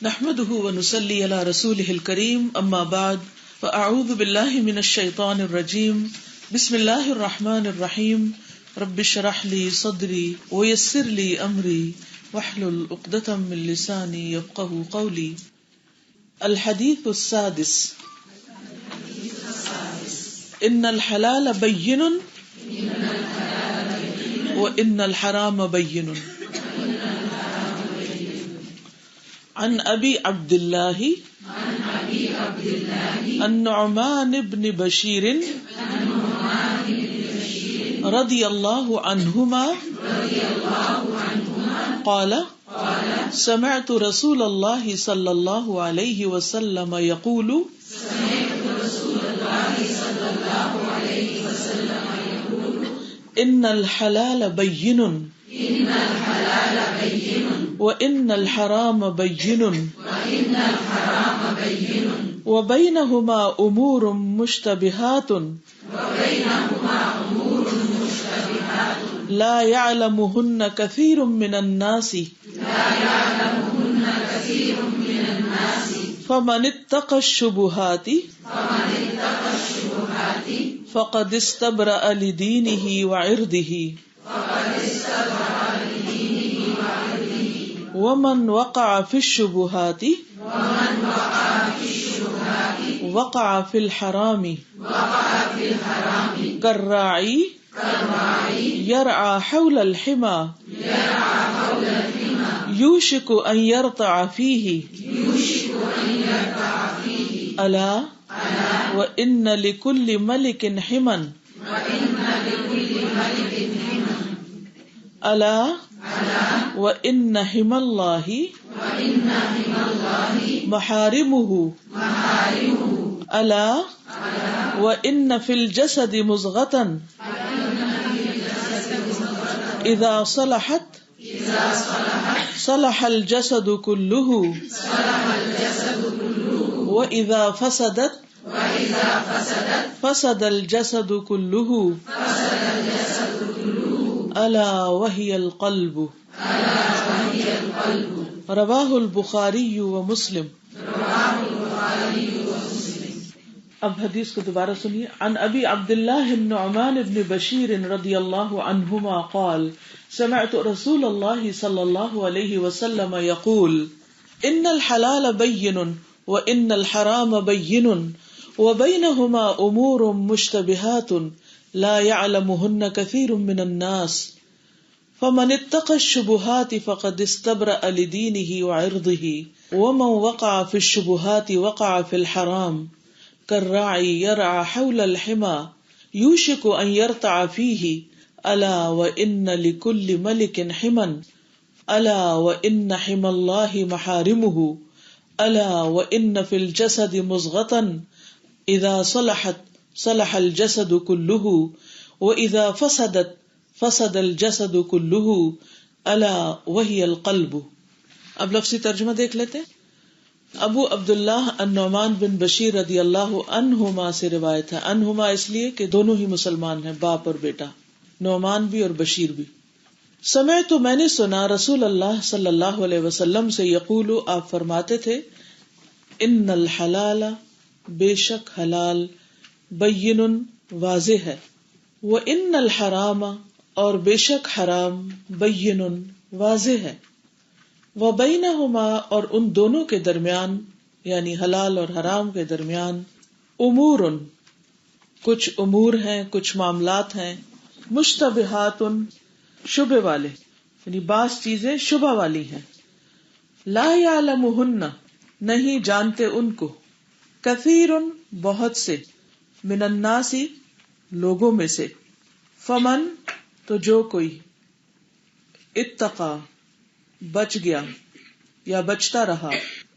نحمده ونصلي على رسوله الكريم اما بعد فاعوذ بالله من الشيطان الرجيم بسم الله الرحمن الرحيم رب اشرح لي صدري ويسر لي امري واحلل عقدة من لساني يفقهوا قولي. الحديث السادس ان الحلال بين وان الحرام بين. عن ابی عبد اللہ النعمان بن بشیر رضی اللہ عنہما قال سمعت رسول اللہ صلی اللہ علیہ وسلم یقول ان الحلال بین وَإِنَّ الْحَرَامَ بَيِّنٌ وَبَيْنَهُمَا أُمُورٌ مُشْتَبِهَاتٌ لَا يَعْلَمُهُنَّ كَثِيرٌ مِّنَ النَّاسِ فَمَنِ اتَّقَى الشُّبُهَاتِ فَقَدِ اسْتَبْرَأَ لِدِينِهِ وَعِرْضِهِ ومن وقع في الشبهات وقع في الحرام كالراعي يرعى حول الحمى يوشك أن يرتع فيه ألا وإن لكل ملك حما ألا وَإِنَّ حِمَى اللَّهِ مَحَارِمُهُ أَلَا وَإِنَّ فِي الْجَسَدِ مُضْغَةً إِذَا صَلَحَتْ صَلَحَ الْجَسَدُ كُلُّهُ وَإِذَا فَسَدَتْ فَسَدَ الْجَسَدُ كُلُّهُ أَلَا وَهِيَ الْقَلْبُ. رواہ البخاری و مسلم. اب حدیث کو دوبارہ سنیے. عن ابی عبداللہ النعمان بن بشیر رضی اللہ عنہما قال سمعت رسول اللہ صلی اللہ علیہ وسلم یقول ان الحلال بین وان الحرام بین وبینہما امور مشتبہات لا يعلمهن كثير من الناس فمن اتقى الشبهات فقد استبرأ لدينه وعرضه ومن وقع في الشبهات وقع في الحرام كالراعي يرعى حول الحمى يوشك أن يرتع فيه ألا وإن لكل ملك حما ألا وإن حمى الله محارمه ألا وإن في الجسد مضغة إذا صلحت صلح الجسد كله وإذا فسدت فسد الجسد كله الا وهي القلب. اب لفظی ترجمہ دیکھ لیتے. ابو عبداللہ النعمان بن بشیر رضی اللہ عنہما سے روایت ہے. عنہما اس لیے کہ دونوں ہی مسلمان ہیں، باپ اور بیٹا، نعمان بھی اور بشیر بھی. سمعت تو میں نے سنا رسول اللہ صلی اللہ علیہ وسلم سے یقول آپ فرماتے تھے ان الحلال بے شک حلال بین واضح ہے وان الحرام اور بے شک حرام بین واضح ہے وبینہما اور ان دونوں کے درمیان یعنی حلال اور حرام کے درمیان امور کچھ امور ہیں، کچھ معاملات ہیں، مشتبہات شبہ والے یعنی بعض چیزیں شبہ والی ہیں، لا یعلمہن نہیں جانتے ان کو، کثیر بہت سے، من الناس لوگوں میں سے، فمن تو جو کوئی، اتقا بچ گیا یا بچتا رہا،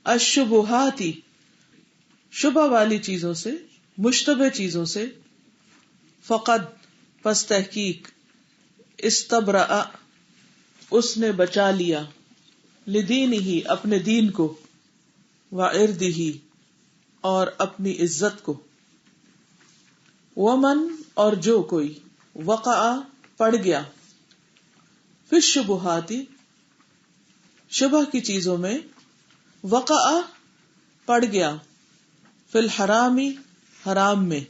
الشبہاتی شبہ والی چیزوں سے، مشتبہ چیزوں سے، فقد پس تحقیق، استبرأ اس نے بچا لیا، لدینہ اپنے دین کو، وعرضہ اور اپنی عزت کو، ومن اور جو کوئی، وقع پڑ گیا، فی الشبہات شبہ کی چیزوں میں، وقع پڑ گیا، فی الحرامی حرام میں،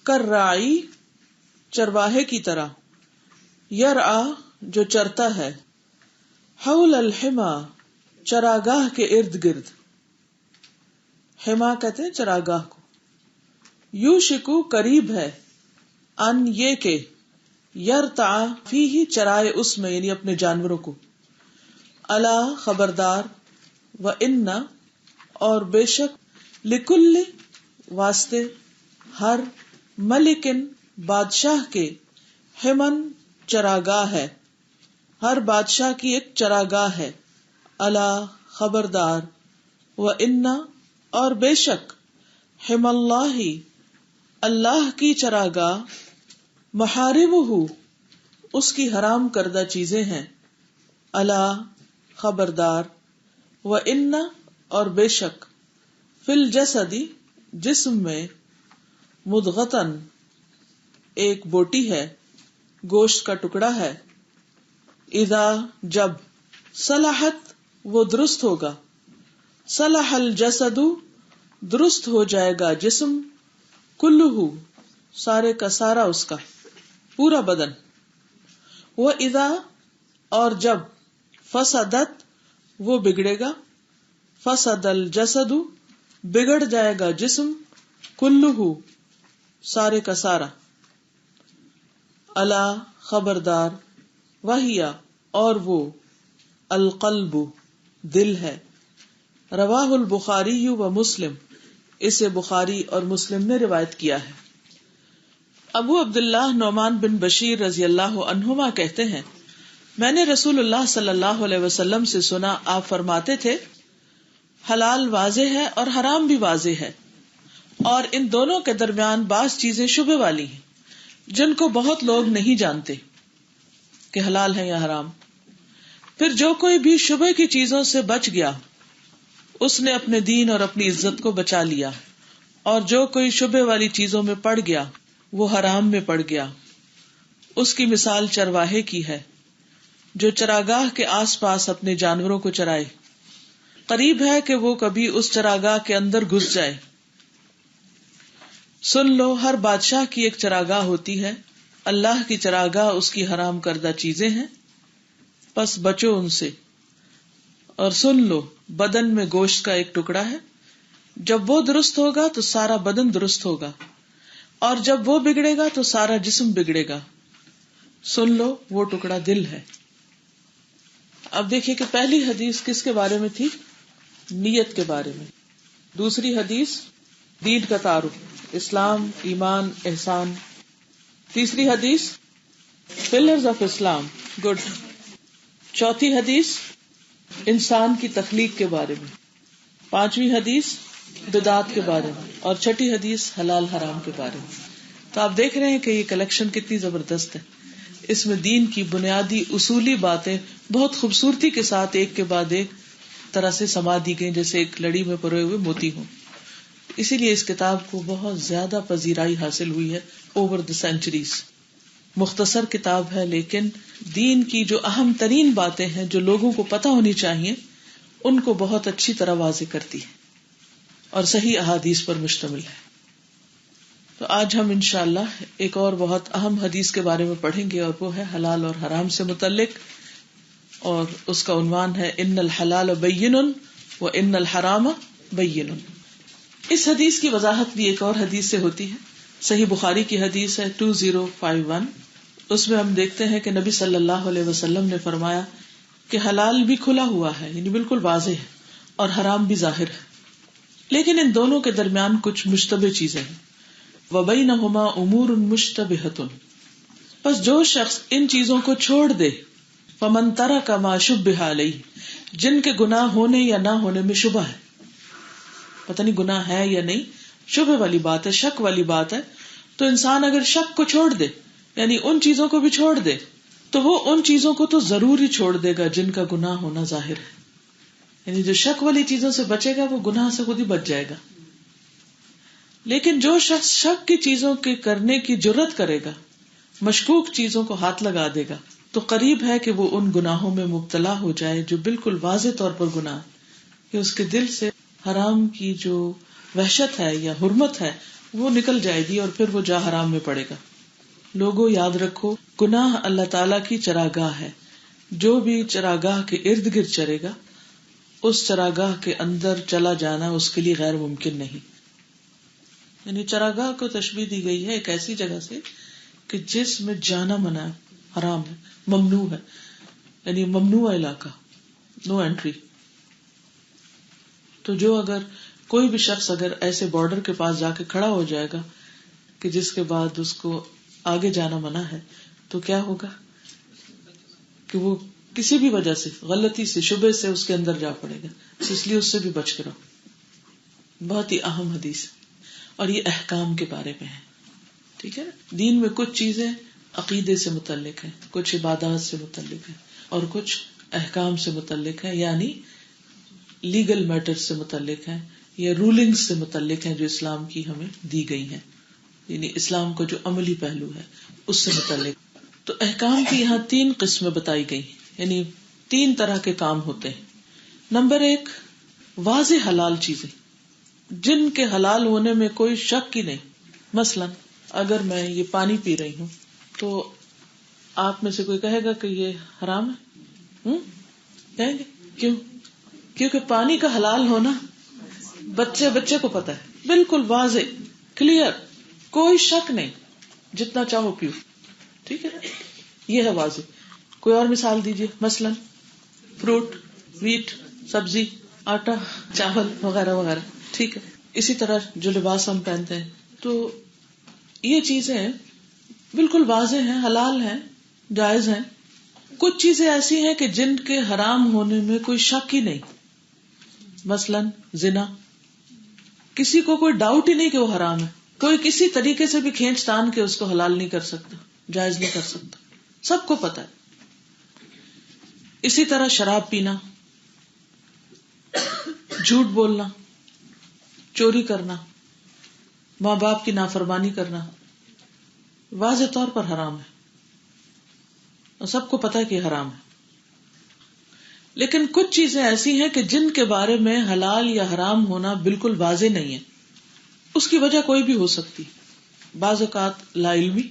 کرراعی چرواہے کی طرح، یرعا جو چرتا ہے، حول الحما چراگاہ کے ارد گرد، حما کہتے ہیں چراگاہ کو، یوشکو قریب ہے، ان یہ کہ یرتع فیہ چرائے اس میں، یعنی اپنے جانوروں کو، الا خبردار، وان اور بے شک، لکل واسطے، ہر، ملکن بادشاہ کے، حمن چراگاہ ہے، ہر بادشاہ کی ایک چراگاہ ہے، الا خبردار، وان اور بے شک، حم اللہ اللہ کی چراگاہ، محارمہ اس کی حرام کردہ چیزیں ہیں، الا خبردار، وان اور بے شک، فی الجسد جسم میں، مدغتن ایک بوٹی ہے، گوشت کا ٹکڑا ہے، اذا جب، صلحت وہ درست ہوگا، صلح الجسد درست ہو جائے گا جسم، کلہ سارے کا سارا اس کا پورا بدن، وہ اذا اور جب، فسدت وہ بگڑے گا، فسد الجسد بگڑ جائے گا جسم، کلہ سارے کا سارا، الا خبردار، وہیا اور وہ، القلب دل ہے، رواہ البخاری و مسلم اسے بخاری اور مسلم نے روایت کیا ہے۔ ابو عبداللہ نعمان بن بشیر رضی اللہ عنہما کہتے ہیں، میں نے رسول اللہ صلی اللہ علیہ وسلم سے سنا، آپ فرماتے تھے، حلال واضح ہے اور حرام بھی واضح ہے، اور ان دونوں کے درمیان بعض چیزیں شبہ والی ہیں جن کو بہت لوگ نہیں جانتے کہ حلال ہے یا حرام۔ پھر جو کوئی بھی شبہ کی چیزوں سے بچ گیا اس نے اپنے دین اور اپنی عزت کو بچا لیا، اور جو کوئی شبہ والی چیزوں میں پڑ گیا وہ حرام میں پڑ گیا۔ اس کی مثال چرواہے کی ہے جو چراگاہ کے آس پاس اپنے جانوروں کو چرائے، قریب ہے کہ وہ کبھی اس چراگاہ کے اندر گھس جائے۔ سن لو، ہر بادشاہ کی ایک چراگاہ ہوتی ہے، اللہ کی چراگاہ اس کی حرام کردہ چیزیں ہیں، پس بچو ان سے۔ اور سن لو، بدن میں گوشت کا ایک ٹکڑا ہے، جب وہ درست ہوگا تو سارا بدن درست ہوگا، اور جب وہ بگڑے گا تو سارا جسم بگڑے گا۔ سن لو، وہ ٹکڑا دل ہے۔ اب دیکھیے کہ پہلی حدیث کس کے بارے میں تھی؟ نیت کے بارے میں۔ دوسری حدیث دین کا تعارف، اسلام، ایمان، احسان۔ تیسری حدیث پلرز آف اسلام، گڈ۔ چوتھی حدیث انسان کی تخلیق کے بارے میں۔ پانچویں حدیث بدعات کے بارے میں، اور چھٹی حدیث حلال حرام کے بارے میں۔ تو آپ دیکھ رہے ہیں کہ یہ کلیکشن کتنی زبردست ہے۔ اس میں دین کی بنیادی اصولی باتیں بہت خوبصورتی کے ساتھ ایک کے بعد ایک طرح سے سما دی گئی، جیسے ایک لڑی میں پروئے ہوئے موتی ہوں۔ اسی لیے اس کتاب کو بہت زیادہ پذیرائی حاصل ہوئی ہے اوور دی سینچریز۔ مختصر کتاب ہے لیکن دین کی جو اہم ترین باتیں ہیں جو لوگوں کو پتہ ہونی چاہیے ان کو بہت اچھی طرح واضح کرتی ہے اور صحیح احادیث پر مشتمل ہے۔ تو آج ہم انشاءاللہ ایک اور بہت اہم حدیث کے بارے میں پڑھیں گے، اور وہ ہے حلال اور حرام سے متعلق، اور اس کا عنوان ہے ان الحلال بین و ان الحرام بین۔ اس حدیث کی وضاحت بھی ایک اور حدیث سے ہوتی ہے، صحیح بخاری کی حدیث ہے 2051۔ اس میں ہم دیکھتے ہیں کہ نبی صلی اللہ علیہ وسلم نے فرمایا کہ حلال بھی کھلا ہوا ہے، یعنی بالکل واضح ہے، اور حرام بھی ظاہر ہے، لیکن ان دونوں کے درمیان کچھ مشتبہ چیزیں ہیں۔ وَبَيْنَهُمَا أُمُورٌ مُشْتَبِهَةٌ، پس جو شخص ان چیزوں کو چھوڑ دے، فَمَن تَرَكَ مَا شُبِّهَ عَلَيْهِ، جن کے گناہ ہونے یا نہ ہونے میں شبہ ہے، پتہ نہیں گناہ ہے یا نہیں، شبہ والی بات ہے، شک والی بات ہے، تو انسان اگر شک کو چھوڑ دے، یعنی ان چیزوں کو بھی چھوڑ دے، تو وہ ان چیزوں کو تو ضرور ہی چھوڑ دے گا جن کا گناہ ہونا ظاہر ہے، یعنی جو شک والی چیزوں سے بچے گا وہ گناہ سے خود ہی بچ جائے گا۔ لیکن جو شخص شک کی چیزوں کے کرنے کی جرت کرے گا، مشکوک چیزوں کو ہاتھ لگا دے گا، تو قریب ہے کہ وہ ان گناہوں میں مبتلا ہو جائے جو بالکل واضح طور پر گناہ، کہ اس کے دل سے حرام کی جو وحشت ہے یا حرمت ہے وہ نکل جائے گی اور پھر وہ جا حرام میں پڑے گا. لوگوں یاد رکھو، گناہ اللہ تعالیٰ کی چراگاہ ہے. جو بھی چراگاہ کے ارد گرد چرے گا اس چراگاہ کے اندر چلا جانا اس کے لیے غیر ممکن نہیں. یعنی چراگاہ کو تشبیہ دی گئی ہے ایک ایسی جگہ سے کہ جس میں جانا منع ہے، حرام ہے، ممنوع ہے، یعنی ممنوع علاقہ، نو انٹری. تو جو اگر کوئی بھی شخص اگر ایسے بارڈر کے پاس جا کے کھڑا ہو جائے گا کہ جس کے بعد اس کو آگے جانا منع ہے تو کیا ہوگا کہ وہ کسی بھی وجہ سے غلطی سے شبہ سے اس کے اندر جا پڑے گا. اس لیے اس سے بھی بچ کے رہو. بہت ہی اہم حدیث ہے اور یہ احکام کے بارے میں ہے. ٹھیک ہے، دین میں کچھ چیزیں عقیدے سے متعلق ہیں، کچھ عبادات سے متعلق ہیں اور کچھ احکام سے متعلق ہیں، یعنی لیگل میٹر سے متعلق ہیں یا رولنگ سے متعلق ہیں جو اسلام کی ہمیں دی گئی ہیں، یعنی اسلام کو جو عملی پہلو ہے اس سے متعلق. تو احکام کی یہاں 3 قسمیں بتائی گئی، یعنی 3 طرح کے کام ہوتے ہیں. نمبر 1، واضح حلال چیزیں جن کے حلال ہونے میں کوئی شک ہی نہیں. مثلا اگر میں یہ پانی پی رہی ہوں تو آپ میں سے کوئی کہے گا کہ یہ حرام ہے؟ کہیں گے کیوں؟ کیونکہ پانی کا حلال ہونا بچے کو پتا ہے، بالکل واضح، کلیئر، کوئی شک نہیں، جتنا چاہو پیو. ٹھیک ہے، یہ ہے واضح. کوئی اور مثال دیجیے. مثلا فروٹ، ویٹ، سبزی، آٹا، چاول وغیرہ وغیرہ. ٹھیک ہے، اسی طرح جو لباس ہم پہنتے ہیں، تو یہ چیزیں بالکل واضح ہیں، حلال ہیں، جائز ہیں. کچھ چیزیں ایسی ہیں کہ جن کے حرام ہونے میں کوئی شک ہی نہیں. مثلا زنا، کسی کو کوئی ڈاؤٹ ہی نہیں کہ وہ حرام ہے، کوئی کسی طریقے سے بھی کھینچ تان کے اس کو حلال نہیں کر سکتا، جائز نہیں کر سکتا، سب کو پتا ہے. اسی طرح شراب پینا، جھوٹ بولنا، چوری کرنا، ماں باپ کی نافرمانی کرنا واضح طور پر حرام ہے اور سب کو پتا ہے کہ حرام ہے. لیکن کچھ چیزیں ایسی ہیں کہ جن کے بارے میں حلال یا حرام ہونا بالکل واضح نہیں ہے. اس کی وجہ کوئی بھی ہو سکتی. بعض اوقات لا علمی،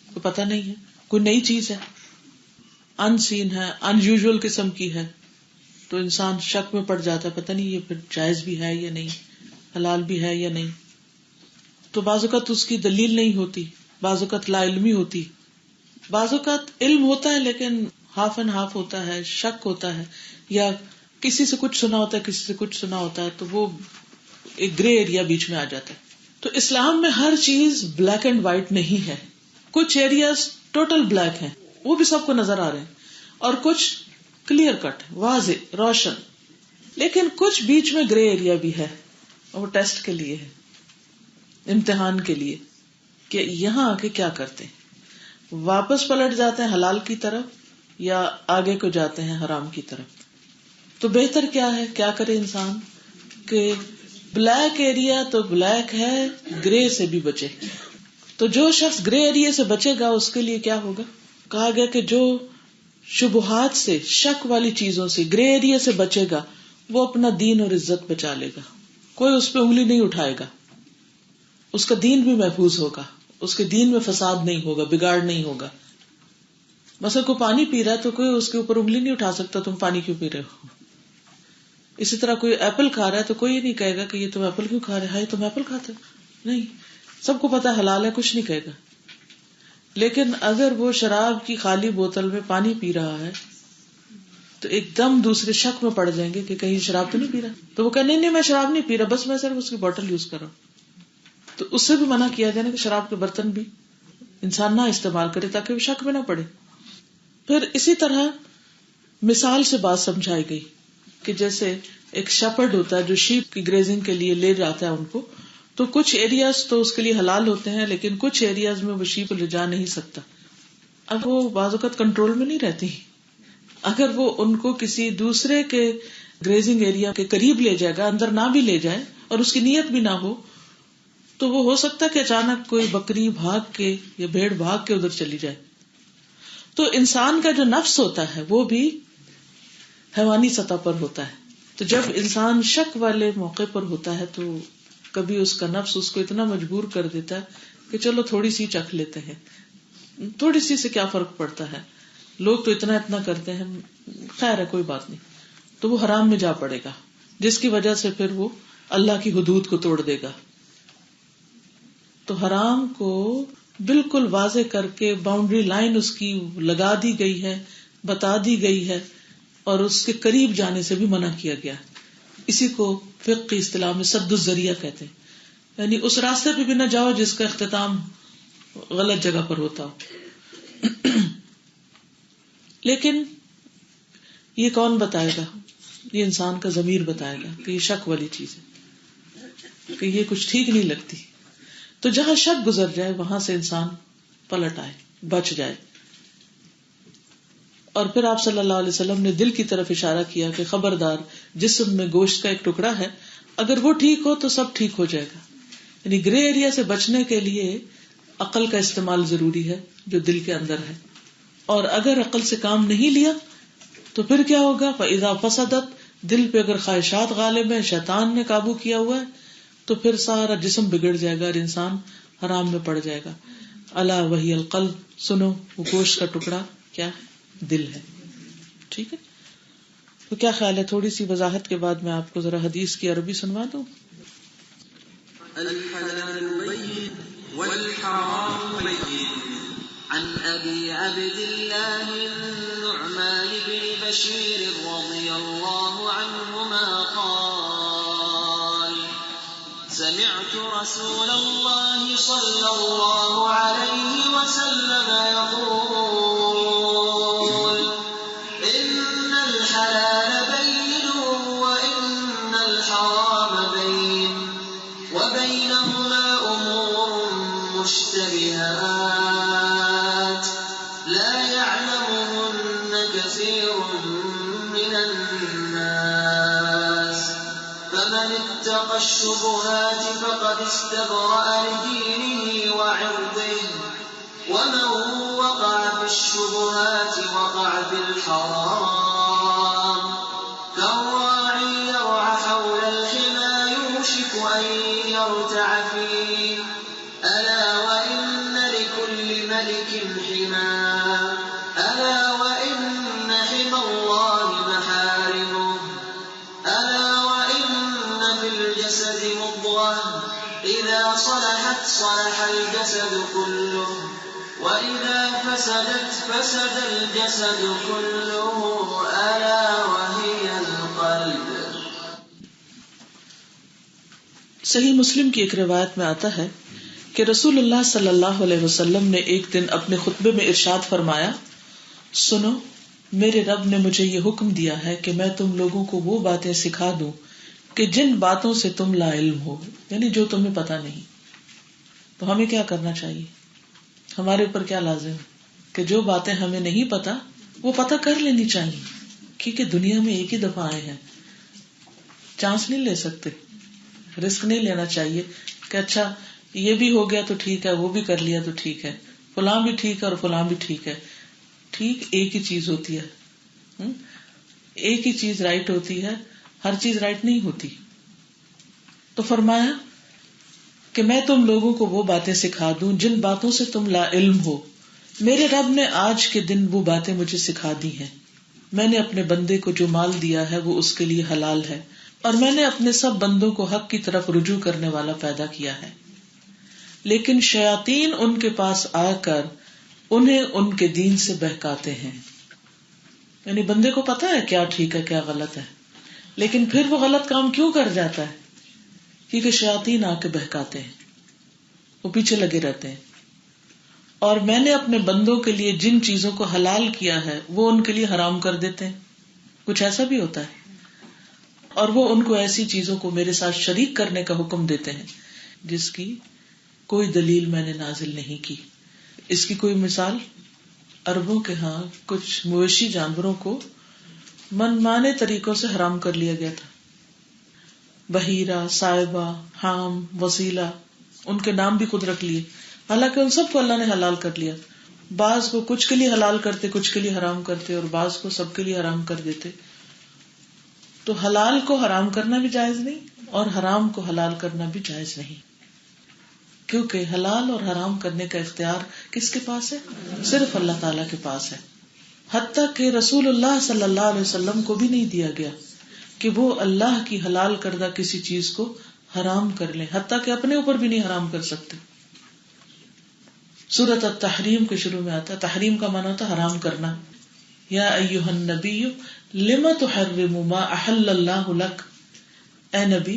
کو پتہ نہیں ہے، کوئی نئی چیز ہے، ان سین ہے، ان یوزول قسم کی ہے، تو انسان شک میں پڑ جاتا ہے، پتہ نہیں یہ پھر جائز بھی ہے یا نہیں، حلال بھی ہے یا نہیں. تو بعض اوقات اس کی دلیل نہیں ہوتی، بعض اوقات لا علمی ہوتی، بعض اوقات علم ہوتا ہے لیکن ہاف اینڈ ہاف ہوتا ہے، شک ہوتا ہے، یا کسی سے کچھ سنا ہوتا ہے، کسی سے کچھ سنا ہوتا ہے، تو وہ ایک گرے ایریا بیچ میں آ جاتا ہے. تو اسلام میں ہر چیز بلیک اینڈ وائٹ نہیں ہے. کچھ ایریاز ٹوٹل بلیک ہیں، وہ بھی سب کو نظر آ رہے ہیں، اور کچھ کلیئر کٹ، واضح، روشن. لیکن کچھ بیچ میں گرے ایریا بھی ہے، اور وہ ٹیسٹ کے لیے ہے، امتحان کے لیے، کہ یہاں آ کے کیا کرتے ہیں، واپس پلٹ جاتے ہیں حلال کی طرف یا آگے کو جاتے ہیں حرام کی طرف. تو بہتر کیا ہے، کیا کرے انسان کہ بلیک ایریا تو بلیک ہے، گرے سے بھی بچے. تو جو شخص گرے ایریا سے بچے گا اس کے لیے کیا ہوگا؟ کہا گیا کہ جو شبہات سے، شک والی چیزوں سے، گرے ایریا سے بچے گا وہ اپنا دین اور عزت بچا لے گا، کوئی اس پہ انگلی نہیں اٹھائے گا، اس کا دین بھی محفوظ ہوگا، اس کے دین میں فساد نہیں ہوگا، بگاڑ نہیں ہوگا. مثلا کوئی پانی پی رہا ہے تو کوئی اس کے اوپر انگلی نہیں اٹھا سکتا تم پانی کیوں پی رہے ہو. اسی طرح کوئی ایپل کھا رہا ہے تو کوئی یہ نہیں کہے گا کہ یہ تم ایپل کیوں کھا رہے، تم ایپل کھاتے ہو، نہیں، سب کو پتا حلال ہے، کچھ نہیں کہے گا. لیکن اگر وہ شراب کی خالی بوتل میں پانی پی رہا ہے تو ایک دم دوسرے شک میں پڑ جائیں گے کہ کہیں شراب تو نہیں پی رہا، تو وہ کہ نہیں میں شراب نہیں پی رہا، بس میں صرف اس کی بوتل یوز کر رہا ہوں. تو اس سے بھی منع کیا گیا نا کہ شراب کے برتن بھی انسان نہ استعمال کرے تاکہ وہ شک میں نہ پڑے. پھر اسی طرح مثال سے بات سمجھائی گئی کہ جیسے ایک شیپرڈ ہوتا ہے جو شیپ کی گریزنگ کے لیے لے جاتا ہے ان کو، تو کچھ ایریاز تو اس کے لیے حلال ہوتے ہیں لیکن کچھ ایریاز میں وہ شیپ لے جا نہیں سکتا. اب وہ بعض اوقات کنٹرول میں نہیں رہتی، اگر وہ ان کو کسی دوسرے کے گریزنگ ایریا کے قریب لے جائے گا، اندر نہ بھی لے جائے اور اس کی نیت بھی نہ ہو، تو وہ ہو سکتا ہے کہ اچانک کوئی بکری بھاگ کے یا بھیڑ بھاگ کے ادھر چلی جائے. تو انسان کا جو نفس ہوتا ہے وہ بھی حیوانی سطح پر ہوتا ہے، تو جب انسان شک والے موقع پر ہوتا ہے تو کبھی اس کا نفس اس کو اتنا مجبور کر دیتا ہے کہ چلو تھوڑی سی چکھ لیتے ہیں، تھوڑی سی سے کیا فرق پڑتا ہے، لوگ تو اتنا کرتے ہیں، خیر ہے کوئی بات نہیں، تو وہ حرام میں جا پڑے گا، جس کی وجہ سے پھر وہ اللہ کی حدود کو توڑ دے گا. تو حرام کو بالکل واضح کر کے باؤنڈری لائن اس کی لگا دی گئی ہے، بتا دی گئی ہے، اور اس کے قریب جانے سے بھی منع کیا گیا. اسی کو فقہ کی اصطلاح میں سد الذریعہ کہتے ہیں، یعنی اس راستے پہ بھی نہ جاؤ جس کا اختتام غلط جگہ پر ہوتا ہو. لیکن یہ کون بتائے گا؟ یہ انسان کا ضمیر بتائے گا کہ یہ شک والی چیز ہے، کہ یہ کچھ ٹھیک نہیں لگتی. تو جہاں شک گزر جائے وہاں سے انسان پلٹ آئے، بچ جائے. اور پھر آپ صلی اللہ علیہ وسلم نے دل کی طرف اشارہ کیا کہ خبردار، جسم میں گوشت کا ایک ٹکڑا ہے، اگر وہ ٹھیک ہو تو سب ٹھیک ہو جائے گا. یعنی گرے ایریا سے بچنے کے لیے عقل کا استعمال ضروری ہے جو دل کے اندر ہے، اور اگر عقل سے کام نہیں لیا تو پھر کیا ہوگا؟ فَإِذَا فَسَدَتْ، دل پہ اگر خواہشات غالب ہیں، شیطان نے قابو کیا ہوا ہے، تو پھر سارا جسم بگڑ جائے گا اور انسان حرام میں پڑ جائے گا. الا وہی القلب، سنو وہ گوشت کا ٹکڑا کیا ہے؟ دل ہے. ٹھیک ہے، تو کیا خیال ہے تھوڑی سی وضاحت کے بعد میں آپ کو ذرا حدیث کی عربی سنوا دوں؟ الحلال بين والحرام بين عن أبي عبد الله النعمان بن بشير رضي الله عنهما قال سمعت رسول الله صلى الله عليه وسلم يقول إن الحلال بين وإن الحرام بين وبينهما أمور مشتبهات لا يعلمهن كثير من الناس فمن اتقى الشبهات فقد استبرأ لدينه وعرضه ومن وقع في الشبهات وقع في الحرام كالراعي يرعى حول الحمى يوشك أن يرتع فيه ألا وإن لكل ملك حمى ألا وإن حمى الله محارمه ألا وإن في الجسد مضغة إذا صلحت صلح الجسد كله وإذا فسدت فسد الجسد كله ألا وهي القلب. صحیح مسلم کی ایک روایت میں آتا ہے کہ رسول اللہ صلی اللہ علیہ وسلم نے ایک دن اپنے خطبے میں ارشاد فرمایا، سنو میرے رب نے مجھے یہ حکم دیا ہے کہ میں تم لوگوں کو وہ باتیں سکھا دوں کہ جن باتوں سے تم لا علم ہو، یعنی جو تمہیں پتا نہیں. تو ہمیں کیا کرنا چاہیے؟ ہمارے اوپر کیا لازم ہے کہ جو باتیں ہمیں نہیں پتا وہ پتا کر لینی چاہیے، کیونکہ دنیا میں ایک ہی دفعہ آئے ہیں، چانس نہیں لے سکتے، رسک نہیں لینا چاہیے کہ اچھا یہ بھی ہو گیا تو ٹھیک ہے، وہ بھی کر لیا تو ٹھیک ہے، فلاں بھی ٹھیک ہے اور فلاں بھی ٹھیک ہے. ٹھیک ایک ہی چیز ہوتی ہے، ایک ہی چیز رائٹ ہوتی ہے، ہر چیز رائٹ نہیں ہوتی. تو فرمایا کہ میں تم لوگوں کو وہ باتیں سکھا دوں جن باتوں سے تم لا علم ہو. میرے رب نے آج کے دن وہ باتیں مجھے سکھا دی ہیں. میں نے اپنے بندے کو جو مال دیا ہے وہ اس کے لیے حلال ہے، اور میں نے اپنے سب بندوں کو حق کی طرف رجوع کرنے والا پیدا کیا ہے. لیکن شیاطین ان کے پاس آ کر انہیں ان کے دین سے بہکاتے ہیں. یعنی بندے کو پتا ہے کیا ٹھیک ہے کیا غلط ہے، لیکن پھر وہ غلط کام کیوں کر جاتا ہے؟ کیونکہ شیاطین آ کے بہکاتے ہیں، وہ پیچھے لگے رہتے ہیں. اور میں نے اپنے بندوں کے لیے جن چیزوں کو حلال کیا ہے وہ ان کے لیے حرام کر دیتے ہیں. کچھ ایسا بھی ہوتا ہے، اور وہ ان کو ایسی چیزوں کو میرے ساتھ شریک کرنے کا حکم دیتے ہیں جس کی کوئی دلیل میں نے نازل نہیں کی. اس کی کوئی مثال، عربوں کے ہاں کچھ مویشی جانوروں کو من مانے طریقوں سے حرام کر لیا گیا تھا. بحیرہ، صائبہ، حام، وسیلہ، ان کے نام بھی خود رکھ لیے، حالانکہ ان سب کو اللہ نے حلال کر لیا. بعض کو کچھ کے لیے حلال کرتے، کچھ کے لیے حرام کرتے، اور بعض کو سب کے لیے حرام کر دیتے. تو حلال کو حرام کرنا بھی جائز نہیں اور حرام کو حلال کرنا بھی جائز نہیں، کیونکہ حلال اور حرام کرنے کا اختیار کس کے پاس ہے؟ صرف اللہ تعالیٰ کے پاس ہے. حتیٰ کہ رسول اللہ صلی اللہ علیہ وسلم کو بھی نہیں دیا گیا کہ وہ اللہ کی حلال کردہ کسی چیز کو حرام کر لیں، حتیٰ کہ اپنے اوپر بھی نہیں حرام کر سکتے. سورۃ التحریم کے شروع میں آتا ہے، تحریم کا معنی ہوتا ہے حرام کرنا. یا ایھا النبی لم تحرم ما احل اللہ لک، اے نبی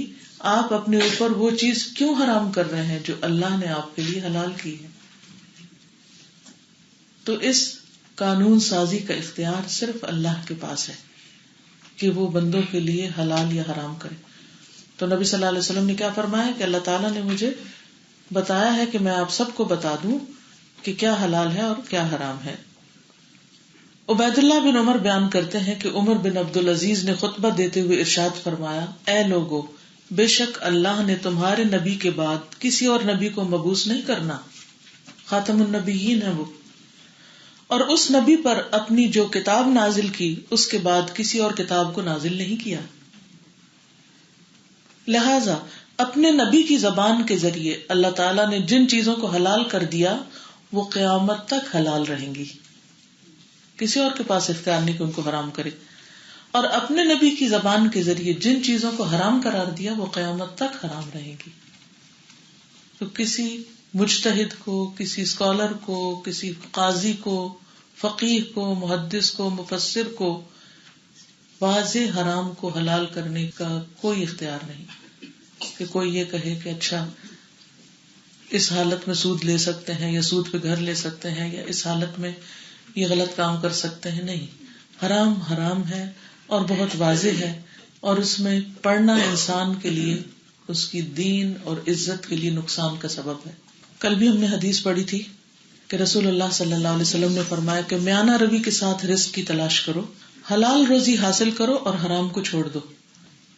آپ اپنے اوپر وہ چیز کیوں حرام کر رہے ہیں جو اللہ نے آپ کے لیے حلال کی ہے. تو اس قانون سازی کا اختیار صرف اللہ کے پاس ہے کہ وہ بندوں کے لیے حلال یا حرام کرے. تو نبی صلی اللہ علیہ وسلم نے کیا فرمایا کہ اللہ تعالیٰ نے مجھے بتایا ہے کہ میں آپ سب کو بتا دوں کہ کیا حلال ہے اور کیا حرام ہے. عبید اللہ بن عمر بیان کرتے ہیں کہ عمر بن عبد العزیز نے خطبہ دیتے ہوئے ارشاد فرمایا، اے لوگو، بے شک اللہ نے تمہارے نبی کے بعد کسی اور نبی کو مبعوث نہیں کرنا، خاتم النبیین ہے وہ، اور اس نبی پر اپنی جو کتاب نازل کی اس کے بعد کسی اور کتاب کو نازل نہیں کیا. لہذا اپنے نبی کی زبان کے ذریعے اللہ تعالیٰ نے جن چیزوں کو حلال کر دیا وہ قیامت تک حلال رہیں گی، کسی اور کے پاس اختیار نہیں کہ ان کو حرام کرے. اور اپنے نبی کی زبان کے ذریعے جن چیزوں کو حرام قرار دیا وہ قیامت تک حرام رہیں گی. تو کسی مجتہد کو، کسی اسکالر کو، کسی قاضی کو، فقیہ کو، محدث کو، مفسر کو واضح حرام کو حلال کرنے کا کوئی اختیار نہیں کہ کوئی یہ کہے کہ اچھا اس حالت میں سود لے سکتے ہیں یا سود پہ گھر لے سکتے ہیں یا اس حالت میں یہ غلط کام کر سکتے ہیں. نہیں، حرام حرام ہے اور بہت واضح ہے، اور اس میں پڑھنا انسان کے لیے اس کی دین اور عزت کے لیے نقصان کا سبب ہے. کل بھی ہم نے حدیث پڑھی تھی کہ رسول اللہ صلی اللہ علیہ وسلم نے فرمایا کہ میانہ روی کے ساتھ رزق کی تلاش کرو، حلال روزی حاصل کرو اور حرام کو چھوڑ دو.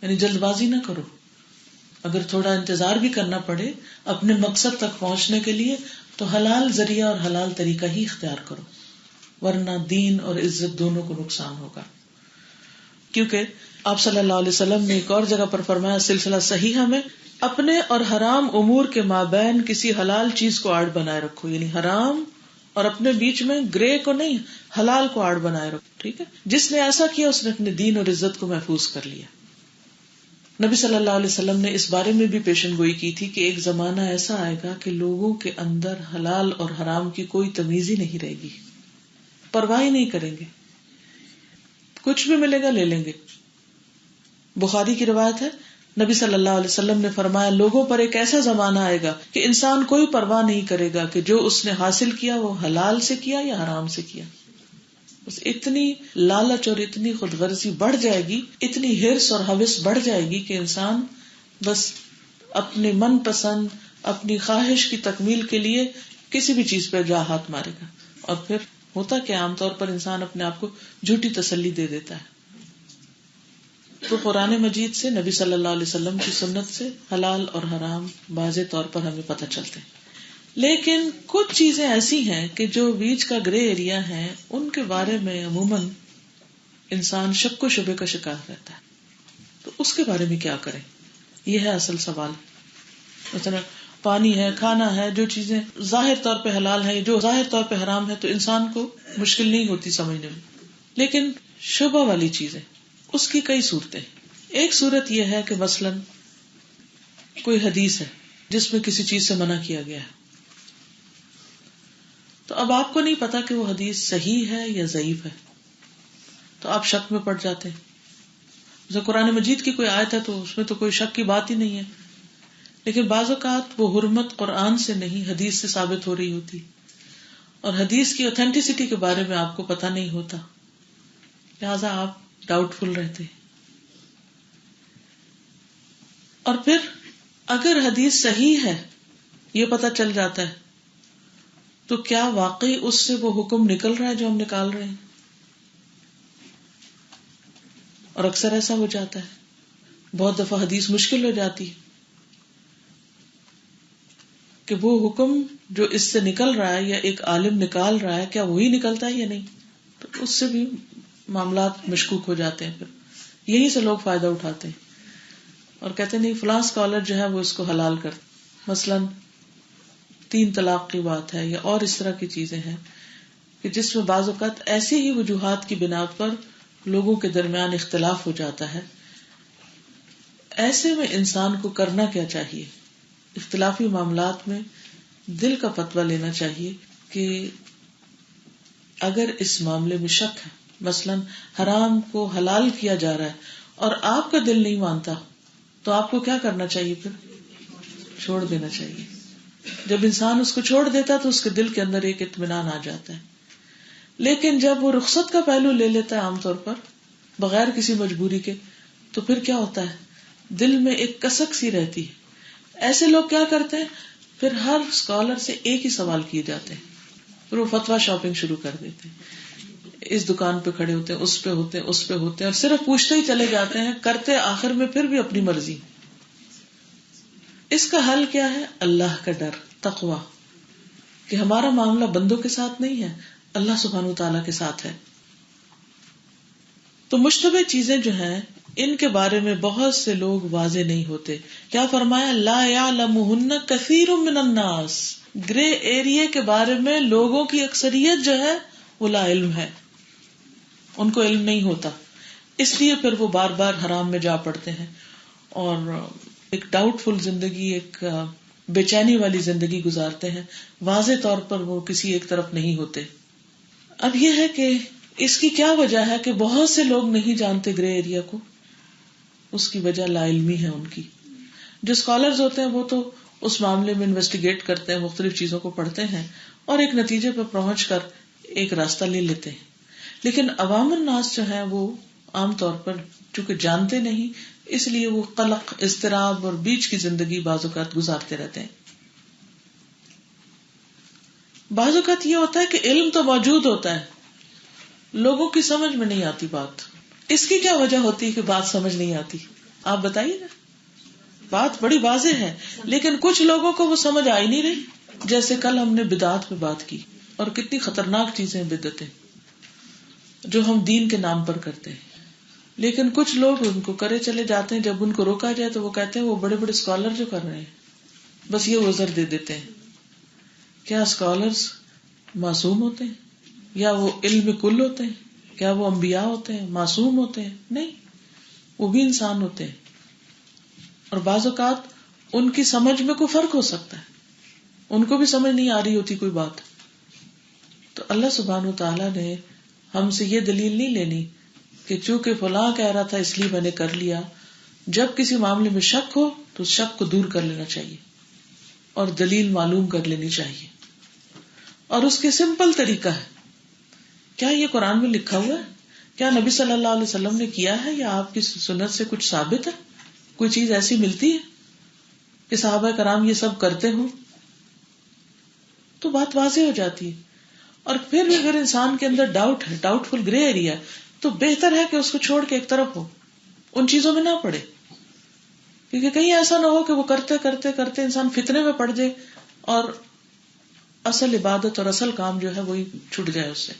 یعنی جلد بازی نہ کرو، اگر تھوڑا انتظار بھی کرنا پڑے اپنے مقصد تک پہنچنے کے لیے تو حلال ذریعہ اور حلال طریقہ ہی اختیار کرو، ورنہ دین اور عزت دونوں کو نقصان ہوگا. کیونکہ آپ صلی اللہ علیہ وسلم نے ایک اور جگہ پر فرمایا سلسلہ صحیحہ میں، اپنے اور حرام امور کے مابین کسی حلال چیز کو آڑ بنائے رکھو. یعنی حرام اور اپنے بیچ میں گرے کو نہیں، حلال کو آڑ بنائے رکھو. ٹھیک ہے، جس نے ایسا کیا اس نے اپنے دین اور عزت کو محفوظ کر لیا. نبی صلی اللہ علیہ وسلم نے اس بارے میں بھی پیشن گوئی کی تھی کہ ایک زمانہ ایسا آئے گا کہ لوگوں کے اندر حلال اور حرام کی کوئی تمیز ہی نہیں رہے گی، پرواہ ہی نہیں کریں گے، کچھ بھی ملے گا لے لیں گے. بخاری کی روایت ہے، نبی صلی اللہ علیہ وسلم نے فرمایا لوگوں پر ایک ایسا زمانہ آئے گا کہ انسان کوئی پرواہ نہیں کرے گا کہ جو اس نے حاصل کیا وہ حلال سے کیا یا حرام سے کیا. بس اتنی لالچ اور اتنی خود غرضی بڑھ جائے گی، اتنی ہرس اور ہوس بڑھ جائے گی کہ انسان بس اپنے من پسند، اپنی خواہش کی تکمیل کے لیے کسی بھی چیز پہ جا ہاتھ مارے گا. اور پھر ہوتا کہ عام طور پر انسان اپنے آپ کو جھوٹی تسلی دے دیتا ہے. تو قرآن مجید سے، نبی صلی اللہ علیہ وسلم کی سنت سے حلال اور حرام واضح طور پر ہمیں پتہ چلتے ہیں. لیکن کچھ چیزیں ایسی ہیں کہ جو بیچ کا گرے ایریا ہیں ان کے بارے میں عموماً انسان شک و شبے کا شکار رہتا ہے. تو اس کے بارے میں کیا کریں، یہ ہے اصل سوال. مثلا پانی ہے، کھانا ہے، جو چیزیں ظاہر طور پہ حلال ہیں، جو ظاہر طور پہ حرام ہے، تو انسان کو مشکل نہیں ہوتی سمجھنے میں. لیکن شبہ والی چیزیں، اس کی کئی صورتیں. ایک صورت یہ ہے کہ مثلاً کوئی حدیث ہے جس میں کسی چیز سے منع کیا گیا ہے، تو اب آپ کو نہیں پتا کہ وہ حدیث صحیح ہے یا ضعیف ہے، تو آپ شک میں پڑ جاتے ہیں. جیسے قرآن مجید کی کوئی آیت ہے تو اس میں تو کوئی شک کی بات ہی نہیں ہے، لیکن بعض اوقات وہ حرمت قرآن سے نہیں حدیث سے ثابت ہو رہی ہوتی، اور حدیث کی اوتھینٹسٹی کے بارے میں آپ کو پتہ نہیں ہوتا، لہذا آپ ڈاؤٹ فل رہتے. اور پھر اگر حدیث صحیح ہے یہ پتہ چل جاتا ہے تو کیا واقعی اس سے وہ حکم نکل رہا ہے جو ہم نکال رہے ہیں؟ اور اکثر ایسا ہو جاتا ہے، بہت دفعہ حدیث مشکل ہو جاتی ہے کہ وہ حکم جو اس سے نکل رہا ہے یا ایک عالم نکال رہا ہے کیا وہی نکلتا ہے یا نہیں. تو اس سے بھی معاملات مشکوک ہو جاتے ہیں پھر یہیں سے لوگ فائدہ اٹھاتے ہیں اور کہتے نہیں فلاں اسکالر جو ہے وہ اس کو حلال کر، مثلاً 3 طلاق کی بات ہے یا اور اس طرح کی چیزیں ہیں کہ جس میں بعض اوقات ایسی ہی وجوہات کی بنا پر لوگوں کے درمیان اختلاف ہو جاتا ہے. ایسے میں انسان کو کرنا کیا چاہیے؟ اختلافی معاملات میں دل کا فتویٰ لینا چاہیے کہ اگر اس معاملے میں شک ہے، مثلاً حرام کو حلال کیا جا رہا ہے اور آپ کا دل نہیں مانتا، تو آپ کو کیا کرنا چاہیے؟ پھر چھوڑ دینا چاہیے. جب انسان اس کو چھوڑ دیتا تو اس کے دل کے اندر ایک اطمینان آ جاتا ہے. لیکن جب وہ رخصت کا پہلو لے لیتا ہے عام طور پر بغیر کسی مجبوری کے، تو پھر کیا ہوتا ہے؟ دل میں ایک کسک سی رہتی ہے. ایسے لوگ کیا کرتے ہیں؟ پھر ہر اسکالر سے ایک ہی سوال کیے جاتے ہیں، پھر وہ فتویٰ شاپنگ شروع کر دیتے ہیں. اس دکان پہ کھڑے ہوتے ہیں، اس پہ ہوتے ہیں، اس پہ ہوتے ہیں، اور صرف پوچھتے ہی چلے جاتے ہیں، کرتے آخر میں پھر بھی اپنی مرضی. اس کا حل کیا ہے؟ اللہ کا ڈر، تقویٰ، کہ ہمارا معاملہ بندوں کے ساتھ نہیں ہے، اللہ سبحانہ وتعالیٰ کے ساتھ ہے. تو مشتبہ چیزیں جو ہیں ان کے بارے میں بہت سے لوگ واضح نہیں ہوتے. کیا فرمایا؟ لا یعلمہن کثیر من الناس. گرے ایریا کے بارے میں لوگوں کی اکثریت جو ہے وہ لا علم ہے، ان کو علم نہیں ہوتا، اس لیے پھر وہ بار بار حرام میں جا پڑتے ہیں اور ایک ڈاؤٹ فل زندگی، ایک بے چینی والی زندگی گزارتے ہیں. واضح طور پر وہ کسی ایک طرف نہیں ہوتے. اب یہ ہے کہ اس کی کیا وجہ ہے کہ بہت سے لوگ نہیں جانتے گرے ایریا کو. اس کی وجہ لا علمی ہے ان کی. جو اسکالرز ہوتے ہیں وہ تو اس معاملے میں انویسٹیگیٹ کرتے ہیں، مختلف چیزوں کو پڑھتے ہیں اور ایک نتیجے پر پہنچ کر ایک راستہ لے لیتے ہیں. لیکن عوام الناس جو ہیں وہ عام طور پر چونکہ جانتے نہیں، اس لیے وہ قلق، اضطراب اور بیچ کی زندگی بعض اوقات گزارتے رہتے ہیں. بعض اوقات یہ ہوتا ہے کہ علم تو موجود ہوتا ہے، لوگوں کی سمجھ میں نہیں آتی بات. اس کی کیا وجہ ہوتی ہے کہ بات سمجھ نہیں آتی؟ آپ بتائیے نا. بات بڑی واضح ہے لیکن کچھ لوگوں کو وہ سمجھ آئی نہیں رہی. جیسے کل ہم نے بدعات پہ بات کی، اور کتنی خطرناک چیزیں بدعتیں جو ہم دین کے نام پر کرتے ہیں. لیکن کچھ لوگ ان کو کرے چلے جاتے ہیں. جب ان کو روکا جائے تو وہ کہتے ہیں وہ بڑے بڑے اسکالر جو کر رہے ہیں، بس یہ عذر دے دیتے ہیں. کیا اسکالرز معصوم ہوتے ہیں؟ یا وہ علم کل ہوتے ہیں؟ کیا وہ انبیاء ہوتے ہیں، معصوم ہوتے ہیں؟ نہیں، وہ بھی انسان ہوتے ہیں اور بعض اوقات ان کی سمجھ میں کوئی فرق ہو سکتا ہے، ان کو بھی سمجھ نہیں آ رہی ہوتی کوئی بات. تو اللہ سبحانہ وتعالیٰ نے ہم سے یہ دلیل نہیں لینی کہ چونکہ فلاں کہہ رہا تھا اس لیے میں نے کر لیا. جب کسی معاملے میں شک ہو تو شک کو دور کر لینا چاہیے اور دلیل معلوم کر لینی چاہیے. اور اس کے سمپل طریقہ ہے. کیا یہ قرآن میں لکھا ہوا ہے؟ کیا نبی صلی اللہ علیہ وسلم نے کیا ہے؟ یا آپ کی سنت سے کچھ ثابت ہے؟ کوئی چیز ایسی ملتی ہے کہ صحابہ کرام یہ سب کرتے ہوں؟ تو بات واضح ہو جاتی ہے. اور پھر بھی اگر انسان کے اندر ڈاؤٹ ہے، ڈاؤٹ فل گرے ایریا، تو بہتر ہے کہ اس کو چھوڑ کے ایک طرف ہو، ان چیزوں میں نہ پڑے. کیونکہ کہیں ایسا نہ ہو کہ وہ کرتے کرتے کرتے انسان فتنے میں پڑ جائے اور اصل عبادت اور اصل کام جو ہے وہی چھوٹ جائے اس سے.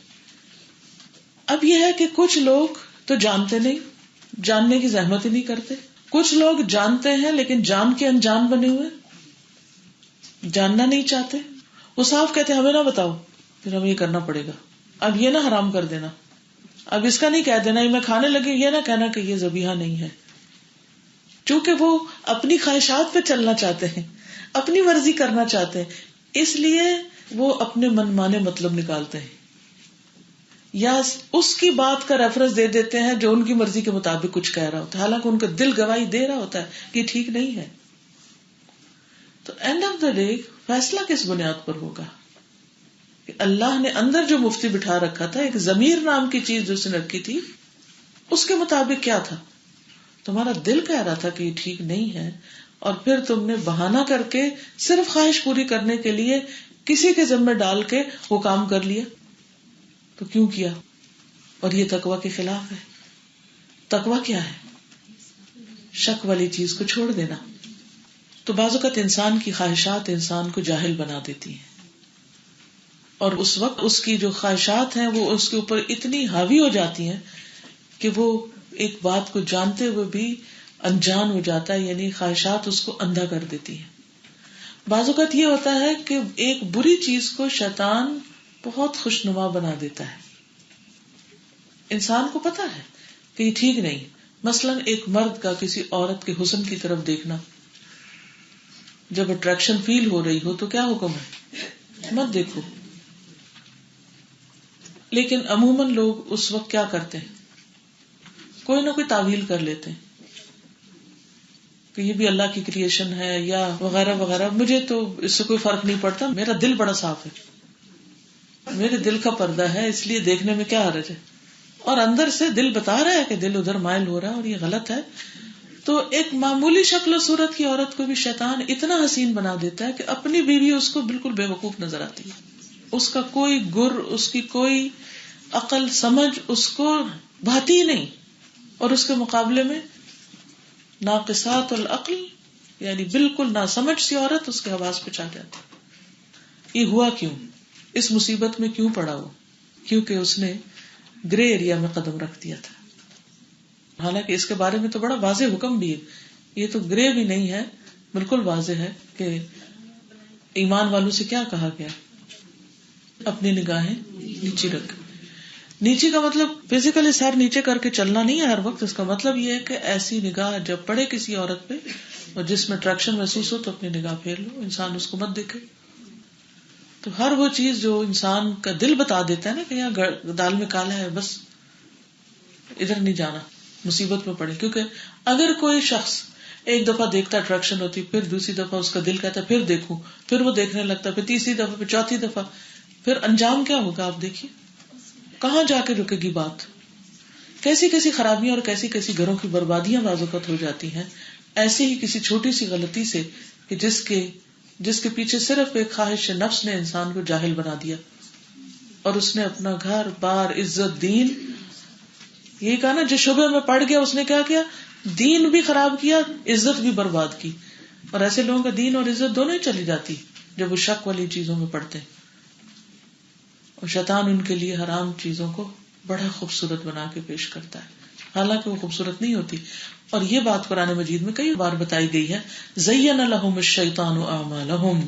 اب یہ ہے کہ کچھ لوگ تو جانتے نہیں، جاننے کی زحمت ہی نہیں کرتے. کچھ لوگ جانتے ہیں لیکن جان کے انجان بنے ہوئے، جاننا نہیں چاہتے. وہ صاف کہتے ہیں ہمیں نہ بتاؤ، پھر ہمیں یہ کرنا پڑے گا. اب یہ نہ حرام کر دینا، اب اس کا نہیں کہہ دینا میں کھانے لگی، یہ نہ کہنا کہ یہ ذبیحہ نہیں ہے. چونکہ وہ اپنی خواہشات پہ چلنا چاہتے ہیں، اپنی مرضی کرنا چاہتے ہیں، اس لیے وہ اپنے من مانے مطلب نکالتے ہیں یا اس کی بات کا ریفرنس دے دیتے ہیں جو ان کی مرضی کے مطابق کچھ کہہ رہا ہوتا ہے، حالانکہ ان کا دل گواہی دے رہا ہوتا ہے کہ یہ ٹھیک نہیں ہے. تو اینڈ آف دا ڈے فیصلہ کس بنیاد پر ہوگا؟ کہ اللہ نے اندر جو مفتی بٹھا رکھا تھا، ایک ضمیر نام کی چیز جو اس نے رکھی تھی، اس کے مطابق کیا تھا؟ تمہارا دل کہہ رہا تھا کہ یہ ٹھیک نہیں ہے، اور پھر تم نے بہانہ کر کے صرف خواہش پوری کرنے کے لیے کسی کے ذمہ ڈال کے وہ کام کر لیا. تو کیوں کیا؟ اور یہ تقویٰ کے خلاف ہے. تقویٰ کیا ہے؟ شک والی چیز کو چھوڑ دینا. تو بعض اوقات انسان کی خواہشات انسان کو جاہل بنا دیتی ہیں، اور اس وقت اس کی جو خواہشات ہیں وہ اس کے اوپر اتنی حاوی ہو جاتی ہیں کہ وہ ایک بات کو جانتے ہوئے بھی انجان ہو جاتا ہے، یعنی خواہشات اس کو اندھا کر دیتی ہیں. بعض اوقات یہ ہوتا ہے کہ ایک بری چیز کو شیطان بہت خوشنما بنا دیتا ہے. انسان کو پتا ہے کہ یہ ٹھیک نہیں. مثلاً ایک مرد کا کسی عورت کے حسن کی طرف دیکھنا، جب اٹریکشن فیل ہو رہی ہو تو کیا حکم ہے؟ مت دیکھو. لیکن عموماً لوگ اس وقت کیا کرتے ہیں؟ کوئی نہ کوئی تعویل کر لیتے ہیں کہ یہ بھی اللہ کی کریشن ہے یا وغیرہ وغیرہ. مجھے تو اس سے کوئی فرق نہیں پڑتا، میرا دل بڑا صاف ہے، میرے دل کا پردہ ہے، اس لیے دیکھنے میں کیا حرج ہے. اور اندر سے دل بتا رہا ہے کہ دل ادھر مائل ہو رہا ہے اور یہ غلط ہے. تو ایک معمولی شکل و صورت کی عورت کو بھی شیطان اتنا حسین بنا دیتا ہے کہ اپنی بیوی اس کو بالکل بے وقوف نظر آتی ہے. اس کا کوئی گر، اس کی کوئی عقل سمجھ اس کو بھاتی ہی نہیں، اور اس کے مقابلے میں ناقصات العقل یعنی بالکل ناسمجھ سی عورت اس کے حواس پہ چھا جاتی. یہ ہوا کیوں؟ اس مصیبت میں کیوں پڑا وہ؟ کیونکہ اس نے گرے ایریا میں قدم رکھ دیا تھا. حالانکہ اس کے بارے میں تو بڑا واضح حکم بھی ہے. یہ تو گرے بھی نہیں ہے، بالکل واضح ہے کہ ایمان والوں سے کیا کہا گیا؟ اپنی نگاہیں نیچے رکھ. نیچے کا مطلب فزیکلی سر نیچے کر کے چلنا نہیں ہے ہر وقت. اس کا مطلب یہ ہے کہ ایسی نگاہ جب پڑے کسی عورت پہ اور جس میں اٹریکشن محسوس ہو تو اپنی نگاہ پھیر لو، انسان اس کو مت دیکھے. تو ہر وہ چیز جو انسان کا دل بتا دیتا ہے نا کہ یہاں دال میں کالا ہے، بس ادھر نہیں جانا، مصیبت میں پڑے. کیونکہ اگر کوئی شخص ایک دفعہ دیکھتا اٹریکشن ہوتی، پھر دوسری دفعہ اس کا دل کہتا ہے پھر دیکھوں، پھر وہ دیکھنے لگتا، پھر تیسری دفعہ، پھر چوتھی دفعہ، پھر انجام کیا ہوگا آپ دیکھیے. کہاں جا کے رکے گی بات؟ کیسی کیسی خرابیاں اور کیسی کیسی گھروں کی بربادیاں بعض اوقات ہو جاتی ہیں ایسی ہی کسی چھوٹی سی غلطی سے کہ جس کے پیچھے صرف ایک خواہش نفس نے انسان کو جاہل بنا دیا، اور اس نے اپنا گھر بار عزت دین، یہ کہا نا جو شبہ میں پڑ گیا اس نے کیا کیا؟ دین بھی خراب کیا، عزت بھی برباد کی. اور ایسے لوگوں کا دین اور عزت دونوں ہی چلی جاتی جب وہ شک والی چیزوں میں پڑتے ہیں. اور شیطان ان کے لیے حرام چیزوں کو بڑا خوبصورت بنا کے پیش کرتا ہے، حالانکہ وہ خوبصورت نہیں ہوتی. اور یہ بات قرآن مجید میں کئی بار بتائی گئی ہے، زین لہم الشیطان اعمالہم،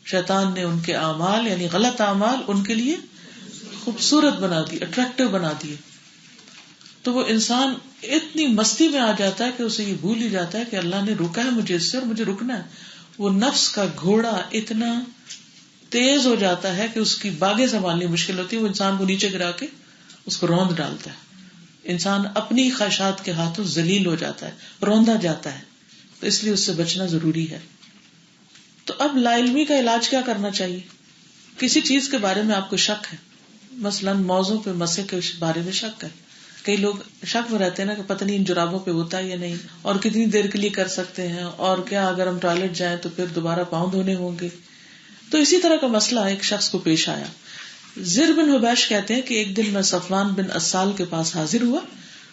شیطان نے ان کے اعمال یعنی غلط اعمال ان کے لیے خوبصورت بنا دی، اٹریکٹیو بنا دیے. تو وہ انسان اتنی مستی میں آ جاتا ہے کہ اسے یہ بھول ہی جاتا ہے کہ اللہ نے روکا ہے مجھے اس سے اور مجھے رکنا ہے. وہ نفس کا گھوڑا اتنا تیز ہو جاتا ہے کہ اس کی باغیں سنبھالنی مشکل ہوتی ہے. وہ انسان کو نیچے گرا کے اس کو روند ڈالتا ہے. انسان اپنی خواہشات کے ہاتھوں ذلیل ہو جاتا ہے، روندا جاتا ہے. تو اس لیے اس سے بچنا ضروری ہے. تو اب لا علمی کا علاج کیا کرنا چاہیے؟ کسی چیز کے بارے میں آپ کو شک ہے، مثلاً موضوع پہ مسے کے بارے میں شک ہے. کئی لوگ شک میں رہتے ہیں نا کہ پتہ نہیں ان جرابوں پہ ہوتا ہے یا نہیں، اور کتنی دیر کے لیے کر سکتے ہیں، اور کیا اگر ہم ٹوائلٹ جائیں تو پھر دوبارہ پاؤں دھونے ہوں گے. تو اسی طرح کا مسئلہ ایک شخص کو پیش آیا. زر بن حبیش کہتے ہیں کہ ایک دن میں صفوان بن اسال کے پاس حاضر ہوا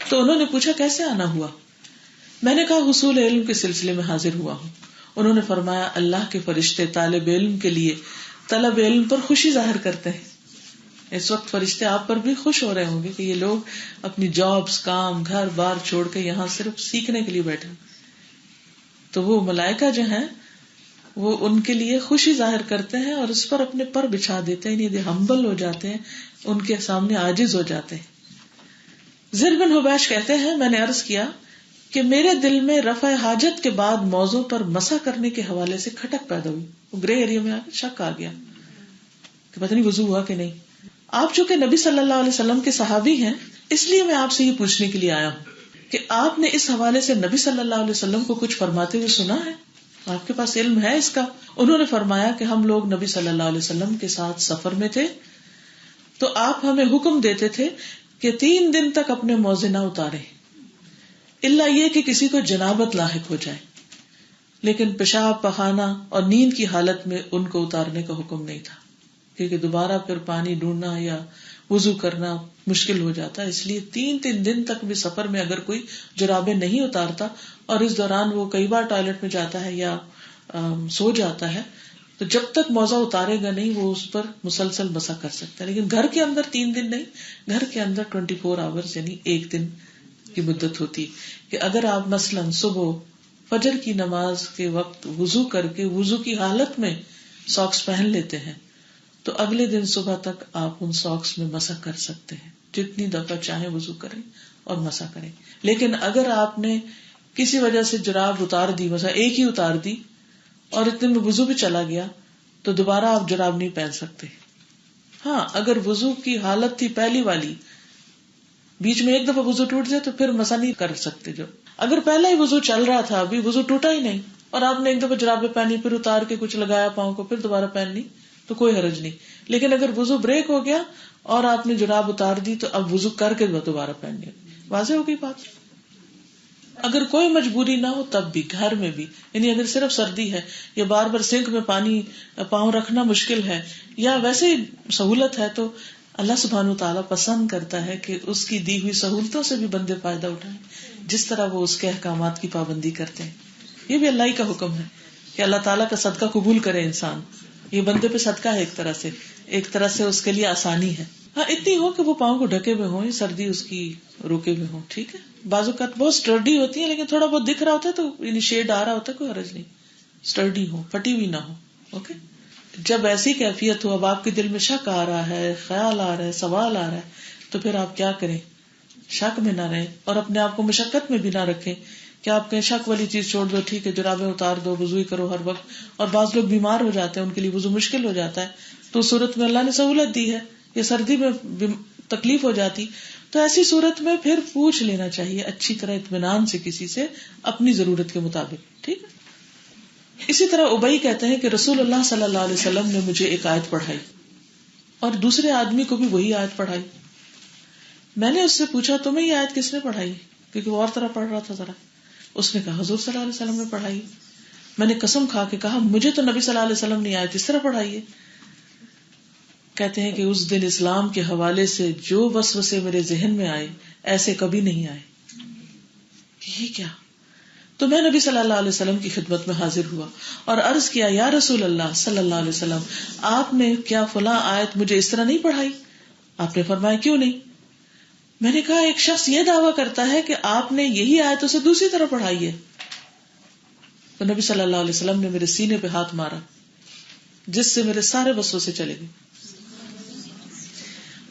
تو انہوں نے پوچھا کیسے آنا ہوا؟ میں نے کہا حصول علم کے سلسلے میں حاضر ہوا ہوں. انہوں نے فرمایا اللہ کے فرشتے طالب علم کے لیے طلب علم پر خوشی ظاہر کرتے ہیں. اس وقت فرشتے آپ پر بھی خوش ہو رہے ہوں گے کہ یہ لوگ اپنی جابز، کام، گھر بار چھوڑ کے یہاں صرف سیکھنے کے لیے بیٹھے. تو وہ ملائکہ جو ہیں وہ ان کے لیے خوشی ظاہر کرتے ہیں اور اس پر اپنے پر بچھا دیتے ہیں، یعنی ہمبل ہو جاتے ہیں، ان کے سامنے عاجز ہو جاتے ہیں. زر بن حبیش کہتے ہیں میں نے عرض کیا کہ میرے دل میں رفع حاجت کے بعد موضوع پر مسح کرنے کے حوالے سے کھٹک پیدا ہوئی. وہ گرے ایریا میں شک آ گیا کہ پتہ نہیں وضو ہوا کہ نہیں. آپ چونکہ نبی صلی اللہ علیہ وسلم کے صحابی ہیں اس لیے میں آپ سے یہ پوچھنے کے لیے آیا ہوں کہ آپ نے اس حوالے سے نبی صلی اللہ علیہ وسلم کو کچھ فرماتے ہوئے سنا ہے؟ آپ کے پاس علم ہے اس کا؟ انہوں نے فرمایا کہ ہم لوگ نبی صلی اللہ علیہ وسلم کے ساتھ سفر میں تھے تو آپ ہمیں حکم دیتے تھے کہ 3 دن تک اپنے موزے نہ اتاریں الا یہ کہ کسی کو جنابت لاحق ہو جائے، لیکن پیشاب، پخانہ اور نیند کی حالت میں ان کو اتارنے کا حکم نہیں تھا کیونکہ دوبارہ پھر پانی ڈھونڈنا یا وضو کرنا مشکل ہو جاتا ہے. اس لیے 3 دن تک بھی سفر میں اگر کوئی جرابیں نہیں اتارتا اور اس دوران وہ کئی بار ٹوائلٹ میں جاتا ہے یا سو جاتا ہے تو جب تک موزہ اتارے گا نہیں وہ اس پر مسلسل مسح کر سکتا ہے. لیکن گھر کے اندر 3 دن نہیں, گھر کے اندر 24 آورز یعنی 1 دن کی مدت ہوتی کہ اگر آپ مثلاً صبح فجر کی نماز کے وقت وضو کر کے وضو کی حالت میں ساکس پہن لیتے ہیں تو اگلے دن صبح تک آپ ان ساکس میں مسح کر سکتے ہیں, جتنی دفعہ چاہیں وضو کریں اور مسح کریں. لیکن اگر آپ نے کسی وجہ سے جراب اتار دی, مثلا ایک ہی اتار دی اور اتنے میں وضو بھی چلا گیا, تو دوبارہ آپ جراب نہیں پہن سکتے. ہاں اگر وضو کی حالت تھی پہلی والی, بیچ میں ایک دفعہ وضو ٹوٹ جائے تو پھر مسح نہیں کر سکتے. جو اگر پہلا ہی وضو چل رہا تھا, ابھی وضو ٹوٹا ہی نہیں, اور آپ نے ایک دفعہ جرابیں پہنی, پھر اتار کے کچھ لگایا پاؤں کو, پھر دوبارہ پہننی, تو کوئی حرج نہیں. لیکن اگر وضو بریک ہو گیا اور آپ نے جراب اتار دی تو اب وضو کر کے دوبارہ پہننی. واضح ہو گئی بات. اگر کوئی مجبوری نہ ہو تب بھی گھر میں بھی, یعنی اگر صرف سردی ہے یا بار بار سنک میں پانی پاؤں رکھنا مشکل ہے یا ویسے ہی سہولت ہے, تو اللہ سبحانہ وتعالیٰ پسند کرتا ہے کہ اس کی دی ہوئی سہولتوں سے بھی بندے فائدہ اٹھائیں, جس طرح وہ اس کے احکامات کی پابندی کرتے ہیں. یہ بھی اللہ ہی کا حکم ہے کہ اللہ تعالیٰ کا صدقہ قبول کرے انسان. یہ بندے پہ صدقہ ہے ایک طرح سے اس کے لیے آسانی ہے. ہاں اتنی ہو کہ وہ پاؤں کو ڈھکے ہوئے ہوں, سردی اس کی روکے ہوئے ہوں, ٹھیک ہے. بعض اوقات بہت اسٹرڈی ہوتی ہے لیکن تھوڑا بہت دکھ رہا ہوتا ہے تو یعنی شیڈ آ رہا ہوتا ہے, کوئی حرج نہیں. اسٹرڈی ہو, پھٹی ہوئی نہ ہو. اوکے. جب ایسی کیفیت ہو, اب آپ کے دل میں شک آ رہا ہے, خیال آ رہا ہے, سوال آ رہا ہے, تو پھر آپ کیا کریں؟ شک میں نہ رہیں اور اپنے آپ کو مشقت میں بھی نہ رکھیں کہ آپ کہیں شک والی چیز چھوڑ دو, ٹھیک ہے جرابیں اتار دو, وضو ہی کرو ہر وقت. اور بعض لوگ بیمار ہو جاتے ہیں, ان کے لیے وضو مشکل ہو جاتا ہے, تو اس صورت میں اللہ نے سہولت دی ہے, یا سردی میں تکلیف ہو جاتی, تو ایسی صورت میں پھر پوچھ لینا چاہیے اچھی طرح اطمینان سے کسی سے اپنی ضرورت کے مطابق, ٹھیک ہے. اسی طرح ابئی کہتے ہیں کہ رسول اللہ صلی اللہ علیہ وسلم نے مجھے ایک آیت پڑھائی اور دوسرے آدمی کو بھی وہی آیت پڑھائی. میں نے اس سے پوچھا تمہیں یہ آیت کس نے پڑھائی, کیونکہ وہ اور طرح پڑھ رہا تھا ذرا. اس نے کہا حضور صلی اللہ علیہ وسلم نے پڑھائی. میں نے قسم کھا کے کہا مجھے تو نبی صلی اللہ علیہ وسلم نے آیت اس طرح پڑھائی ہے. کہتے ہیں کہ اس دن اسلام کے حوالے سے جو وسوسے میرے ذہن میں آئے ایسے کبھی نہیں آئے. یہ کیا؟ تو میں نبی صلی اللہ علیہ وسلم کی خدمت میں حاضر ہوا اور عرض کیا یا رسول اللہ صلی اللہ علیہ وسلم, آپ نے کیا فلاں آیت مجھے اس طرح نہیں پڑھائی؟ آپ نے فرمایا کیوں نہیں؟ میں نے کہا ایک شخص یہ دعویٰ کرتا ہے کہ آپ نے یہی آیت اسے دوسری طرح پڑھائی ہے. تو نبی صلی اللہ علیہ وسلم نے میرے سینے پہ ہاتھ مارا جس سے میرے سارے وسوسے چلے گئے,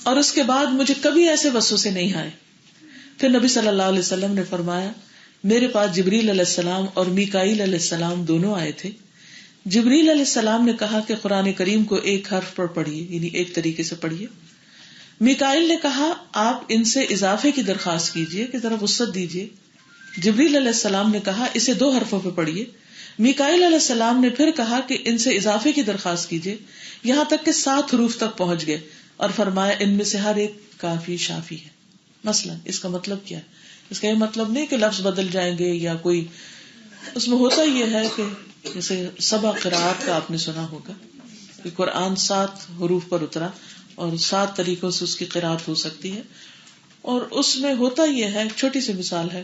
اور اس کے بعد مجھے کبھی ایسے وسوسے نہیں آئے. پھر نبی صلی اللہ علیہ وسلم نے فرمایا میرے پاس جبریل علیہ السلام اور میکائیل علیہ السلام دونوں آئے تھے. جبریل علیہ السلام نے کہا کہ قرآن کریم کو ایک حرف پر پڑھیے, یعنی ایک طریقے سے پڑھیے. میکائیل نے کہا آپ ان سے اضافے کی درخواست کیجئے کہ ذرا وسعت دیجئے. جبریل علیہ السلام نے کہا اسے 2 حرفوں پہ پڑھیے. میکائیل علیہ السلام نے پھر کہا کہ ان سے اضافے کی درخواست کیجئے, یہاں تک کہ 7 حروف تک پہنچ گئے, اور فرمایا ان میں سے ہر ایک کافی شافی ہے. مثلا اس کا مطلب کیا ہے؟ اس کا یہ مطلب نہیں کہ لفظ بدل جائیں گے یا کوئی, اس میں ہوتا یہ ہے کہ جیسے سبع قرآت کا آپ نے سنا ہوگا کہ قرآن 7 حروف پر اترا اور 7 طریقوں سے اس کی قرآت ہو سکتی ہے. اور اس میں ہوتا یہ ہے, چھوٹی سی مثال ہے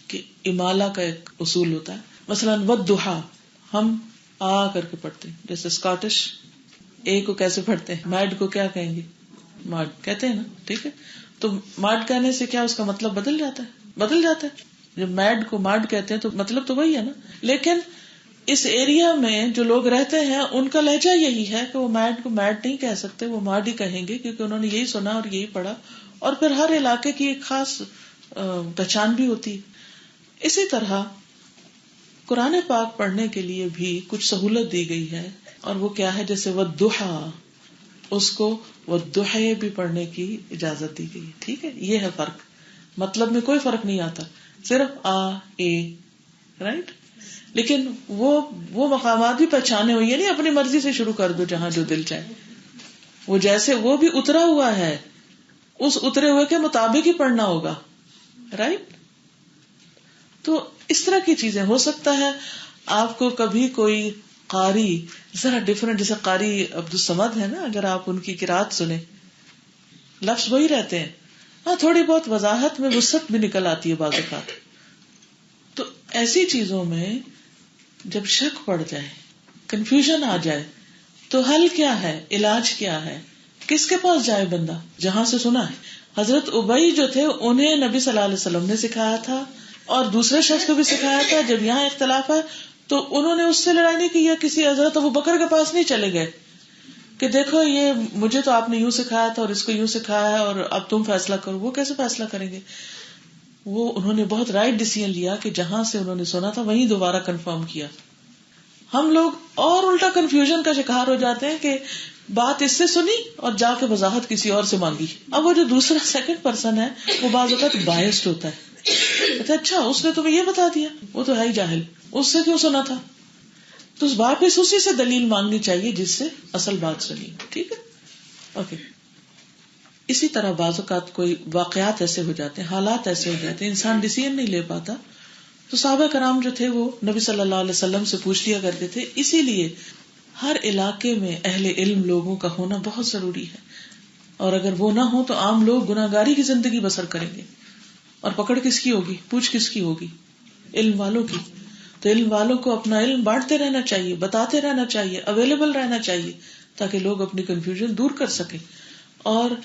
کہ امالہ کا ایک اصول ہوتا ہے. مثلا والضحیٰ ہم آ کر کے پڑھتے ہیں, جیسے اسکاٹش اے کو کیسے پڑھتے ہیں, میڈ کو کیا کہیں گے, ماڈ کہتے ہیں نا, ٹھیک ہے. تو ماڈ کہنے سے کیا اس کا مطلب بدل جاتا ہے. جب میڈ کو ماڈ کہتے ہیں تو مطلب تو وہی ہے نا, لیکن اس ایریا میں جو لوگ رہتے ہیں ان کا لہجہ یہی ہے کہ وہ میڈ کو میڈ نہیں کہہ سکتے, وہ ماڈ ہی کہیں گے, کیونکہ انہوں نے یہی سنا اور یہی پڑھا. اور پھر ہر علاقے کی ایک خاص پہچان بھی ہوتی ہے. اسی طرح قرآن پاک پڑھنے کے لیے بھی کچھ سہولت دی گئی ہے, اور وہ کیا ہے, جیسے والضحیٰ, اس کو والضحیٰ بھی پڑھنے کی اجازت دی گئی ہے. ٹھیک ہے, یہ ہے فرق. مطلب میں کوئی فرق نہیں آتا, صرف آ اے, رائٹ. لیکن وہ مقامات بھی پہچانے ہوئی ہے, نہیں اپنی مرضی سے شروع کر دو جہاں جو دل چاہے. وہ جیسے وہ بھی اترا ہوا ہے اس اترے ہوئے کے مطابق ہی پڑھنا ہوگا, رائٹ. تو اس طرح کی چیزیں ہو سکتا ہے آپ کو کبھی کوئی قاری ذرا ڈفرنٹ, جیسے قاری عبدالصمد ہے نا, اگر آپ ان کی قرات سنیں لفظ وہی رہتے ہیں, ہاں تھوڑی بہت وضاحت میں وسعت بھی نکل آتی ہے بعض اوقات. تو ایسی چیزوں میں جب شک پڑ جائے کنفیوژن آ جائے تو حل کیا ہے، علاج کیا ہے، کس کے پاس جائے بندہ؟ جہاں سے سنا ہے حضرت ابئی جو تھے انہیں نبی صلی اللہ علیہ وسلم نے سکھایا تھا اور دوسرے شخص کو بھی سکھایا تھا. جب یہاں اختلاف ہے تو انہوں نے اس سے لڑائی نہیں کی، یا کسی حضرت ابو بکر کے پاس نہیں چلے گئے کہ دیکھو یہ مجھے تو آپ نے یوں سکھایا تھا اور اس کو یوں سکھایا ہے اور اب تم فیصلہ کرو. وہ کیسے فیصلہ کریں گے؟ وہ انہوں نے بہت رائٹ ڈیسیژن لیا کہ جہاں سے انہوں نے سنا تھا وہیں دوبارہ کنفرم کیا. ہم لوگ اور الٹا کنفیوژن کا شکار ہو جاتے ہیں کہ بات اس سے سنی اور جا کے وضاحت کسی اور سے مانگی. اب وہ جو دوسرا سیکنڈ پرسن ہے وہ بعض اوقات بائسڈ ہوتا ہے، اچھا اس نے تمہیں یہ بتا دیا، وہ تو ہے ہی جاہل، اس سے کیوں سنا تھا؟ تو واپس اسی سے دلیل مانگنی چاہیے جس سے اصل بات سنی. ٹھیک ہے، اوکے. اسی طرح بعض اوقات کوئی واقعات ایسے ہو جاتے ہیں، حالات ایسے ہو جاتے ہیں، انسان ڈیسیژن نہیں لے پاتا. تو صحابہ کرام جو تھے وہ نبی صلی اللہ علیہ وسلم سے پوچھ لیا کرتے تھے. اسی لیے ہر علاقے میں اہل علم لوگوں کا ہونا بہت ضروری ہے، اور اگر وہ نہ ہو تو عام لوگ گناہگاری کی زندگی بسر کریں گے. اور پکڑ کس کی ہوگی، پوچھ کس کی ہوگی؟ علم والوں کی. تو علم والوں کو اپنا علم بانٹتے رہنا چاہیے، بتاتے رہنا چاہیے، اویلیبل رہنا چاہیے تاکہ لوگ اپنی کنفیوژن دور کر سکیں. اور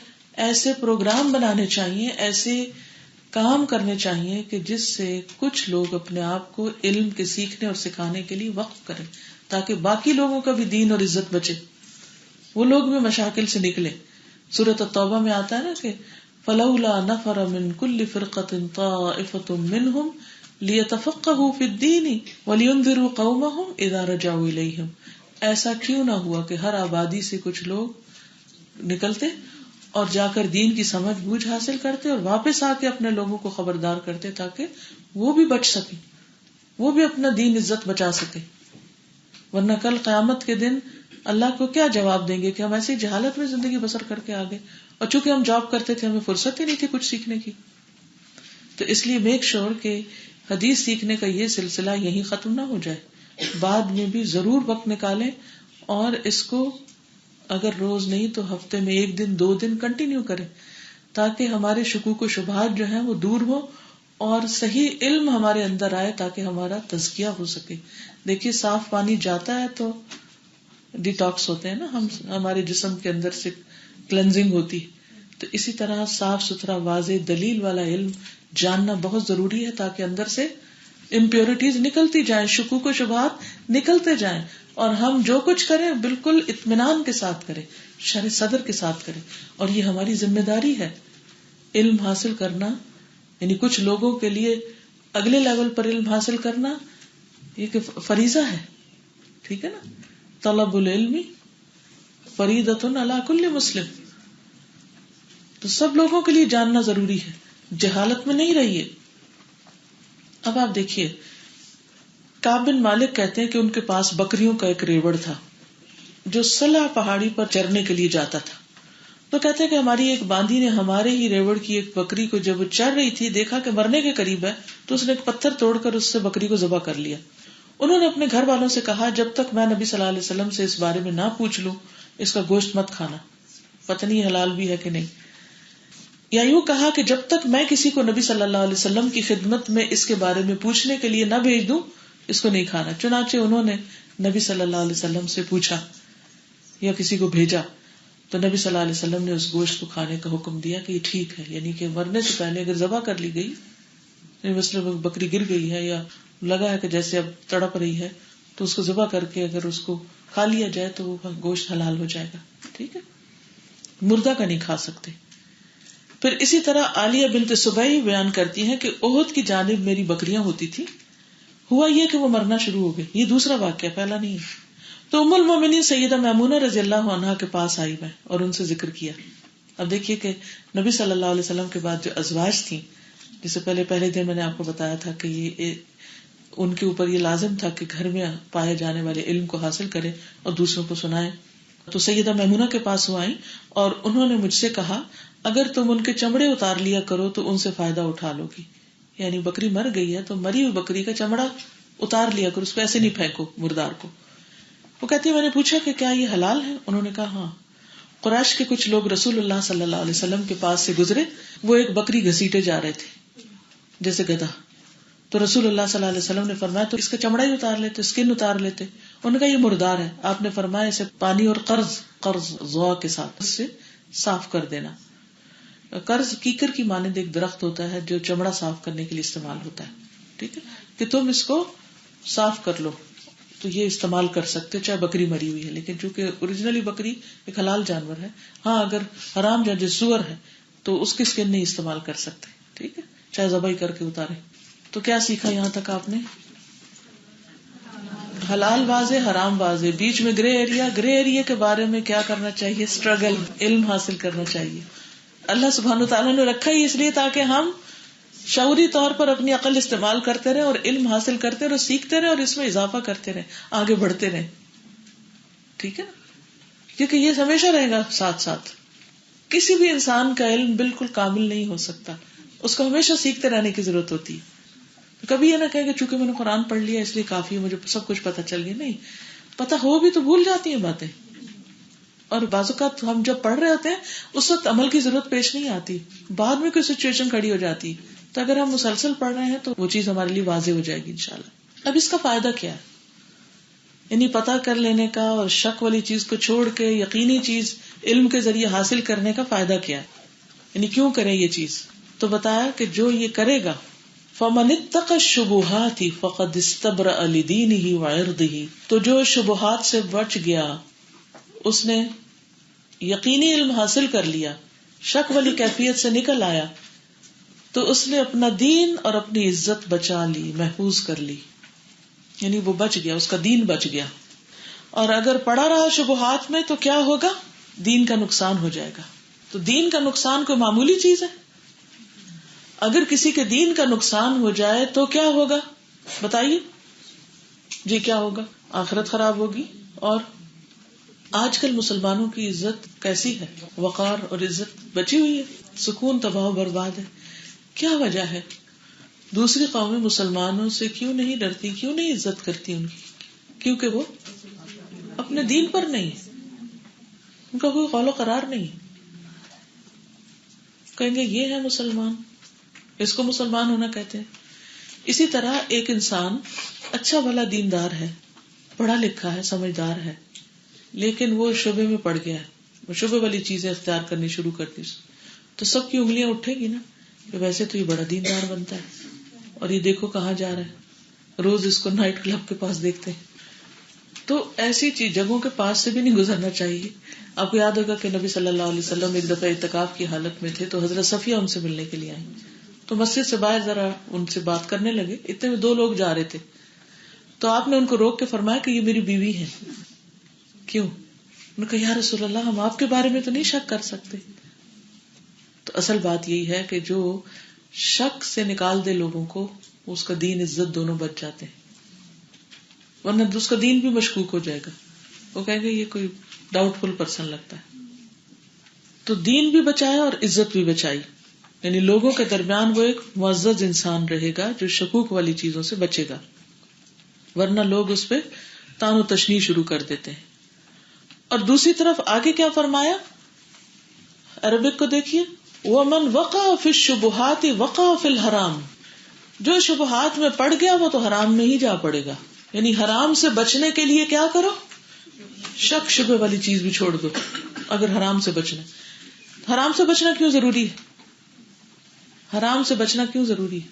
ایسے پروگرام بنانے چاہیے، ایسے کام کرنے چاہیے کہ جس سے کچھ لوگ اپنے آپ کو علم کے سیکھنے اور سکھانے کے لیے وقف کریں تاکہ باقی لوگوں کا بھی دین اور عزت بچے، وہ لوگ بھی مشاکل سے نکلے. سورۃ التوبہ میں آتا ہے نا کہ فلولا نفر من كل فرقة طائفة منهم ليتفقهوا في الدين ولينذروا قومهم اذا رجعوا اليهم. ایسا کیوں نہ ہوا کہ ہر آبادی سے کچھ لوگ نکلتے اور جا کر دین کی سمجھ بوجھ حاصل کرتے اور واپس آ کے اپنے لوگوں کو خبردار کرتے تاکہ وہ بھی بچ سکیں، وہ بھی اپنا دین عزت بچا سکے. ورنہ کل قیامت کے دن اللہ کو کیا جواب دیں گے کہ ہم ایسی جہالت میں زندگی بسر کر کے آگے، اور چونکہ ہم جاب کرتے تھے ہمیں فرصت ہی نہیں تھی کچھ سیکھنے کی. تو اس لیے میک شور کہ حدیث سیکھنے کا یہ سلسلہ یہیں ختم نہ ہو جائے، بعد میں بھی ضرور وقت نکالیں اور اس کو اگر روز نہیں تو ہفتے میں 1 دن 2 دن کنٹینیو کریں تاکہ ہمارے شکوک و شبہات جو ہیں وہ دور ہو اور صحیح علم ہمارے اندر آئے تاکہ ہمارا تزکیہ ہو سکے. دیکھیے صاف پانی جاتا ہے تو ڈیٹاکس ہوتے ہیں نا، ہمارے جسم کے اندر سے کلینزنگ ہوتی. تو اسی طرح صاف ستھرا واضح دلیل والا علم جاننا بہت ضروری ہے تاکہ اندر سے امپیورٹیز نکلتی جائیں، شکوک و شبہات نکلتے جائیں، اور ہم جو کچھ کریں بالکل اطمینان کے ساتھ کریں، شرح صدر کے ساتھ کریں. اور یہ ہماری ذمہ داری ہے علم حاصل کرنا. یعنی کچھ لوگوں کے لیے اگلے لیول پر علم حاصل کرنا یہ کہ فریضہ ہے. ٹھیک ہے نا، طلب العلم فریضۃ علی کل مسلم. تو سب لوگوں کے لیے جاننا ضروری ہے، جہالت میں نہیں رہیے. اب آپ دیکھیے کعب بن مالک کہتے ہیں کہ ان کے پاس بکریوں کا ایک ریوڑ تھا جو صلہ پہاڑی پر چرنے کے لیے جاتا تھا. تو کہتے ہیں کہ ہماری ایک باندھی نے ہمارے ہی ریوڑ کی ایک بکری کو جب وہ چر رہی تھی دیکھا کہ مرنے کے قریب ہے تو اس نے ایک پتھر توڑ کر اس سے بکری کو ذبح کر لیا. انہوں نے اپنے گھر والوں سے کہا جب تک میں نبی صلی اللہ علیہ وسلم سے اس بارے میں نہ پوچھ لوں اس کا گوشت مت کھانا، پتہ نہیں حلال بھی ہے کہ نہیں. یا یوں کہا کہ جب تک میں کسی کو نبی صلی اللہ علیہ وسلم کی خدمت میں اس کے بارے میں پوچھنے کے لیے نہ بھیج دوں اس کو نہیں کھانا. چنانچہ انہوں نے نبی صلی اللہ علیہ وسلم سے پوچھا یا کسی کو بھیجا تو نبی صلی اللہ علیہ وسلم نے اس گوشت کو کھانے کا حکم دیا کہ یہ ٹھیک ہے. یعنی کہ مرنے سے پہلے اگر ذبح کر لی گئی، مثلا بکری گر گئی ہے یا لگا ہے کہ جیسے اب تڑپ رہی ہے تو اس کو ذبح کر کے اگر اس کو کھا لیا جائے تو وہ گوشت حلال ہو جائے گا. ٹھیک ہے، مردہ کا نہیں کھا سکتے. پھر اسی طرح عالیہ بنت سبئی بیان کرتی ہیں کہ احد کی جانب میری بکریاں ہوتی تھی، ہوا یہ کہ وہ مرنا شروع ہو گئی. یہ دوسرا واقعہ، پہلا نہیں ہے. تو ام المومنین سیدہ میمونہ رضی اللہ عنہا کے پاس آئی میں اور ان سے ذکر کیا. اب دیکھیے کہ نبی صلی اللہ علیہ وسلم کے بعد جو ازواج تھیں، جسے پہلے دن میں نے آپ کو بتایا تھا کہ یہ ان کے اوپر یہ لازم تھا کہ گھر میں پائے جانے والے علم کو حاصل کرے اور دوسروں کو سنائے. تو سیدہ میمونہ کے پاس وہ آئیں اور انہوں نے مجھ سے کہا اگر تم ان کے چمڑے اتار لیا کرو تو ان سے فائدہ اٹھا لو گی. یعنی بکری مر گئی ہے تو مری ہوئی بکری کا چمڑا اتار لیا کرو، اس کو ایسے نہیں پھینکو مردار کو. وہ کہتی ہے میں نے پوچھا کہ کیا یہ حلال ہے؟ انہوں نے کہا ہاں. قریش کے کچھ لوگ رسول اللہ صلی اللہ علیہ وسلم کے پاس سے گزرے، وہ ایک بکری گھسیٹے جا رہے تھے جیسے گدھا. تو رسول اللہ صلی اللہ علیہ وسلم نے فرمایا تو اس کا چمڑا ہی اتار لیتے، اسکن اتار لیتے. ان کا یہ مردار ہے. آپ نے فرمایا اسے پانی اور قرض ضوا کے ساتھ اس سے صاف کر دینا. قرض کیکر کی مانند ایک درخت ہوتا ہے جو چمڑا صاف کرنے کے لیے استعمال ہوتا ہے. ٹھیک ہے کہ تم اس کو صاف کر لو تو یہ استعمال کر سکتے چاہے بکری مری ہوئی ہے. لیکن چونکہ اوریجنلی بکری ایک حلال جانور ہے, ہاں اگر حرام جانور سور ہے تو اس کی اسکن نہیں استعمال کر سکتے. ٹھیک ہے, چاہے ذبح کر کے اتارے. تو کیا سیکھا یہاں تک آپ نے؟ حلال واضح, حرام واضح, بیچ میں گرے ایریا کے بارے میں کیا کرنا چاہیے؟ اسٹرگل, علم حاصل کرنا چاہیے. اللہ سبحانہ وتعالیٰ نے رکھا ہی اس لیے تاکہ ہم شعوری طور پر اپنی عقل استعمال کرتے رہے اور علم حاصل کرتے رہے, سیکھتے رہے اور اس میں اضافہ کرتے رہے, آگے بڑھتے رہے. ٹھیک ہے نا, کیونکہ یہ ہمیشہ رہے گا ساتھ ساتھ. کسی بھی انسان کا علم بالکل کامل نہیں ہو سکتا, اس کو ہمیشہ سیکھتے رہنے کی ضرورت ہوتی ہے. کبھی یہ نہ کہیں کہ چونکہ میں نے قرآن پڑھ لیا اس لیے کافی ہے, مجھے سب کچھ پتا چل گیا. نہیں, پتا ہو بھی تو بھول جاتی ہیں باتیں, اور بعض اوقات ہم جب پڑھ رہے ہوتے ہیں اس وقت عمل کی ضرورت پیش نہیں آتی, بعد میں کوئی سچویشن کھڑی ہو جاتی. تو اگر ہم مسلسل پڑھ رہے ہیں تو وہ چیز ہمارے لیے واضح ہو جائے گی انشاءاللہ. اب اس کا فائدہ کیا ہے؟ یعنی پتہ کر لینے کا اور شک والی چیز کو چھوڑ کے یقینی چیز علم کے ذریعے حاصل کرنے کا فائدہ کیا ہے؟ یعنی کیوں کریں یہ چیز؟ تو بتایا کہ جو یہ کرے گا فَمَنِ اتَّقَى الشُّبُهَاتِ فَقَدِ اسْتَبْرَأَ لِدِينِهِ وَعِرْضِهِ, تو جو شبہات سے بچ گیا, اس نے یقینی علم حاصل کر لیا, شک والی کیفیت سے نکل آیا, تو اس نے اپنا دین اور اپنی عزت بچا لی, محفوظ کر لی. یعنی وہ بچ گیا, اس کا دین بچ گیا. اور اگر پڑا رہا شبہات میں تو کیا ہوگا؟ دین کا نقصان ہو جائے گا. تو دین کا نقصان کوئی معمولی چیز ہے؟ اگر کسی کے دین کا نقصان ہو جائے تو کیا ہوگا بتائیے جی؟ کیا ہوگا؟ آخرت خراب ہوگی. اور آج کل مسلمانوں کی عزت کیسی ہے؟ وقار اور عزت بچی ہوئی ہے, سکون تباہ و برباد ہے. کیا وجہ ہے؟ دوسری قومیں مسلمانوں سے کیوں نہیں ڈرتی, کیوں نہیں عزت کرتی ان کی؟ کیونکہ وہ اپنے دین پر نہیں, ان کا کوئی قول و قرار نہیں. کہیں گے یہ ہے مسلمان, اس کو مسلمان ہونا کہتے ہیں. اسی طرح ایک انسان اچھا بھلا دیندار ہے, پڑھا لکھا ہے, سمجھدار ہے, لیکن وہ شبے میں پڑ گیا ہے, وہ شبے والی چیزیں اختیار کرنی شروع کر دی, تو سب کی انگلیاں اٹھے گی نا کہ ویسے تو یہ بڑا دیندار بنتا ہے, اور یہ دیکھو کہاں جا رہا ہے, روز اس کو نائٹ کلب کے پاس دیکھتے ہیں. تو ایسی چیز جگہوں کے پاس سے بھی نہیں گزرنا چاہیے. آپ کو یاد ہوگا کہ نبی صلی اللہ علیہ وسلم ایک دفعہ اعتکاف کی حالت میں تھے, تو حضرت صفیہ ان سے ملنے کے لیے آئیں, تو مسجد سے باہر ذرا ان سے بات کرنے لگے. اتنے میں 2 لوگ جا رہے تھے, تو آپ نے ان کو روک کے فرمایا کہ یہ میری بیوی ہے. کیوں؟ انہوں نے کہا یا رسول اللہ, ہم آپ کے بارے میں تو نہیں شک کر سکتے. تو اصل بات یہی ہے کہ جو شک سے نکال دے لوگوں کو, اس کا دین عزت دونوں بچ جاتے ہیں, ورنہ اس کا دین بھی مشکوک ہو جائے گا. وہ کہیں گے یہ کوئی ڈاؤٹ فل پرسن لگتا ہے. تو دین بھی بچایا اور عزت بھی بچائی, یعنی لوگوں کے درمیان وہ ایک معزز انسان رہے گا جو شکوک والی چیزوں سے بچے گا, ورنہ لوگ اس پہ تان و تشنیع شروع کر دیتے ہیں. اور دوسری طرف آگے کیا فرمایا؟ عربک کو دیکھیے, وَمَنْ وَقَعَ فِي الشُّبُهَاتِ وَقَعَ فِي الْحَرَامِ, جو شبہات میں پڑ گیا وہ تو حرام میں ہی جا پڑے گا. یعنی حرام سے بچنے کے لیے کیا کرو؟ شک شبہ والی چیز بھی چھوڑ دو. اگر حرام سے بچنا, حرام سے بچنا کیوں ضروری ہے؟ حرام سے بچنا کیوں ضروری ہے؟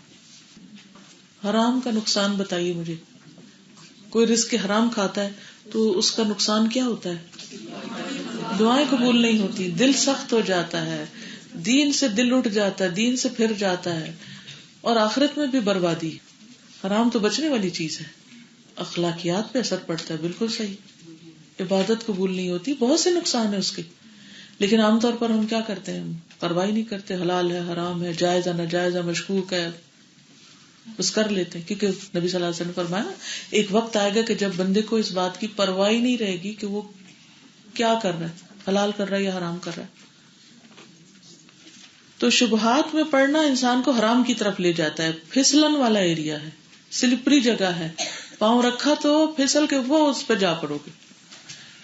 حرام کا نقصان بتائیے مجھے. کوئی رزق حرام کھاتا ہے تو اس کا نقصان کیا ہوتا ہے؟ دعائیں قبول نہیں ہوتی, دل سخت ہو جاتا ہے, دین سے دل اٹھ جاتا ہے, دین سے پھر جاتا ہے, اور آخرت میں بھی بربادی. حرام تو بچنے والی چیز ہے. اخلاقیات پہ اثر پڑتا ہے, بالکل صحیح. عبادت قبول نہیں ہوتی, بہت سے نقصان ہے اس کے. لیکن عام طور پر ہم کیا کرتے ہیں؟ پرواہ نہیں کرتے, حلال ہے, حرام ہے, جائز ہے, ناجائز ہے, مشکوک ہے, بس کر لیتے ہیں. کیونکہ نبی صلی اللہ علیہ وسلم نے فرمایا ایک وقت آئے گا کہ جب بندے کو اس بات کی پرواہ نہیں رہے گی کہ وہ کیا کر رہا ہے, حلال کر رہا ہے یا حرام کر رہا ہے. تو شبہات میں پڑنا انسان کو حرام کی طرف لے جاتا ہے. پھسلن والا ایریا ہے, سلپری جگہ ہے, پاؤں رکھا تو پھسل کے وہ اس پہ جا پڑو گے.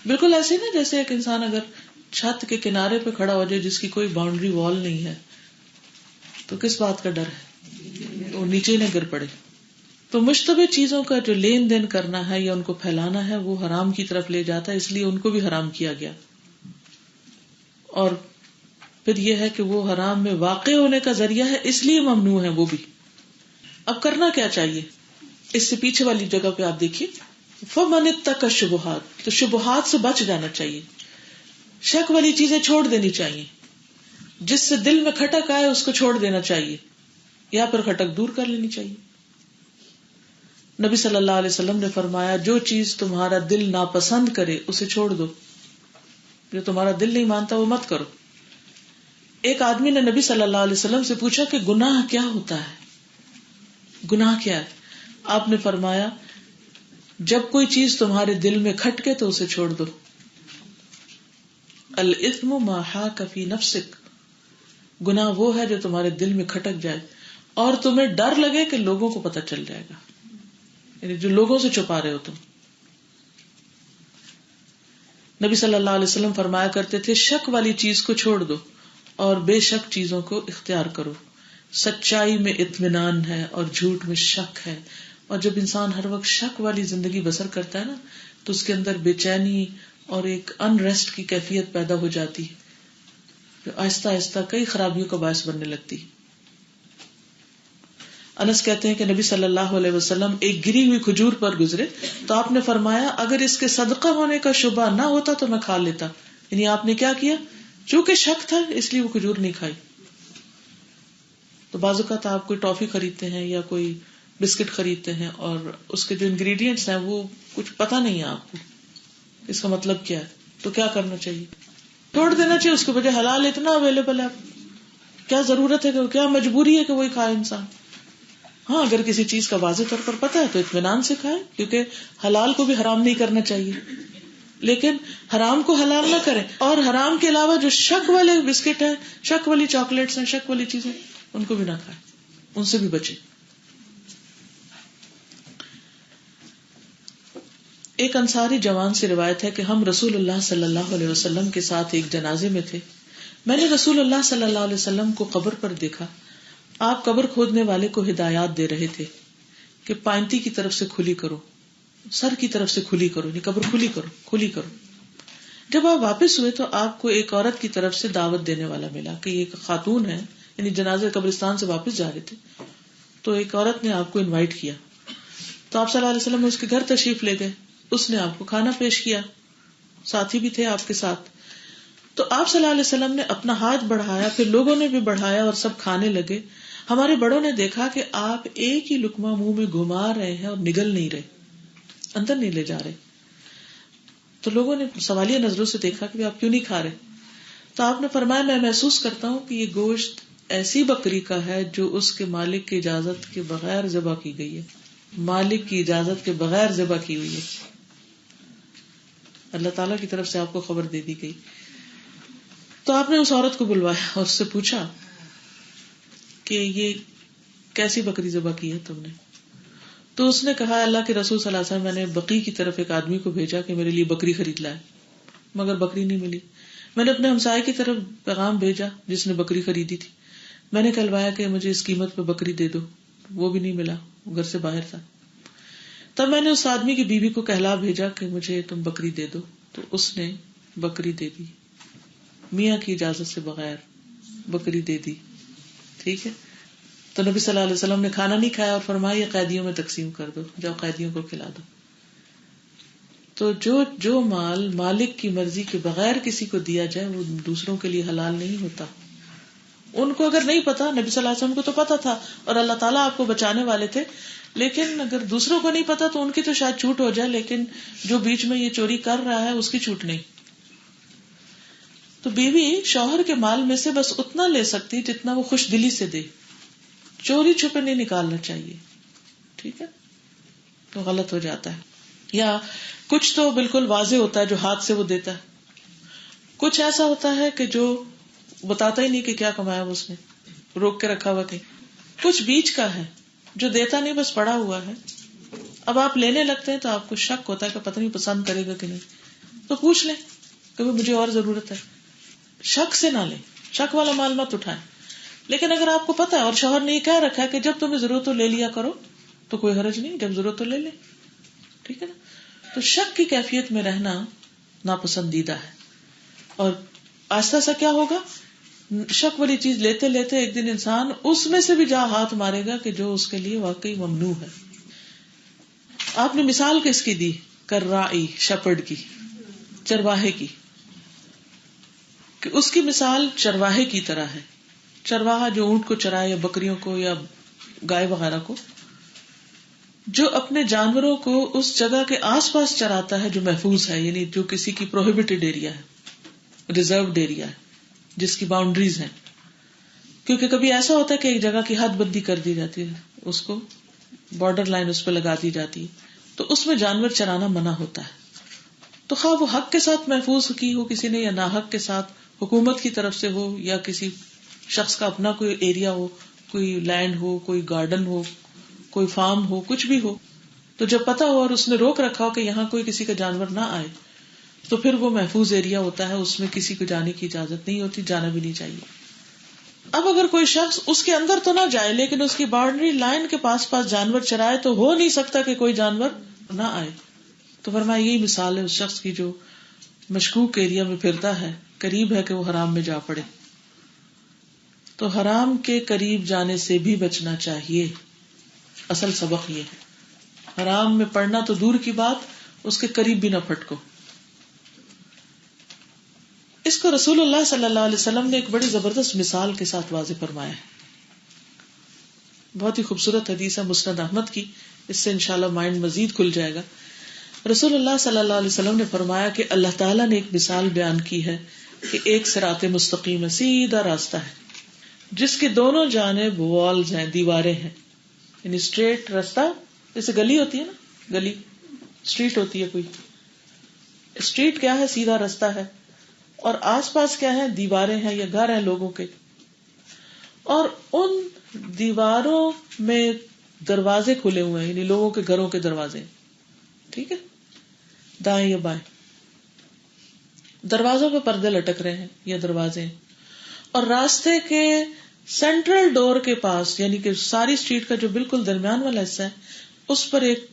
بالکل ایسے نا جیسے ایک انسان اگر چھت کے کنارے پہ کھڑا ہو جائے جس کی کوئی باؤنڈری وال نہیں ہے, تو کس بات کا ڈر ہے؟ وہ نیچے نہ گر پڑے. تو مشتبہ چیزوں کا جو لین دین کرنا ہے یا ان کو پھیلانا ہے وہ حرام کی طرف لے جاتا ہے، اس لیے ان کو بھی حرام کیا گیا. اور پھر یہ ہے کہ وہ حرام میں واقع ہونے کا ذریعہ ہے، اس لیے ممنوع ہے وہ بھی. اب کرنا کیا چاہیے؟ اس سے پیچھے والی جگہ پہ آپ دیکھیے، فَمَنِ اتَّقَى الشُّبُهَاتِ، تو شبہات سے بچ جانا چاہیے، شک والی چیزیں چھوڑ دینی چاہیے، جس سے دل میں کھٹک آئے اس کو چھوڑ دینا چاہیے یا پھر کھٹک دور کر لینی چاہیے. نبی صلی اللہ علیہ وسلم نے فرمایا جو چیز تمہارا دل ناپسند کرے اسے چھوڑ دو، جو تمہارا دل نہیں مانتا وہ مت کرو. ایک آدمی نے نبی صلی اللہ علیہ وسلم سے پوچھا کہ گناہ کیا ہوتا ہے، گناہ کیا ہے؟ آپ نے فرمایا جب کوئی چیز تمہارے دل میں کھٹکے تو اسے چھوڑ دو. الاثم ما حاک فی نفسک، گناہ وہ ہے جو تمہارے دل میں کھٹک جائے اور تمہیں ڈر لگے کہ لوگوں کو پتہ چل جائے گا، یعنی جو لوگوں سے چھپا رہے ہو تم. نبی صلی اللہ علیہ وسلم فرمایا کرتے تھے شک والی چیز کو چھوڑ دو اور بے شک چیزوں کو اختیار کرو. سچائی میں اطمینان ہے اور جھوٹ میں شک ہے. اور جب انسان ہر وقت شک والی زندگی بسر کرتا ہے نا تو اس کے اندر بے چینی اور ایک ان ریسٹ کی کیفیت پیدا ہو جاتی ہے جو آہستہ آہستہ کئی خرابیوں کا باعث بننے لگتی. انس کہتے ہیں کہ نبی صلی اللہ علیہ وسلم ایک گری ہوئی کھجور پر گزرے تو آپ نے فرمایا اگر اس کے صدقہ ہونے کا شبہ نہ ہوتا تو میں کھا لیتا. یعنی آپ نے کیا کیا؟ چونکہ شک تھا اس لیے وہ کھجور نہیں کھائی. تو بعض اوقات آپ کوئی ٹافی خریدتے ہیں یا کوئی بسکٹ خریدتے ہیں اور اس کے جو انگریڈینٹس ہیں وہ کچھ پتا نہیں ہے آپ کو اس کا مطلب کیا ہے، تو کیا کرنا چاہیے؟ چھوڑ دینا چاہیے. اس کے بجائے حلال اتنا اویلیبل ہے، کیا ضرورت ہے کہ کیا مجبوری ہے کہ وہی کھائے انسان. ہاں اگر کسی چیز کا واضح طور پر پتا ہے تو اطمینان سے کھائے، کیونکہ حلال کو بھی حرام نہیں کرنا چاہیے، لیکن حرام کو حلال نہ کریں. اور حرام کے علاوہ جو شک والے بسکٹ ہیں، شک والی چاکلیٹس ہیں، شک والی چیزیں ان کو بھی نہ کھائیں، ان سے بھی بچیں. ایک انصاری جوان سے روایت ہے کہ ہم رسول اللہ صلی اللہ علیہ وسلم کے ساتھ ایک جنازے میں تھے. میں نے رسول اللہ صلی اللہ علیہ وسلم کو قبر پر دیکھا. آپ قبر کھودنے والے کو ہدایات دے رہے تھے کہ پائنتی کی طرف سے کھلی کرو، سر کی طرف سے کھلی کرو، یعنی قبر کھلی کرو، کھلی کرو. جب آپ واپس ہوئے تو آپ کو ایک عورت کی طرف سے دعوت دینے والا ملا کہ یہ ایک خاتون ہے، یعنی جنازے قبرستان سے واپس جا رہے تھے تو ایک عورت نے آپ کو انوائٹ کیا. تو آپ صلی اللہ علیہ وسلم اس کے گھر تشریف لے گئے. اس نے آپ کو کھانا پیش کیا، ساتھی بھی تھے آپ کے ساتھ. تو آپ صلی اللہ علیہ وسلم نے اپنا ہاتھ بڑھایا، پھر لوگوں نے بھی بڑھایا اور سب کھانے لگے. ہمارے بڑوں نے دیکھا کہ آپ ایک ہی لقمہ منہ میں گھما رہے ہیں اور نگل نہیں رہے، اندر نہیں لے جا رہے. تو لوگوں نے سوالیہ نظروں سے دیکھا کہ آپ کیوں نہیں کھا رہے. تو آپ نے فرمایا میں محسوس کرتا ہوں کہ یہ گوشت ایسی بکری کا ہے جو اس کے مالک کی اجازت کے بغیر ذبح کی گئی ہے، مالک کی اجازت کے بغیر ذبح کی ہوئی ہے، اللہ تعالیٰ کی طرف سے آپ کو خبر دے دی گئی. تو آپ نے اس عورت کو بلوایا اور اس سے پوچھا کہ یہ کیسی بکری ذبح کی ہے تم نے؟ تو اس نے کہا اللہ کے رسول صلی اللہ علیہ وسلم میں نے بقیع کی طرف ایک آدمی کو بھیجا کہ میرے لیے بکری خرید لائے، مگر بکری نہیں ملی. میں نے اپنے ہمسائے کی طرف پیغام بھیجا جس نے بکری خریدی تھی، میں نے کہلوایا کہ مجھے اس قیمت پہ بکری دے دو، وہ بھی نہیں ملا، وہ گھر سے باہر تھا. تب میں نے اس آدمی کی بیوی کو کہلا بھیجا کہ مجھے تم بکری دے دو، تو اس نے بکری دے دی، میاں کی اجازت سے بغیر بکری دے دی. ٹھیک ہے. تو نبی صلی اللہ علیہ وسلم نے کھانا نہیں کھایا اور فرمایا یہ قیدیوں میں تقسیم کر دو، جاؤ قیدیوں کو کھلا دو. تو جو مال مالک کی مرضی کے بغیر کسی کو دیا جائے وہ دوسروں کے لیے حلال نہیں ہوتا. ان کو اگر نہیں پتا، نبی صلی اللہ علیہ وسلم کو تو پتا تھا اور اللہ تعالیٰ آپ کو بچانے والے تھے، لیکن اگر دوسروں کو نہیں پتا تو ان کی تو شاید چھوٹ ہو جائے، لیکن جو بیچ میں یہ چوری کر رہا ہے اس کی چھوٹ نہیں. تو بیوی شوہر کے مال میں سے بس اتنا لے سکتی جتنا وہ خوش دلی سے دے، چوری چھپے نہیں نکالنا چاہیے. ٹھیک ہے، تو غلط ہو جاتا ہے. یا کچھ تو بالکل واضح ہوتا ہے جو ہاتھ سے وہ دیتا ہے، کچھ ایسا ہوتا ہے کہ جو بتاتا ہی نہیں کہ کیا کمایا وہ اس نے، روک کے رکھا ہوا کہیں. کچھ بیچ کا ہے جو دیتا نہیں بس پڑا ہوا ہے. اب آپ لینے لگتے ہیں تو آپ کو شک ہوتا ہے کہ پتہ نہیں پسند کرے گا کہ نہیں، تو پوچھ لیں کہ مجھے اور ضرورت ہے. شک سے نہ لیں، شک والا مال مت اٹھائیں. لیکن اگر آپ کو پتا ہے اور شوہر نے یہ کہہ رکھا ہے کہ جب تمہیں ضرورت ہو لے لیا کرو، تو کوئی حرج نہیں، جب ضرورت تو لے لے، ٹھیک ہے نا. تو شک کی کیفیت میں رہنا ناپسندیدہ ہے. اور آہستہ سا کیا ہوگا، شک والی چیز لیتے لیتے ایک دن انسان اس میں سے بھی جا ہاتھ مارے گا کہ جو اس کے لیے واقعی ممنوع ہے. آپ نے مثال کس کی دی؟ کررائی، شپرڈ کی، چرواہے کی، کہ اس کی مثال چرواہے کی طرح ہے. چرواہا جو اونٹ کو چرائے یا بکریوں کو یا گائے وغیرہ کو، جو اپنے جانوروں کو اس جگہ کے آس پاس چراتا ہے جو محفوظ ہے، یعنی جو کسی کی پروہیبٹڈ ایریا ہے، ریزروڈ ایریا ہے، جس کی باؤنڈریز ہیں. کیونکہ کبھی ایسا ہوتا ہے کہ ایک جگہ کی حد بندی کر دی جاتی ہے، اس کو بارڈر لائن اس پہ لگا دی جاتی ہے، تو اس میں جانور چرانا منع ہوتا ہے. تو خواہ وہ حق کے ساتھ محفوظ کی ہو کسی نے یا ناحق کے ساتھ، حکومت کی طرف سے ہو یا کسی شخص کا اپنا کوئی ایریا ہو، کوئی لینڈ ہو، کوئی گارڈن ہو، کوئی فارم ہو، کچھ بھی ہو، تو جب پتا ہو اور اس نے روک رکھا ہو کہ یہاں کوئی کسی کا جانور نہ آئے، تو پھر وہ محفوظ ایریا ہوتا ہے، اس میں کسی کو جانے کی اجازت نہیں ہوتی، جانا بھی نہیں چاہیے. اب اگر کوئی شخص اس کے اندر تو نہ جائے لیکن اس کی باؤنڈری لائن کے پاس پاس جانور چرائے، تو ہو نہیں سکتا کہ کوئی جانور نہ آئے. تو فرمایا یہی مثال ہے اس شخص کی جو مشکوک ایریا میں پھرتا ہے، قریب ہے کہ وہ حرام میں جا پڑے. تو حرام کے قریب جانے سے بھی بچنا چاہیے. اصل سبق یہ ہے، حرام میں پڑنا تو دور کی بات، اس کے قریب بھی نہ پھٹکو. اس کو رسول اللہ صلی اللہ علیہ وسلم نے ایک بڑی زبردست مثال کے ساتھ واضح فرمایا ہے. بہت ہی خوبصورت حدیث ہے مسند احمد کی، اس سے انشاءاللہ مائنڈ مزید کھل جائے گا. رسول اللہ صلی اللہ علیہ وسلم نے فرمایا کہ اللہ تعالیٰ نے ایک مثال بیان کی ہے کہ ایک صراط مستقیم ہے، سیدھا راستہ ہے، جس کے دونوں جانب والز ہیں، دیواریں ہیں، یعنی اسٹریٹ راستہ، جیسے گلی ہوتی ہے نا، گلی اسٹریٹ ہوتی ہے، کوئی اسٹریٹ کیا ہے، سیدھا راستہ ہے، اور آس پاس کیا ہے، دیواریں ہیں یا گھر ہیں لوگوں کے، اور ان دیواروں میں دروازے کھلے ہوئے ہیں، یعنی لوگوں کے گھروں کے دروازے، ٹھیک ہے، دائیں یا بائیں. دروازوں پہ پردے لٹک رہے ہیں یا دروازے ہیں، اور راستے کے سینٹرل ڈور کے پاس، یعنی کہ ساری اسٹریٹ کا جو بالکل درمیان والا حصہ ہے، اس پر ایک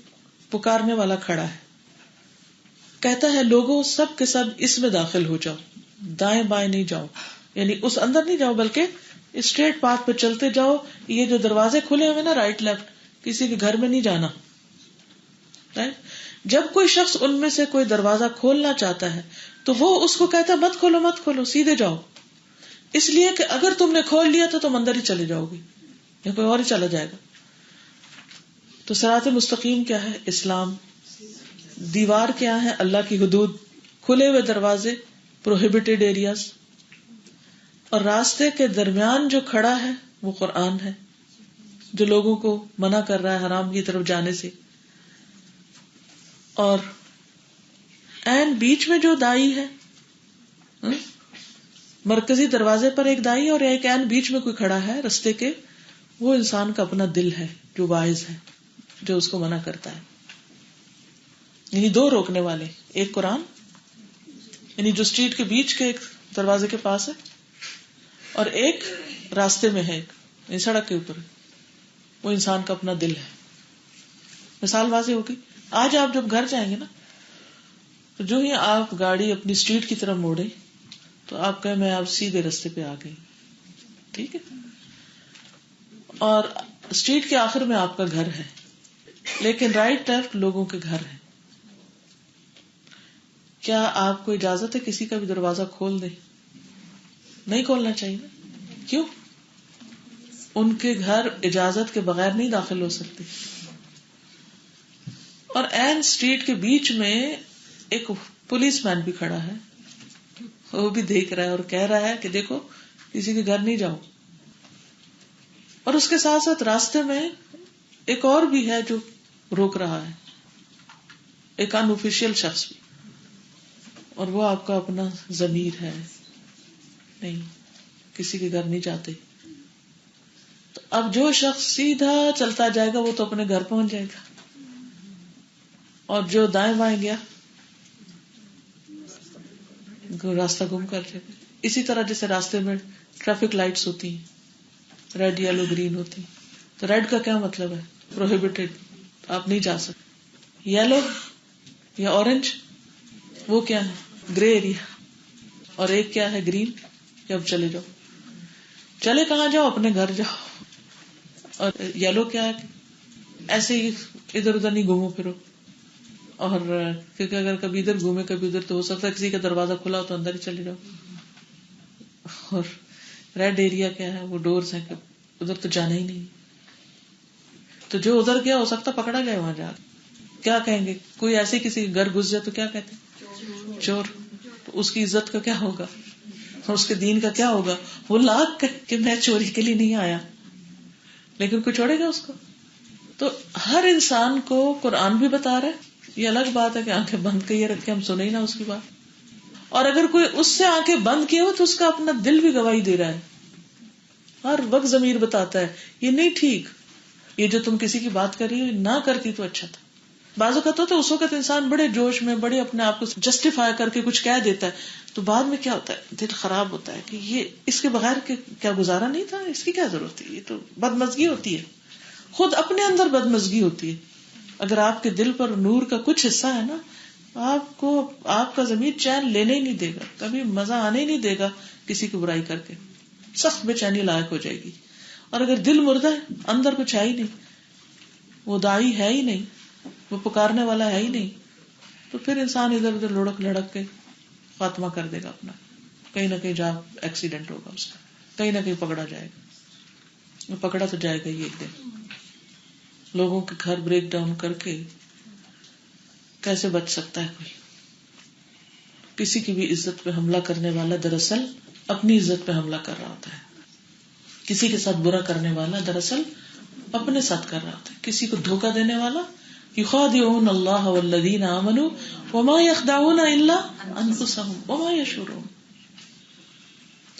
پکارنے والا کھڑا ہے. کہتا ہے لوگوں سب کے سب اس میں داخل ہو جاؤ، دائیں بائیں نہیں جاؤ، یعنی اس اندر نہیں جاؤ بلکہ اسٹریٹ پاتھ پہ چلتے جاؤ. یہ جو دروازے کھلے ہوئے نا رائٹ لیفٹ، کسی کے گھر میں نہیں جانا. جب کوئی شخص ان میں سے کوئی دروازہ کھولنا چاہتا ہے تو وہ اس کو کہتا ہے مت کھولو مت کھولو، سیدھے جاؤ، اس لیے کہ اگر تم نے کھول لیا تو تم اندر ہی چلے جاؤ گے یا کوئی اور ہی چلا جائے گا. تو صراط مستقیم کیا ہے؟ اسلام. دیوار کیا ہے؟ اللہ کی حدود، کھلے ہوئے دروازے، پروہیبٹڈ ایریاز. اور راستے کے درمیان جو کھڑا ہے وہ قرآن ہے، جو لوگوں کو منع کر رہا ہے حرام کی طرف جانے سے. اور این بیچ میں جو دائی ہے، مرکزی دروازے پر ایک دائی اور ایک این بیچ میں کوئی کھڑا ہے رستے کے، وہ انسان کا اپنا دل ہے جو واعظ ہے، جو اس کو منع کرتا ہے. یعنی دو روکنے والے، ایک قرآن یعنی جو اسٹریٹ کے بیچ کے ایک دروازے کے پاس ہے، اور ایک راستے میں ہے، یعنی سڑک کے اوپر، وہ انسان کا اپنا دل ہے. مثال واضح ہوگی. آج آپ جب گھر جائیں گے نا، تو جو ہی آپ گاڑی اپنی اسٹریٹ کی طرف موڑے تو آپ کہیں میں آپ سیدھے رستے پہ آ گئی، ٹھیک ہے، اور اسٹریٹ کے آخر میں آپ کا گھر ہے، لیکن رائٹ لیفٹ لوگوں کے گھر ہیں. کیا آپ کو اجازت ہے کسی کا بھی دروازہ کھول دیں؟ نہیں کھولنا چاہیے. کیوں؟ ان کے گھر اجازت کے بغیر نہیں داخل ہو سکتے. اور این اسٹریٹ کے بیچ میں ایک پولیس مین بھی کھڑا ہے، وہ بھی دیکھ رہا ہے اور کہہ رہا ہے کہ دیکھو کسی کے گھر نہیں جاؤ. اور اس کے ساتھ ساتھ راستے میں ایک اور بھی ہے جو روک رہا ہے، ایک ان آفیشیل شخص بھی، اور وہ آپ کا اپنا ضمیر ہے. نہیں، کسی کے گھر نہیں جاتے. تو اب جو شخص سیدھا چلتا جائے گا وہ تو اپنے گھر پہنچ جائے گا، اور جو دائیں بائیں گیا راستہ گم کر جائے گا. اسی طرح جیسے راستے میں ٹریفک لائٹس ہوتی ہیں، ریڈ یلو گرین ہوتی ہیں، تو ریڈ کا کیا مطلب ہے؟ پروہیبٹڈ، آپ نہیں جا سکتے. یلو یا اورنج وہ کیا ہے؟ Grey area. اور ایک کیا ہے؟ گرین، کہ اب چلے جاؤ. چلے کہاں جاؤ؟ اپنے گھر جاؤ. اور یلو کیا ہے؟ ایسے ہی ادھر ادھر نہیں گھومو پھرو. اور کیونکہ اگر کبھی ادھر گھومے کبھی ادھر تو ہو سکتا ہے کسی کا دروازہ کھلا ہو تو اندر ہی چلے جاؤ. اور ریڈ ایریا کیا ہے؟ وہ ڈورز ہیں کہ ادھر تو جانا ہی نہیں. تو جو ادھر گیا ہو سکتا پکڑا گیا وہاں جا. کیا کہیں گے؟ کوئی ایسے کسی گھر گھس جائے تو کیا کہتے ہیں؟ چور. تو اس کی عزت کا کیا ہوگا اور اس کے دین کا کیا ہوگا؟ وہ لاکھ کہ میں چوری کے لیے نہیں آیا، لیکن کوئی چھوڑے گا اس کو؟ تو ہر انسان کو قرآن بھی بتا رہا ہے. یہ الگ بات ہے کہ آنکھیں بند کیے رکھے ہم سنے ہی نہ اس کی بات. اور اگر کوئی اس سے آنکھیں بند کیے ہو تو اس کا اپنا دل بھی گواہی دے رہا ہے. ہر وقت ضمیر بتاتا ہے یہ نہیں ٹھیک، یہ جو تم کسی کی بات کر رہی ہو نہ کرتی تو اچھا تھا. بعض اوقات تو اس وقت انسان بڑے جوش میں بڑے اپنے آپ کو جسٹیفائی کر کے کچھ کہہ دیتا ہے، تو بعد میں کیا ہوتا ہے؟ دل خراب ہوتا ہے کہ یہ اس کے بغیر کیا گزارا نہیں تھا، اس کی کیا ضرورت تھی. یہ تو بدمزگی ہوتی ہے، خود اپنے اندر بدمزگی ہوتی ہے. اگر آپ کے دل پر نور کا کچھ حصہ ہے نا، آپ کو آپ کا ضمیر چین لینے ہی نہیں دے گا، کبھی مزہ آنے ہی نہیں دے گا. کسی کی برائی کر کے سخت بے چینی لائق ہو جائے گی. اور اگر دل مردہ ہے، اندر کچھ ہے ہی نہیں، وہ داعی ہے ہی نہیں، وہ پکارنے والا ہے ہی نہیں، تو پھر انسان ادھر ادھر لڑک لڑک کے خاتمہ کر دے گا اپنا. کہیں نہ کہیں جا ایکسیڈنٹ ہوگا اس کا، کہیں نہ کہیں پکڑا جائے گا. وہ پکڑا تو جائے گا ہی ایک دن. لوگوں کے گھر بریک ڈاؤن کر کے کیسے بچ سکتا ہے کوئی؟ کسی کی بھی عزت پہ حملہ کرنے والا دراصل اپنی عزت پہ حملہ کر رہا ہوتا ہے. کسی کے ساتھ برا کرنے والا دراصل اپنے ساتھ کر رہا ہوتا ہے. کسی کو دھوکہ دینے والا یخادعون اللہ والذین آمنوا وما یخدعون الا انفسهم وما یشعرون.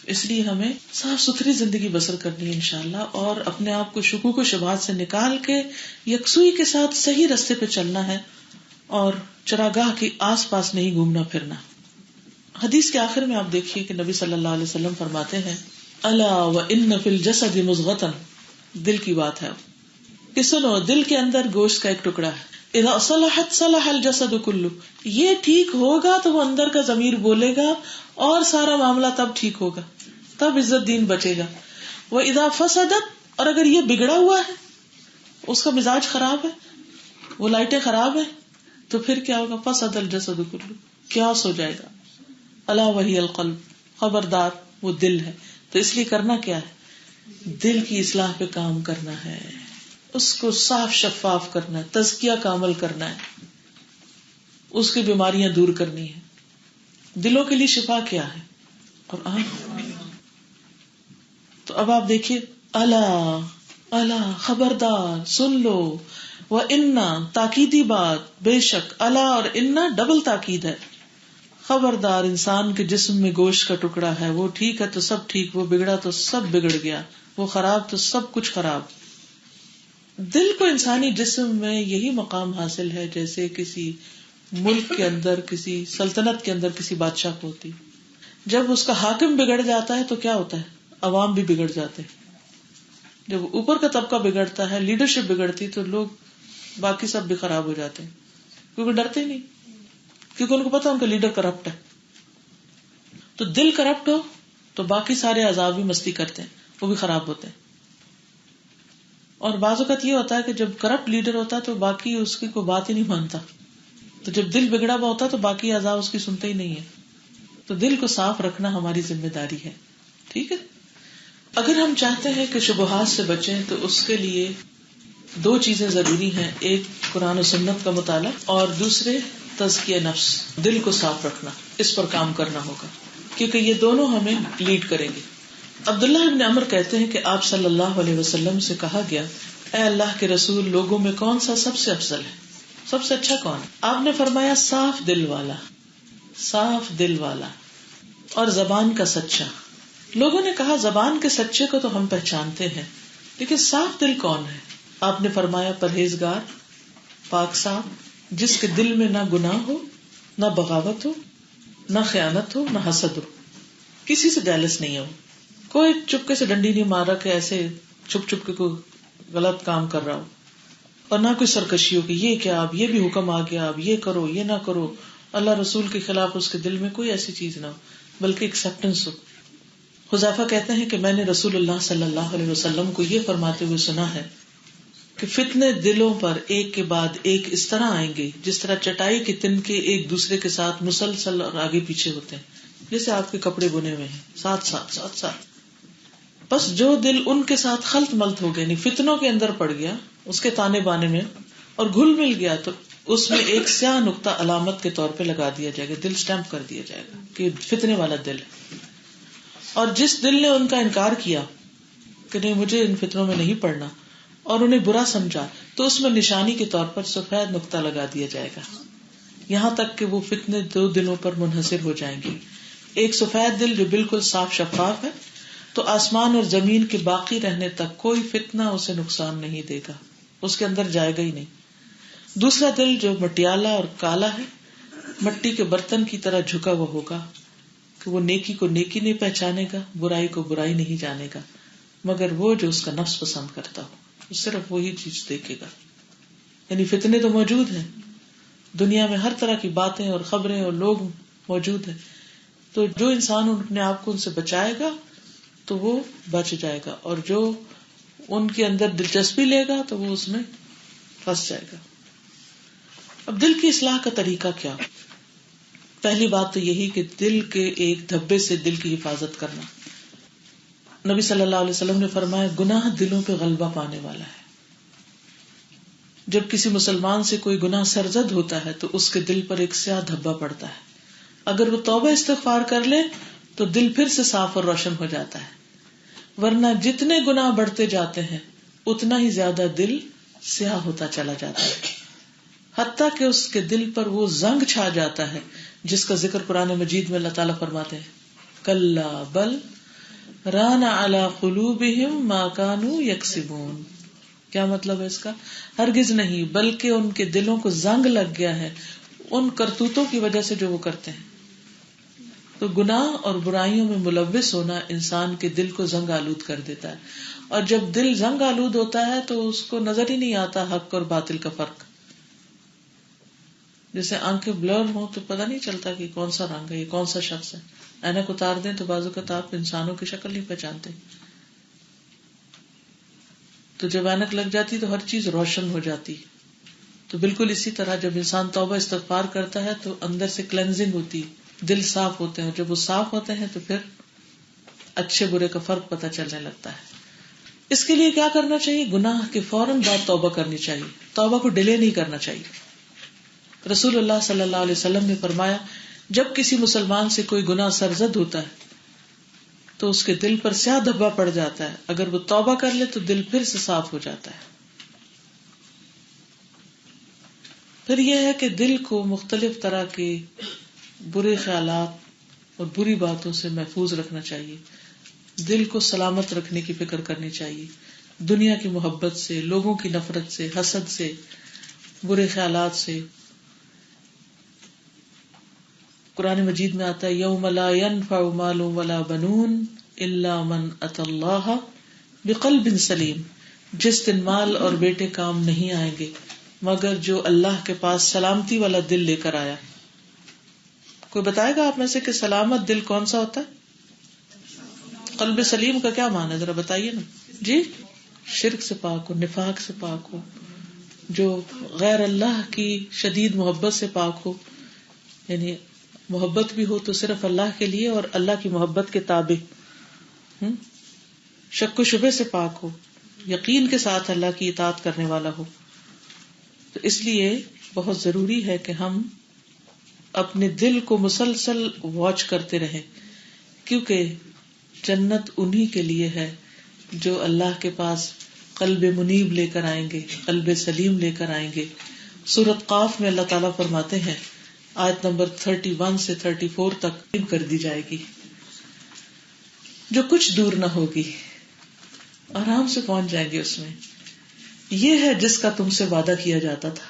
اس لیے ہمیں صاف ستھری زندگی بسر کرنی ہے انشاءاللہ، اور اپنے آپ کو شکوک و شبہات سے نکال کے یکسوئی کے ساتھ صحیح راستے پہ چلنا ہے اور چراگاہ کے آس پاس نہیں گھومنا پھرنا. حدیث کے آخر میں آپ دیکھیے کہ نبی صلی اللہ علیہ وسلم فرماتے ہیں الا وان فی الجسد مضغۃ، دل کی بات ہے کہ سنو دل کے اندر گوشت کا ایک ٹکڑا ہے، اذا صلحت صلح الجسد کلہ، یہ ٹھیک ہوگا تو وہ اندر کا ضمیر بولے گا اور سارا معاملہ تب ٹھیک ہوگا، تب عزت دین بچے گا. واذا فسدت، اور اگر یہ بگڑا ہوا ہے، اس کا مزاج خراب ہے، وہ لائٹیں خراب ہیں، تو پھر کیا ہوگا؟ فسد الجسد کلہ، کیاس ہو جائے گا. الا وہی القلب، خبردار وہ دل ہے. تو اس لیے کرنا کیا ہے؟ دل کی اصلاح پہ کام کرنا ہے، اس کو صاف شفاف کرنا ہے، تزکیہ کا عمل کرنا ہے، اس کی بیماریاں دور کرنی ہے. دلوں کے لیے شفا کیا ہے؟ قرآن. تو اب آپ دیکھیے، الا خبردار سن لو، وَإِنَّا تاکیدی بات، بے شک، الا اور انا ڈبل تاکید ہے. خبردار انسان کے جسم میں گوشت کا ٹکڑا ہے، وہ ٹھیک ہے تو سب ٹھیک، وہ بگڑا تو سب بگڑ گیا، وہ خراب تو سب کچھ خراب. دل کو انسانی جسم میں یہی مقام حاصل ہے جیسے کسی ملک کے اندر، کسی سلطنت کے اندر کسی بادشاہ کو ہوتی. جب اس کا حاکم بگڑ جاتا ہے تو کیا ہوتا ہے؟ عوام بھی بگڑ جاتے ہیں. جب اوپر کا طبقہ بگڑتا ہے، لیڈرشپ بگڑتی، تو لوگ باقی سب بھی خراب ہو جاتے ہیں، کیونکہ ڈرتے نہیں، کیونکہ ان کو پتا ان کا لیڈر کرپٹ ہے. تو دل کرپٹ ہو تو باقی سارے عذاب بھی مستی کرتے ہیں، وہ بھی خراب ہوتے ہیں. اور بعض اوقات یہ ہوتا ہے کہ جب کرپٹ لیڈر ہوتا ہے تو باقی اس کی کوئی بات ہی نہیں مانتا، تو جب دل بگڑا ہوا ہوتا ہے تو باقی اعضاء اس کی سنتے ہی نہیں ہے. تو دل کو صاف رکھنا ہماری ذمہ داری ہے. ٹھیک ہے. اگر ہم چاہتے ہیں کہ شبہات سے بچیں تو اس کے لیے دو چیزیں ضروری ہیں، ایک قرآن و سنت کا مطالعہ اور دوسرے تزکیہ نفس، دل کو صاف رکھنا. اس پر کام کرنا ہوگا کیونکہ یہ دونوں ہمیں لیڈ کریں گے. عبداللہ ابن عمر کہتے ہیں کہ آپ صلی اللہ علیہ وسلم سے کہا گیا، اے اللہ کے رسول، لوگوں میں کون سا سب سے افضل ہے، سب سے اچھا کون ہے؟ آپ نے فرمایا صاف دل والا، صاف دل والا اور زبان کا سچا. لوگوں نے کہا زبان کے سچے کو تو ہم پہچانتے ہیں، لیکن صاف دل کون ہے؟ آپ نے فرمایا پرہیزگار، پاک صاف، جس کے دل میں نہ گناہ ہو، نہ بغاوت ہو، نہ خیانت ہو، نہ حسد ہو، کسی سے جیلس نہیں ہو، کوئی چپکے سے ڈنڈی نہیں مار رہا کہ ایسے چھپ چھپ کے کوئی غلط کام کر رہا ہو، اور نہ کوئی سرکشی ہو کہ یہ کیا، اب یہ بھی حکم آ گیا، اب یہ کرو یہ نہ کرو، اللہ رسول کے خلاف اس کے دل میں کوئی ایسی چیز نہ ہو، بلکہ ایکسپٹنس ہو. حذیفہ کہتے ہیں کہ میں نے رسول اللہ صلی اللہ علیہ وسلم کو یہ فرماتے ہوئے سنا ہے کہ فتنے دلوں پر ایک کے بعد ایک اس طرح آئیں گے جس طرح چٹائی کے تنکے ایک دوسرے کے ساتھ مسلسل اور آگے پیچھے ہوتے ہیں، جیسے آپ کے کپڑے بنے ہوئے ہیں ساتھ ساتھ. بس جو دل ان کے ساتھ خلط ملت ہو گیا، یعنی فتنوں کے اندر پڑ گیا، اس کے تانے بانے میں اور گھل مل گیا، تو اس میں ایک سیاہ نقطہ علامت کے طور پہ لگا دیا جائے گا، دل سٹیمپ کر دیا جائے گا کہ فتنے والا دل ہے. اور جس دل نے ان کا انکار کیا کہ نہیں مجھے ان فتنوں میں نہیں پڑنا اور انہیں برا سمجھا، تو اس میں نشانی کے طور پر سفید نقطہ لگا دیا جائے گا، یہاں تک کہ وہ فتنے 2 دلوں پر منحصر ہو جائیں گے. ایک سفید دل جو بالکل صاف شفاف ہے، تو آسمان اور زمین کے باقی رہنے تک کوئی فتنہ اسے نقصان نہیں دے گا، اس کے اندر جائے گا ہی نہیں. دوسرا دل جو مٹیالہ اور کالا ہے، مٹی کے برتن کی طرح جھکا ہوا ہوگا کہ وہ نیکی کو نیکی نہیں پہچانے گا، برائی کو برائی نہیں جانے گا، مگر وہ جو اس کا نفس پسند کرتا ہو وہ صرف وہی چیز دیکھے گا. یعنی فتنے تو موجود ہیں دنیا میں، ہر طرح کی باتیں اور خبریں اور لوگ موجود ہیں، تو جو انسان اپنے آپ کو ان سے بچائے گا تو وہ بچ جائے گا، اور جو ان کے اندر دلچسپی لے گا تو وہ اس میں پھنس جائے گا. اب دل کی اصلاح کا طریقہ کیا؟ پہلی بات تو یہی کہ دل کے ایک دھبے سے دل کی حفاظت کرنا. نبی صلی اللہ علیہ وسلم نے فرمایا گناہ دلوں پہ غلبہ پانے والا ہے. جب کسی مسلمان سے کوئی گناہ سرزد ہوتا ہے تو اس کے دل پر ایک سیاہ دھبا پڑتا ہے. اگر وہ توبہ استغفار کر لے تو دل پھر سے صاف اور روشن ہو جاتا ہے، ورنہ جتنے گناہ بڑھتے جاتے ہیں اتنا ہی زیادہ دل سیاہ ہوتا چلا جاتا ہے، حتیٰ کہ اس کے دل پر وہ زنگ چھا جاتا ہے جس کا ذکر قرآن مجید میں اللہ تعالیٰ فرماتے ہیں کلا بل ران علی قلوبہم ما کانوا یکسبون. کیا مطلب ہے اس کا؟ ہرگز نہیں، بلکہ ان کے دلوں کو زنگ لگ گیا ہے ان کرتوتوں کی وجہ سے جو وہ کرتے ہیں. تو گناہ اور برائیوں میں ملوث ہونا انسان کے دل کو زنگ آلود کر دیتا ہے، اور جب دل زنگ آلود ہوتا ہے تو اس کو نظر ہی نہیں آتا حق اور باطل کا فرق. جیسے آنکھیں بلر ہوں تو پتہ نہیں چلتا کہ کون سا رنگ ہے، یہ کون سا شخص ہے. اینک اتار دیں تو بعض اوقات آپ انسانوں کی شکل نہیں پہچانتے. تو جب اینک لگ جاتی تو ہر چیز روشن ہو جاتی. تو بالکل اسی طرح جب انسان توبہ استغفار کرتا ہے تو اندر سے کلینزنگ ہوتی، دل صاف ہوتے ہیں، جب وہ صاف ہوتے ہیں تو پھر اچھے برے کا فرق پتہ چلنے لگتا ہے. اس کے لیے کیا کرنا چاہیے؟ گناہ کے فوراً بعد توبہ کرنی چاہیے، توبہ کو ڈیلے نہیں کرنا چاہیے. رسول اللہ صلی اللہ علیہ وسلم نے فرمایا جب کسی مسلمان سے کوئی گناہ سرزد ہوتا ہے تو اس کے دل پر سیاہ دھبا پڑ جاتا ہے، اگر وہ توبہ کر لے تو دل پھر سے صاف ہو جاتا ہے. پھر یہ ہے کہ دل کو مختلف طرح کے برے خیالات اور بری باتوں سے محفوظ رکھنا چاہیے. دل کو سلامت رکھنے کی فکر کرنی چاہیے، دنیا کی محبت سے، لوگوں کی نفرت سے، حسد سے، برے خیالات سے. قرآن مجید میں آتا ہے یوم لا ينفع مال ولا بنون الا من اتى اللہ بقلب سلیم. جس دن مال اور بیٹے کام نہیں آئیں گے مگر جو اللہ کے پاس سلامتی والا دل لے کر آیا. کوئی بتائے گا آپ میں سے کہ سلامت دل کون سا ہوتا ہے؟ قلب سلیم کا کیا معنی ہے ذرا بتائیے نا. جی، شرک سے پاک ہو، نفاق سے پاک ہو، جو غیر اللہ کی شدید محبت سے پاک ہو، یعنی محبت بھی ہو تو صرف اللہ کے لیے اور اللہ کی محبت کے تابع، شک و شبہ سے پاک ہو، یقین کے ساتھ اللہ کی اطاعت کرنے والا ہو. تو اس لیے بہت ضروری ہے کہ ہم اپنے دل کو مسلسل واچ کرتے رہیں، کیونکہ جنت انہی کے لیے ہے جو اللہ کے پاس قلب منیب لے کر آئیں گے، قلب سلیم لے کر آئیں گے. سورۃ قاف میں اللہ تعالیٰ فرماتے ہیں آیت نمبر 31 سے 34 تک کر دی جائے گی جو کچھ دور نہ ہوگی، آرام سے پہنچ جائیں گے اس میں. یہ ہے جس کا تم سے وعدہ کیا جاتا تھا.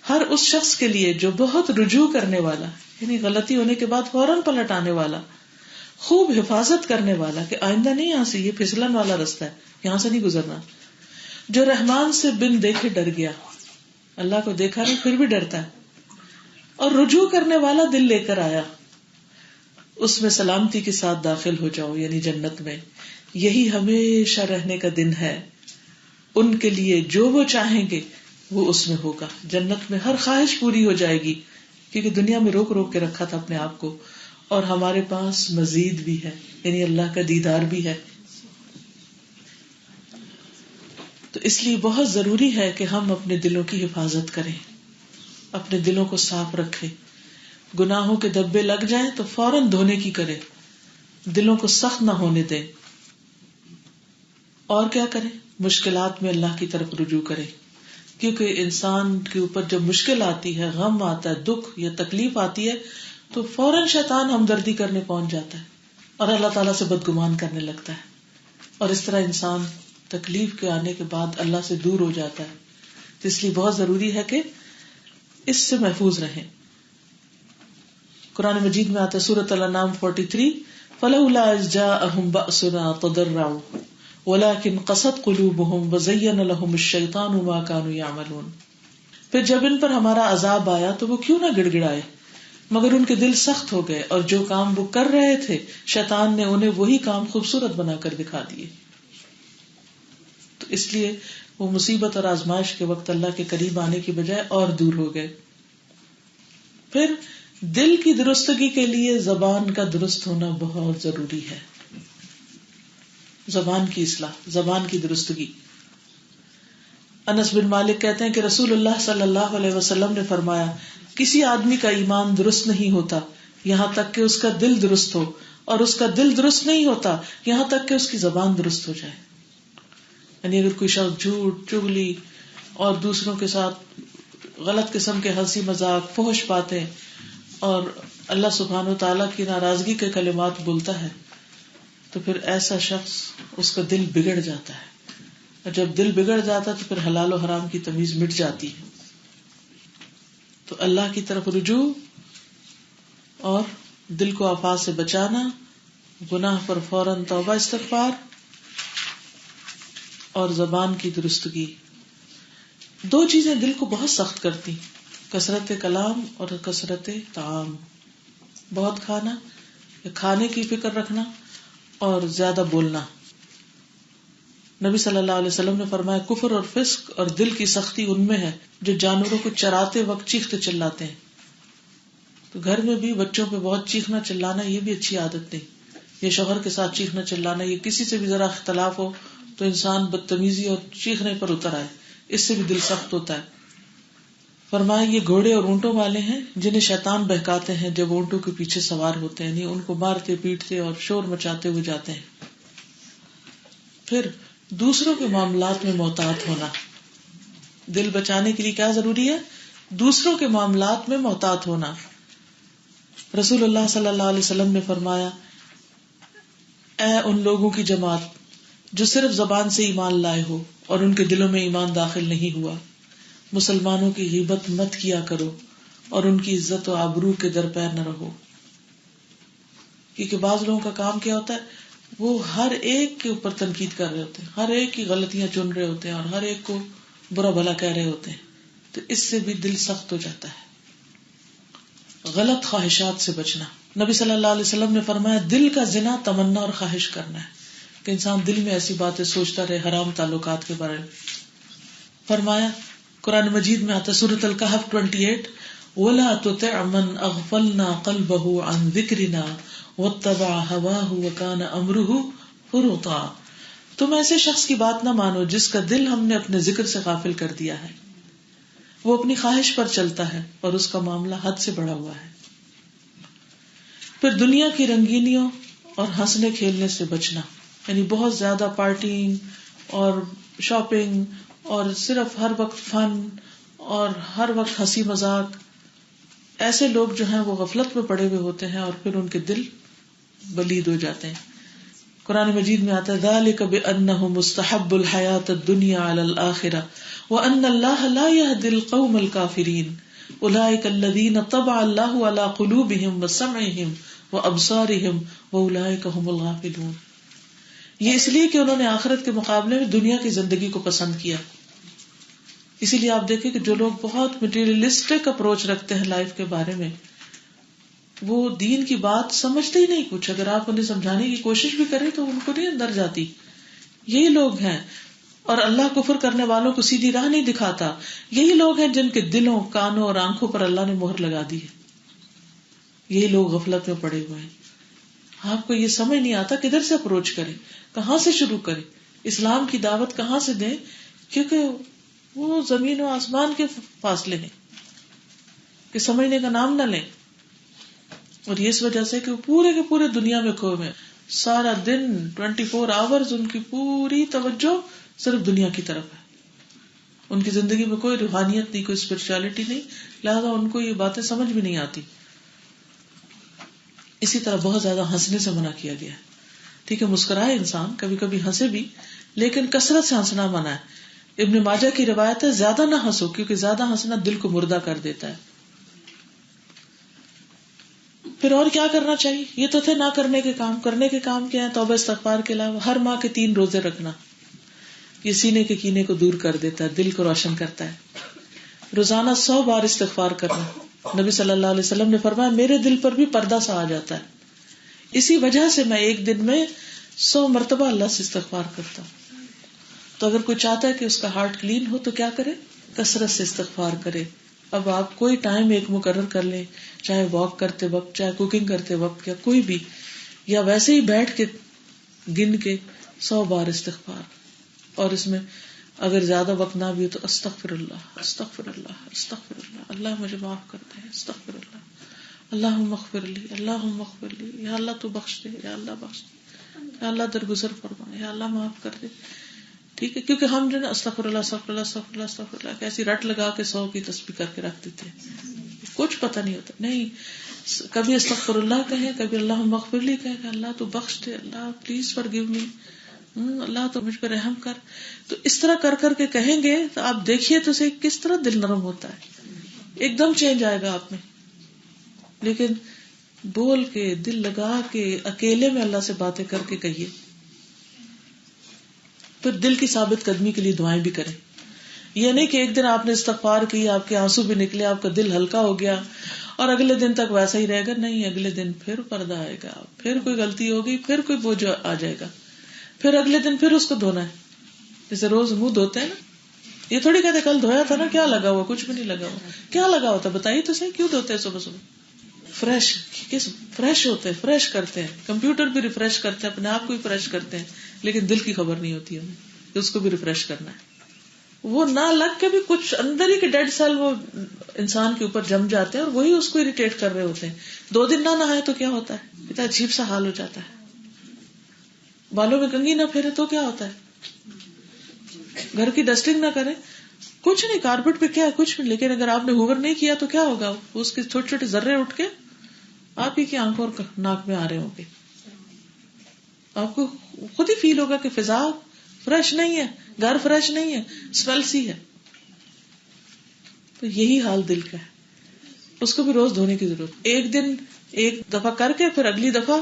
ہر اس شخص کے لیے جو بہت رجوع کرنے والا، یعنی غلطی ہونے کے بعد فوراً پلٹ آنے والا، خوب حفاظت کرنے والا کہ آئندہ نہیں، یہاں سے یہ پھسلن والا رستہ ہے، یہاں سے نہیں گزرنا. جو رحمان سے بن دیکھے ڈر گیا، اللہ کو دیکھا نہیں پھر بھی ڈرتا ہے، اور رجوع کرنے والا دل لے کر آیا، اس میں سلامتی کے ساتھ داخل ہو جاؤ، یعنی جنت میں۔ یہی ہمیشہ رہنے کا دن ہے، ان کے لیے جو وہ چاہیں گے وہ اس میں ہوگا۔ جنت میں ہر خواہش پوری ہو جائے گی، کیونکہ دنیا میں روک روک کے رکھا تھا اپنے آپ کو، اور ہمارے پاس مزید بھی ہے، یعنی اللہ کا دیدار بھی ہے۔ تو اس لیے بہت ضروری ہے کہ ہم اپنے دلوں کی حفاظت کریں، اپنے دلوں کو صاف رکھیں۔ گناہوں کے دھبے لگ جائیں تو فوراً دھونے کی کریں، دلوں کو سخت نہ ہونے دیں۔ اور کیا کریں؟ مشکلات میں اللہ کی طرف رجوع کریں، کیونکہ انسان کے اوپر جب مشکل آتی ہے، غم آتا ہے، دکھ یا تکلیف آتی ہے، تو فوراً شیطان ہمدردی کرنے پہنچ جاتا ہے اور اللہ تعالیٰ سے بدگمان کرنے لگتا ہے، اور اس طرح انسان تکلیف کے آنے کے بعد اللہ سے دور ہو جاتا ہے۔ تو اس لیے بہت ضروری ہے کہ اس سے محفوظ رہیں۔ قرآن مجید میں آتا ہے سورۃ الانعام 43، فَلَوْلَا إِذْ جَاءَهُمْ بَأْسُنَا تَضَرَّعُوا وَلَكِنْ قَسَتْ قُلُوبُهُمْ وَزَيَّنَ لَهُمُ الشَّيْطَانُ مَا كَانُوا يَعْمَلُونَ۔ پھر جب ان پر ہمارا عذاب آیا تو وہ کیوں نہ گڑ گڑائے، مگر ان کے دل سخت ہو گئے، اور جو کام وہ کر رہے تھے شیطان نے انہیں وہی کام خوبصورت بنا کر دکھا دیے۔ تو اس لیے وہ مصیبت اور آزمائش کے وقت اللہ کے قریب آنے کی بجائے اور دور ہو گئے۔ پھر دل کی درستگی کے لیے زبان کا درست ہونا بہت ضروری ہے، زبان کی اصلاح، زبان کی درستگی۔ انس بن مالک کہتے ہیں کہ رسول اللہ صلی اللہ علیہ وسلم نے فرمایا، کسی آدمی کا ایمان درست نہیں ہوتا یہاں تک کہ اس کا دل درست ہو، اور اس کا دل درست نہیں ہوتا یہاں تک کہ اس کی زبان درست ہو جائے۔ یعنی اگر کوئی شخص جھوٹ، چغلی اور دوسروں کے ساتھ غلط قسم کے ہنسی مذاق، فحش باتیں اور اللہ سبحانہ و تعالیٰ کی ناراضگی کے کلمات بولتا ہے، تو پھر ایسا شخص، اس کا دل بگڑ جاتا ہے، اور جب دل بگڑ جاتا ہے تو پھر حلال و حرام کی تمیز مٹ جاتی ہے۔ تو اللہ کی طرف رجوع اور دل کو آفات سے بچانا، گناہ پر فوراً توبہ استغفار، اور زبان کی درستگی۔ دو چیزیں دل کو بہت سخت کرتی، کثرت کلام اور کثرت طعام، بہت کھانا یا کھانے کی فکر رکھنا اور زیادہ بولنا۔ نبی صلی اللہ علیہ وسلم نے فرمایا، کفر اور فسق اور دل کی سختی ان میں ہے جو جانوروں کو چراتے وقت چیختے چلاتے ہیں۔ تو گھر میں بھی بچوں پہ بہت چیخنا چلانا یہ بھی اچھی عادت نہیں، یہ شوہر کے ساتھ چیخنا چلانا، یہ کسی سے بھی ذرا اختلاف ہو تو انسان بدتمیزی اور چیخنے پر اتر آئے، اس سے بھی دل سخت ہوتا ہے۔ فرمایا، یہ گھوڑے اور اونٹوں والے ہیں جنہیں شیطان بہکاتے ہیں جب اونٹوں کے پیچھے سوار ہوتے ہیں، یعنی ان کو مارتے پیٹتے اور شور مچاتے ہوئے جاتے ہیں۔ پھر دوسروں کے معاملات میں محتاط ہونا، دل بچانے کے لیے کیا ضروری ہے؟ دوسروں کے معاملات میں محتاط ہونا۔ رسول اللہ صلی اللہ علیہ وسلم نے فرمایا، اے ان لوگوں کی جماعت جو صرف زبان سے ایمان لائے ہو اور ان کے دلوں میں ایمان داخل نہیں ہوا، مسلمانوں کی غیبت مت کیا کرو اور ان کی عزت و آبرو کے درپیر نہ رہو۔ کیونکہ بعض لوگوں کا کام کیا ہوتا ہے، وہ ہر ایک کے اوپر تنقید کر رہے ہوتے ہیں، ہر ایک کی غلطیاں چن رہے ہوتے ہیں اور ہر ایک کو برا بھلا کہہ رہے ہوتے ہیں، تو اس سے بھی دل سخت ہو جاتا ہے۔ غلط خواہشات سے بچنا، نبی صلی اللہ علیہ وسلم نے فرمایا، دل کا زنا تمنا اور خواہش کرنا ہے، کہ انسان دل میں ایسی باتیں سوچتا رہے حرام تعلقات کے بارے میں۔ فرمایا، قرآن مجید میں آتا سورۃ الکہف 28، وَلَا تُطِعْ مَنْ أَغْفَلْنَا قَلْبَهُ عَنْ ذِكْرِنَا وَاتَّبَعَ هَوَاهُ وَكَانَ أَمْرُهُ فُرُطًا۔ تم ایسے شخص کی بات نہ مانو جس کا دل ہم نے اپنے ذکر سے غافل کر دیا ہے، وہ اپنی خواہش پر چلتا ہے اور اس کا معاملہ حد سے بڑھا ہوا ہے۔ پھر دنیا کی رنگینیوں اور ہنسنے کھیلنے سے بچنا، یعنی بہت زیادہ پارٹیing اور شاپنگ اور صرف ہر وقت فن اور ہر وقت ہنسی مذاق، ایسے لوگ جو ہیں وہ غفلت میں پڑے ہوئے ہوتے ہیں اور پھر ان کے دل بلید ہو جاتے ہیں۔ قرآن مجید میں آتا ہے، ذَلِكَ بِأَنَّهُ مُسْتَحَبُّ الْحَيَاةَ الدُّنْيَا عَلَى الْآخِرَةِ وَأَنَّ اللَّهَ لَا يَهْدِي الْقَوْمَ الْكَافِرِينَ أُولَئِكَ الَّذِينَ طَبَعَ اللَّهُ عَلَى قُلُوبِهِمْ وَسَمْعِهِمْ وَأَبْصَارِهِمْ وَأُولَئِكَ هُمُ الْغَافِلُونَ۔ یہ اس لیے کہ انہوں نے آخرت کے مقابلے میں دنیا کی زندگی کو پسند کیا. اسی لیے آپ دیکھیں کہ جو لوگ بہت مٹیریلسٹک اپروچ رکھتے ہیں لائف کے بارے میں، وہ دین کی بات سمجھتے ہی نہیں کچھ. اگر آپ انہیں سمجھانے کی کوشش بھی کریں تو ان کو نہیں اندر جاتی. یہی لوگ ہیں، اور اللہ کفر کرنے والوں کو سیدھی راہ نہیں دکھاتا. یہی لوگ ہیں جن کے دلوں، کانوں اور آنکھوں پر اللہ نے مہر لگا دی ہے. یہی لوگ غفلت میں پڑے ہوئے ہیں. آپ کو یہ سمجھ نہیں آتا کدھر سے اپروچ کریں، کہاں سے شروع کریں، اسلام کی دعوت کہاں سے دیں، کیونکہ وہ زمین و آسمان کے فاصلے ہیں کہ سمجھنے کا نام نہ لیں. اور یہ اس وجہ سے کہ وہ پورے کے پورے دنیا میں کھوئے ہوئے ہیں. سارا دن 24 آورز ان کی پوری توجہ صرف دنیا کی طرف ہے. ان کی زندگی میں کوئی روحانیت نہیں، کوئی اسپرچولیٹی نہیں، لہذا ان کو یہ باتیں سمجھ بھی نہیں آتی. اسی طرح بہت زیادہ ہنسنے سے منع کیا گیا ہے. ٹھیک ہے، مسکرائے انسان، کبھی کبھی ہنسے بھی، لیکن کثرت سے ہنسنا منع ہے. ابن ماجہ کی روایت ہے زیادہ نہ ہنسو، کیونکہ زیادہ ہنسنا دل کو مردہ کر دیتا ہے. پھر اور کیا کرنا چاہیے؟ یہ تو تھے نہ کرنے کے کام. کرنے کے کام کیا ہے؟ توبہ استغفار کے علاوہ ہر ماہ کے 3 روزے رکھنا. یہ سینے کے کینے کو دور کر دیتا ہے، دل کو روشن کرتا ہے. روزانہ 100 بار استغفار کرنا. نبی صلی اللہ علیہ وسلم نے فرمایا میرے دل پر بھی پردہ سا آ جاتا ہے، اسی وجہ سے میں ایک دن میں 100 مرتبہ اللہ سے استغفار کرتا ہوں. تو اگر کوئی چاہتا ہے کہ اس کا ہارٹ کلین ہو تو کیا کرے؟ کثرت سے استغفار کرے. اب آپ کوئی ٹائم ایک مقرر کر لیں، چاہے واک کرتے وقت، چاہے کوکنگ کرتے وقت، یا کوئی بھی، یا ویسے ہی بیٹھ کے گن کے 100 بار استغفار. اور اس میں اگر زیادہ وقت نہ بھی ہو تو استغفر اللہ استغفر اللہ استغفر اللہ، اللہ مجھے معاف کر دے، استغفر اللہ، اللہم اغفر لی، اللہم اغفر لی، یا اللہ تو بخش دے، یا اللہ بخش دے، یا اللہ درگزر فرما، یا اللہ معاف کر دے. ٹھیک ہے، کیونکہ ہم جو نا استغفر اللہ استغفر اللہ استغفر اللہ استغفر اللہ کیسی رٹ لگا کے 100 کی تسبیح کر کے رکھ دیتے ہیں، کچھ پتہ نہیں ہوتا. نہیں، کبھی استغفر اللہ کہیں، کبھی اللہم اغفر لی کہیں کہ اللہ تو بخش دے، اللہ پلیز فارگیو می، اللہ تو مجھ پہ رحم کر. تو اس طرح کر کر کے کہیں گے تو آپ دیکھیے تو صحیح کس طرح دل نرم ہوتا ہے، ایک دم چینج آئے گا آپ میں. لیکن بول کے، دل لگا کے، اکیلے میں اللہ سے باتیں کر کے کہیے. پھر دل کی ثابت قدمی کے لیے دعائیں بھی کریں. یہ نہیں کہ ایک دن آپ نے استغفار کی، آپ کے آنسو بھی نکلے، آپ کا دل ہلکا ہو گیا اور اگلے دن تک ویسا ہی رہے گا. نہیں، اگلے دن پھر پردہ آئے گا، پھر کوئی غلطی ہوگی، پھر کوئی بوجھ آ جائے گا، پھر اگلے دن پھر اس کو دھونا ہے. جیسے روز منہ دھوتے ہیں نا، یہ تھوڑی کہتے کل دھویا تھا نا، کیا لگا ہوا؟ کچھ بھی نہیں لگا ہوا. کیا لگا ہوتا بتائیے تو صحیح، کیوں دھوتے ہیں صبح صبح؟ فریش ہوتے ہیں، فریش کرتے ہیں. کمپیوٹر بھی ریفریش کرتے ہیں، اپنے آپ کو بھی فریش کرتے ہیں، لیکن دل کی خبر نہیں ہوتی ہمیں کہ اس کو بھی ریفریش کرنا ہے. وہ نہ لگ کے بھی کچھ اندر ہی کے ڈیڈ سیل وہ انسان کے اوپر جم جاتے ہیں اور وہی اس کو اریٹیٹ کر رہے ہوتے ہیں. 2 دن نہ نہائے تو کیا ہوتا ہے؟ اتنا عجیب سا حال ہو جاتا ہے. بالوں میں کنگھی نہ پھیرے تو کیا ہوتا ہے؟ گھر کی ڈسٹنگ نہ کرے، کچھ نہیں، کارپیٹ پہ کیا ہے، کچھ نہیں. لیکن اگر آپ نے ہوور نہیں کیا تو کیا ہوگا؟ اس کے چھوٹے چھوٹے ذرے اٹھ کے آپ ہی کی آنکھوں اور ناک میں آ رہے ہوں گے. آپ کو خود ہی فیل ہوگا کہ فضا فریش نہیں ہے، گھر فریش نہیں ہے، اسمیل سی ہے. تو یہی حال دل کا ہے، اس کو بھی روز دھونے کی ضرورت. ایک دن ایک دفعہ کر کے پھر اگلی دفعہ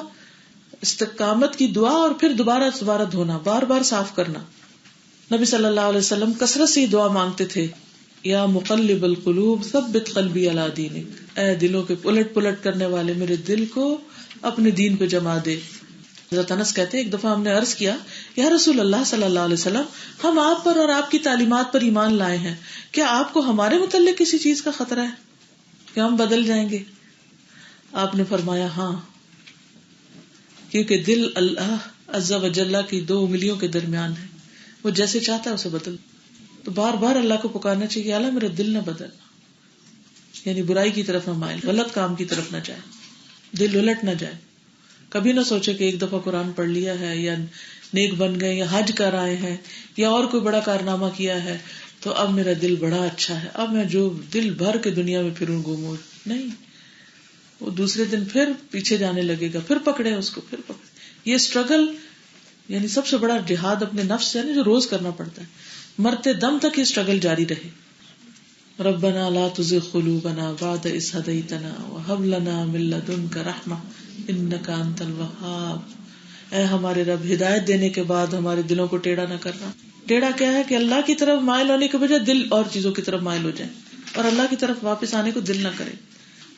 استقامت کی دعا اور پھر دوبارہ دھونا، بار بار صاف کرنا. نبی صلی اللہ علیہ وسلم کثرت سے دعا مانگتے تھے، یا مقلب القلوب ثبت قلبی علی دینک، اے دلوں کے الٹ پلٹ کرنے والے میرے دل کو اپنے دین پہ جما دے. حضرت انس کہتے ہیں ایک دفعہ ہم نے عرض کیا، یا رسول اللہ صلی اللہ علیہ وسلم، ہم آپ پر اور آپ کی تعلیمات پر ایمان لائے ہیں، کیا آپ کو ہمارے متعلق کسی چیز کا خطرہ ہے کہ ہم بدل جائیں گے؟ آپ نے فرمایا ہاں، کیونکہ دل اللہ عز و جل کی 2 انگلیوں کے درمیان ہے، وہ جیسے چاہتا ہے اسے بدل. تو بار بار اللہ کو پکارنا چاہیے، اللہ میرا دل نہ بدلنا، یعنی برائی کی طرف نہ مائل، غلط کام کی طرف نہ جائے، دل الٹ نہ جائے. کبھی نہ سوچے کہ ایک دفعہ قرآن پڑھ لیا ہے یا نیک بن گئے یا حج کر آئے ہیں یا اور کوئی بڑا کارنامہ کیا ہے تو اب میرا دل بڑا اچھا ہے، اب میں جو دل بھر کے دنیا میں پھروں گھوموں. نہیں، وہ دوسرے دن پھر پیچھے جانے لگے گا، پھر پکڑے اس کو، پھر پکڑے. یہ اسٹرگل یعنی سب سے بڑا جہاد اپنے نفس سے، یعنی جو روز کرنا پڑتا ہے، مرتے دم تک یہ اسٹرگل جاری رہے. ربنا لا تزغ قلوبنا بعد إذ هديتنا وهب لنا من لدنك رحمة إنك أنت الوهاب. اے ہمارے رب ہدایت دینے کے بعد ہمارے دلوں کو ٹیڑھا نہ کرنا. ٹیڑھا کیا ہے کہ اللہ کی طرف مائل ہونے کے بجائے دل اور چیزوں کی طرف مائل ہو جائے اور اللہ کی طرف واپس آنے کو دل نہ کرے.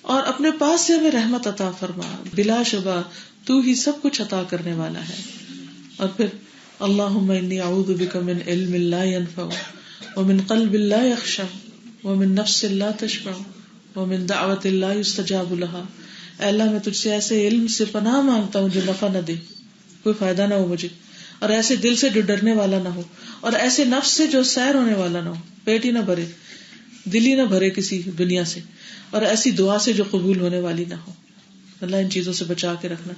اور اپنے پاس سے ہمیں رحمت عطا فرما, بلا شبہ تو ہی سب کچھ عطا کرنے والا ہے. اور پھر اللہم انی اعوذ بک من علم لا ينفع ومن قلب لا یخشع ومن نفس لا تشبع ومن دعوت لا یستجاب لها. اے اللہ میں تجھ سے ایسے علم سے پناہ مانگتا ہوں جو نفع نہ دے, کوئی فائدہ نہ ہو مجھے, اور ایسے دل سے جو ڈرنے والا نہ ہو, اور ایسے نفس سے جو سیر ہونے والا نہ ہو, پیٹ ہی نہ بھرے, دل ہی نہ بھرے کسی دنیا سے, اور ایسی دعا سے جو قبول ہونے والی نہ ہو. اللہ ان چیزوں سے بچا کے رکھنا.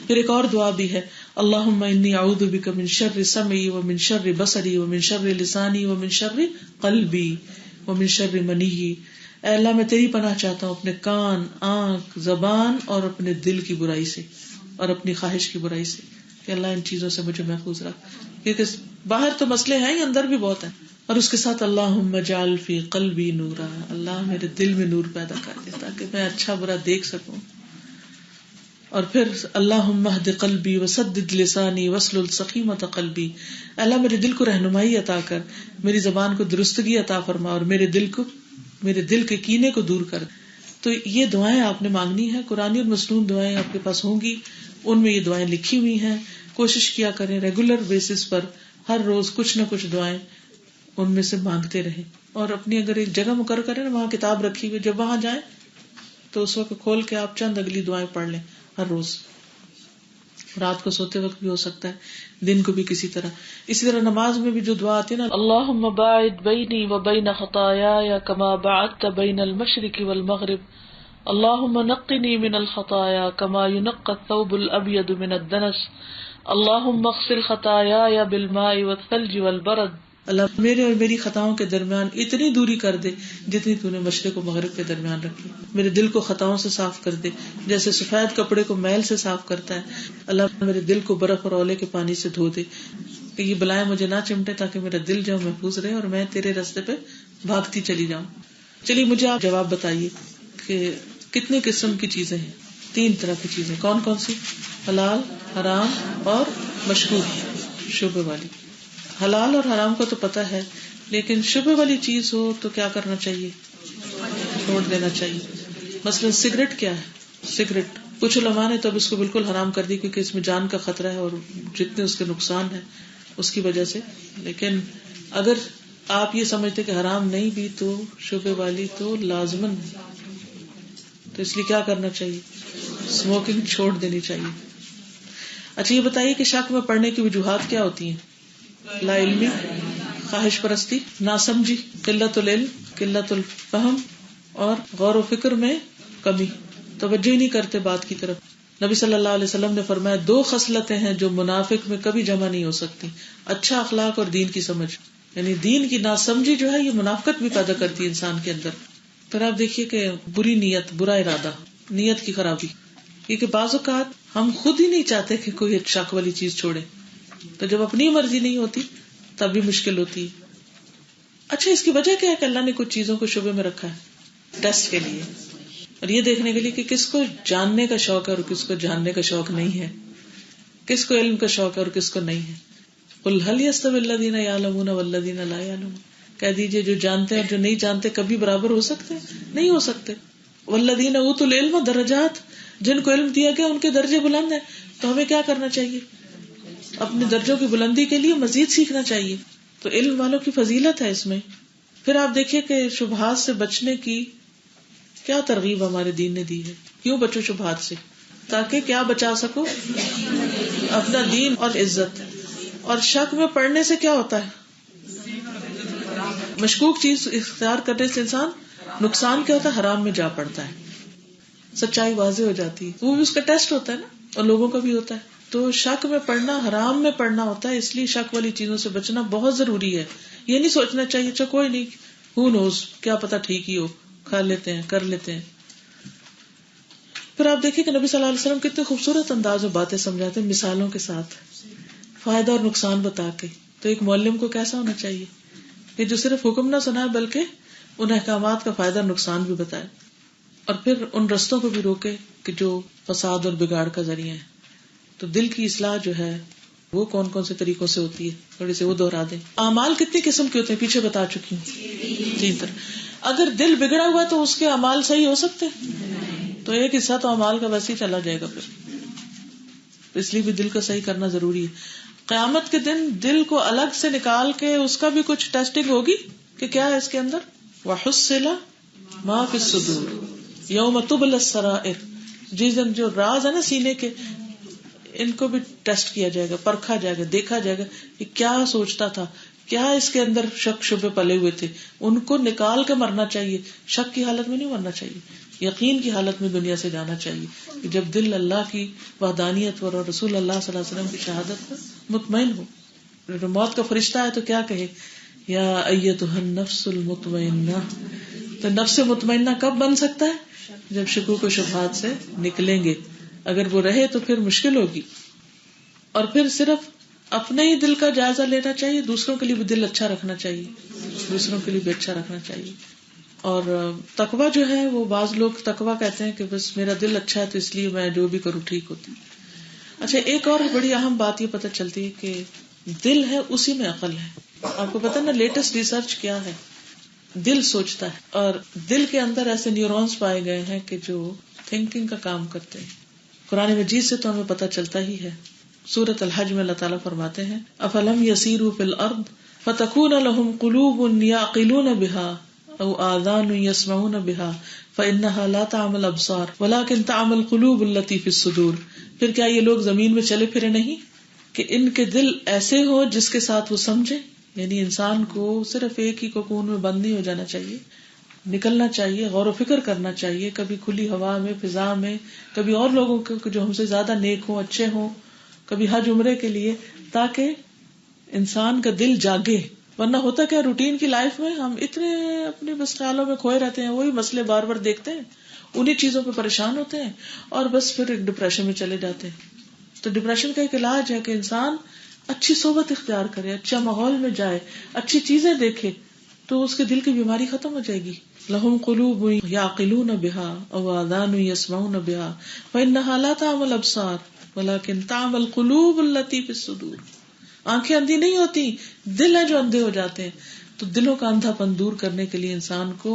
پھر ایک اور دعا بھی ہے, اللہم انی اعوذ بک من شر سمعی ومن شر بصری ومن شر لسانی ومن شر قلبی ومن شر منی. اے اللہ میں تیری پناہ چاہتا ہوں اپنے کان, آنکھ, زبان اور اپنے دل کی برائی سے اور اپنی خواہش کی برائی سے, کہ اللہ ان چیزوں سے مجھے محفوظ رکھ. کیونکہ باہر تو مسئلے ہیں ہی, اندر بھی بہت ہیں. اور اس کے ساتھ اللہم اجعل فی قلبی نورا, اللہ میرے دل میں نور پیدا کر دے تاکہ میں اچھا برا دیکھ سکوں. اور پھر اللہم اہد قلبی وسدد لسانی واسلل سقیمۃ قلبی, اللہ میرے دل کو رہنمائی عطا کر, میری زبان کو درستگی عطا فرما, اور میرے دل کے کینے کو دور کر. تو یہ دعائیں آپ نے مانگنی ہے, قرآنی اور مسنون دعائیں آپ کے پاس ہوں گی, ان میں یہ دعائیں لکھی ہوئی ہیں. کوشش کیا کریں ریگولر بیسس پر ہر روز کچھ نہ کچھ دعائیں ان میں سے مانگتے رہیں. اور اپنی اگر ایک جگہ مقرر کریں نا, وہاں کتاب رکھی ہوئی, جب وہاں جائیں تو اس وقت کھول کے آپ چند اگلی دعائیں پڑھ لیں ہر روز. رات کو سوتے وقت بھی ہو سکتا ہے, دن کو بھی کسی طرح. اسی طرح نماز میں بھی جو دعا آتی ہے نا, اللہم باعد بینی وبین خطایای کما باعدت بین المشرق والمغرب, اللہم نقنی من الخطایا کما ینقی الثوب الابیض من الدنس, اللہم اغسل خطایای بالماء والثلج والبرد. اللہ میرے اور میری خطاؤں کے درمیان اتنی دوری کر دے جتنی تو نے مشرق و مغرب کے درمیان رکھی. میرے دل کو خطاؤں سے صاف کر دے جیسے سفید کپڑے کو میل سے صاف کرتا ہے. اللہ میرے دل کو برف اور اولے کے پانی سے دھو دے کہ یہ بلائیں مجھے نہ چمٹے, تاکہ میرا دل جو محفوظ رہے اور میں تیرے راستے پہ بھاگتی چلی جاؤں. چلیے مجھے آپ جواب بتائیے کہ کتنے قسم کی چیزیں ہیں؟ 3 طرح کی چیزیں. کون کون سی؟ حلال, حرام اور مشکوک شبہ والی. حلال اور حرام کا تو پتہ ہے, لیکن شبہ والی چیز ہو تو کیا کرنا چاہیے؟ چھوڑ دینا چاہیے. مثلا سگریٹ کیا ہے؟ سگریٹ کچھ علماء نے تو اب اس کو بالکل حرام کر دی کیونکہ اس میں جان کا خطرہ ہے اور جتنے اس کے نقصان ہے اس کی وجہ سے. لیکن اگر آپ یہ سمجھتے کہ حرام نہیں بھی تو شبہ والی تو لازمن, تو اس لیے کیا کرنا چاہیے؟ اسموکنگ چھوڑ دینی چاہیے. اچھا یہ بتائیے کہ شک میں پڑنے کی وجوہات کیا ہوتی ہیں؟ لا علمی, خواہش پرستی, ناسمجھی, قلت العلم, قلت الفہم, اور غور و فکر میں کمی, توجہ ہی نہیں کرتے بات کی طرف. نبی صلی اللہ علیہ وسلم نے فرمایا 2 خصلتیں ہیں جو منافق میں کبھی جمع نہیں ہو سکتی, اچھا اخلاق اور دین کی سمجھ. یعنی دین کی ناسمجھی جو ہے یہ منافقت بھی پیدا کرتی ہے انسان کے اندر. پھر آپ دیکھیے کہ بری نیت, برا ارادہ, نیت کی خرابی, کیونکہ بعض اوقات ہم خود ہی نہیں چاہتے کہ کوئی شک والی چیز چھوڑے, تو جب اپنی مرضی نہیں ہوتی تب بھی مشکل ہوتی ہے. اچھا اس کی وجہ کیا ہے کہ اللہ نے کچھ چیزوں کو شبے میں رکھا ہے ٹیسٹ کے لیے, اور یہ دیکھنے کے لیے کہ کس کو جاننے کا شوق ہے اور کس کو جاننے کا شوق نہیں ہے, کس کو علم کا شوق ہے اور کس کو نہیں ہے. قل هل يستوي الذين يعلمون والذين لا يعلمون, کہہ دیجئے جو جانتے ہیں اور جو نہیں جانتے کبھی برابر ہو سکتے؟ نہیں ہو سکتے. والذین اوتوا العلم درجات, جن کو علم دیا گیا ان کے درجے بلند ہیں. تو ہمیں کیا کرنا چاہیے؟ اپنے درجوں کی بلندی کے لیے مزید سیکھنا چاہیے. تو علم والوں کی فضیلت ہے اس میں. پھر آپ دیکھیے کہ شبہات سے بچنے کی کیا ترغیب ہمارے دین نے دی ہے. کیوں بچو شبہات سے؟ تاکہ کیا بچا سکو؟ اپنا دین اور عزت. اور شک میں پڑنے سے کیا ہوتا ہے؟ مشکوک چیز اختیار کرنے سے انسان نقصان کیا ہوتا ہے؟ حرام میں جا پڑتا ہے. سچائی واضح ہو جاتی ہے, وہ بھی اس کا ٹیسٹ ہوتا ہے نا, اور لوگوں کا بھی ہوتا ہے. تو شک میں پڑنا حرام میں پڑنا ہوتا ہے, اس لیے شک والی چیزوں سے بچنا بہت ضروری ہے. یہ نہیں سوچنا چاہیے اچھا کوئی نہیں, who knows, کیا پتا ٹھیک ہی ہو, کھا لیتے ہیں, کر لیتے ہیں. پھر آپ دیکھیں کہ نبی صلی اللہ علیہ وسلم کتنے خوبصورت انداز میں باتیں سمجھاتے ہیں, مثالوں کے ساتھ, فائدہ اور نقصان بتا کے. تو ایک معلم کو کیسا ہونا چاہیے کہ جو صرف حکم نہ سنائے بلکہ ان احکامات کا فائدہ اور نقصان بھی بتائے, اور پھر ان رستوں کو بھی روکے کہ جو فساد اور بگاڑ کا ذریعہ ہے. تو تو دل کی اصلاح جو ہے وہ کون کون سے طریقوں سے ہوتی ہے، تھوڑی سے وہ دوہرا دیں. اعمال کتنی قسم کے ہوتے ہیں پیچھے بتا چکی ہوں، 3 طرح. اگر دل بگڑا ہوا تو اس کے اعمال صحیح ہو سکتے ہیں؟ تو ایک حصہ تو اعمال کا ویسے ہی چلا جائے گا پھر. اس لیے بھی دل کو صحیح کرنا ضروری ہے. قیامت کے دن دل کو الگ سے نکال کے اس کا بھی کچھ ٹیسٹنگ ہوگی کہ کیا ہے اس کے اندر. وَحُصِّلَ مَا فِي الصُّدُورِ يَوْمَ تُبْلَى السَّرَائِرُ. جس دن جو راز ہے نا سینے کے، ان کو بھی ٹیسٹ کیا جائے گا، پرکھا جائے گا، دیکھا جائے گا کہ کیا سوچتا تھا، کیا اس کے اندر شک شبے پلے ہوئے تھے. ان کو نکال کے مرنا چاہیے. شک کی حالت میں نہیں مرنا چاہیے، یقین کی حالت میں دنیا سے جانا چاہیے کہ جب دل اللہ کی وحدانیت اور رسول اللہ صلی اللہ علیہ وسلم کی شہادت پر مطمئن ہو. موت کا فرشتہ ہے تو کیا کہے، یا ایتھا النفس المطمئنہ. تو نفس مطمئنہ کب بن سکتا ہے؟ جب شکوک و شبہات سے نکلیں گے. اگر وہ رہے تو پھر مشکل ہوگی. اور پھر صرف اپنے ہی دل کا جائزہ لینا چاہیے، دوسروں کے لیے بھی دل اچھا رکھنا چاہیے، دوسروں کے لیے بھی اچھا رکھنا چاہیے. اور تقویٰ جو ہے وہ بعض لوگ تقویٰ کہتے ہیں کہ بس میرا دل اچھا ہے تو اس لیے میں جو بھی کروں ٹھیک ہوتی. اچھا، ایک اور بڑی اہم بات یہ پتہ چلتی ہے کہ دل ہے اسی میں عقل ہے. آپ کو پتہ نا لیٹسٹ ریسرچ کیا ہے، دل سوچتا ہے اور دل کے اندر ایسے نیورونز پائے گئے ہیں کہ جو تھنکنگ کا کام کرتے ہیں. قرآن مجید سے تو ہمیں پتہ چلتا ہی ہے. سورۃ الحج میں اللہ تعالیٰ فرماتے ہیں افلم یسیروا فی الارض فتکون لهم قلوب یعقلون بها او آذان یسمعون بها فانها لا تعمی الابصار ولکن تعمی القلوب التي فی الصدور. پھر کیا یہ لوگ زمین میں چلے پھرے نہیں کہ ان کے دل ایسے ہو جس کے ساتھ وہ سمجھے. یعنی انسان کو صرف ایک ہی کوکون میں بند نہیں ہو جانا چاہیے، نکلنا چاہیے، غور و فکر کرنا چاہیے، کبھی کھلی ہوا میں، فضا میں، کبھی اور لوگوں کو جو ہم سے زیادہ نیک ہوں، اچھے ہوں، کبھی حج عمرے کے لیے، تاکہ انسان کا دل جاگے. ورنہ ہوتا کیا، روٹین کی لائف میں ہم اتنے اپنے بس خیالوں میں کھوئے رہتے ہیں، وہی مسئلے بار بار دیکھتے ہیں، انہی چیزوں پہ پریشان ہوتے ہیں اور بس پھر ایک ڈپریشن میں چلے جاتے ہیں. تو ڈپریشن کا ایک علاج ہے کہ انسان اچھی صحبت اختیار کرے، اچھا ماحول میں جائے، اچھی چیزیں دیکھے، تو اس کے دل کی بیماری ختم ہو جائے گی. لہم قلوب یعقلون بها او آذان یسمعون بها فانها لا تعمی الابصار ولکن تعمی القلوب التي فی الصدور. آنکھیں اندھی نہیں ہوتی، دل ہے جو اندھے ہو جاتے ہیں. تو دلوں کا اندھا پن دور کرنے کے لیے انسان کو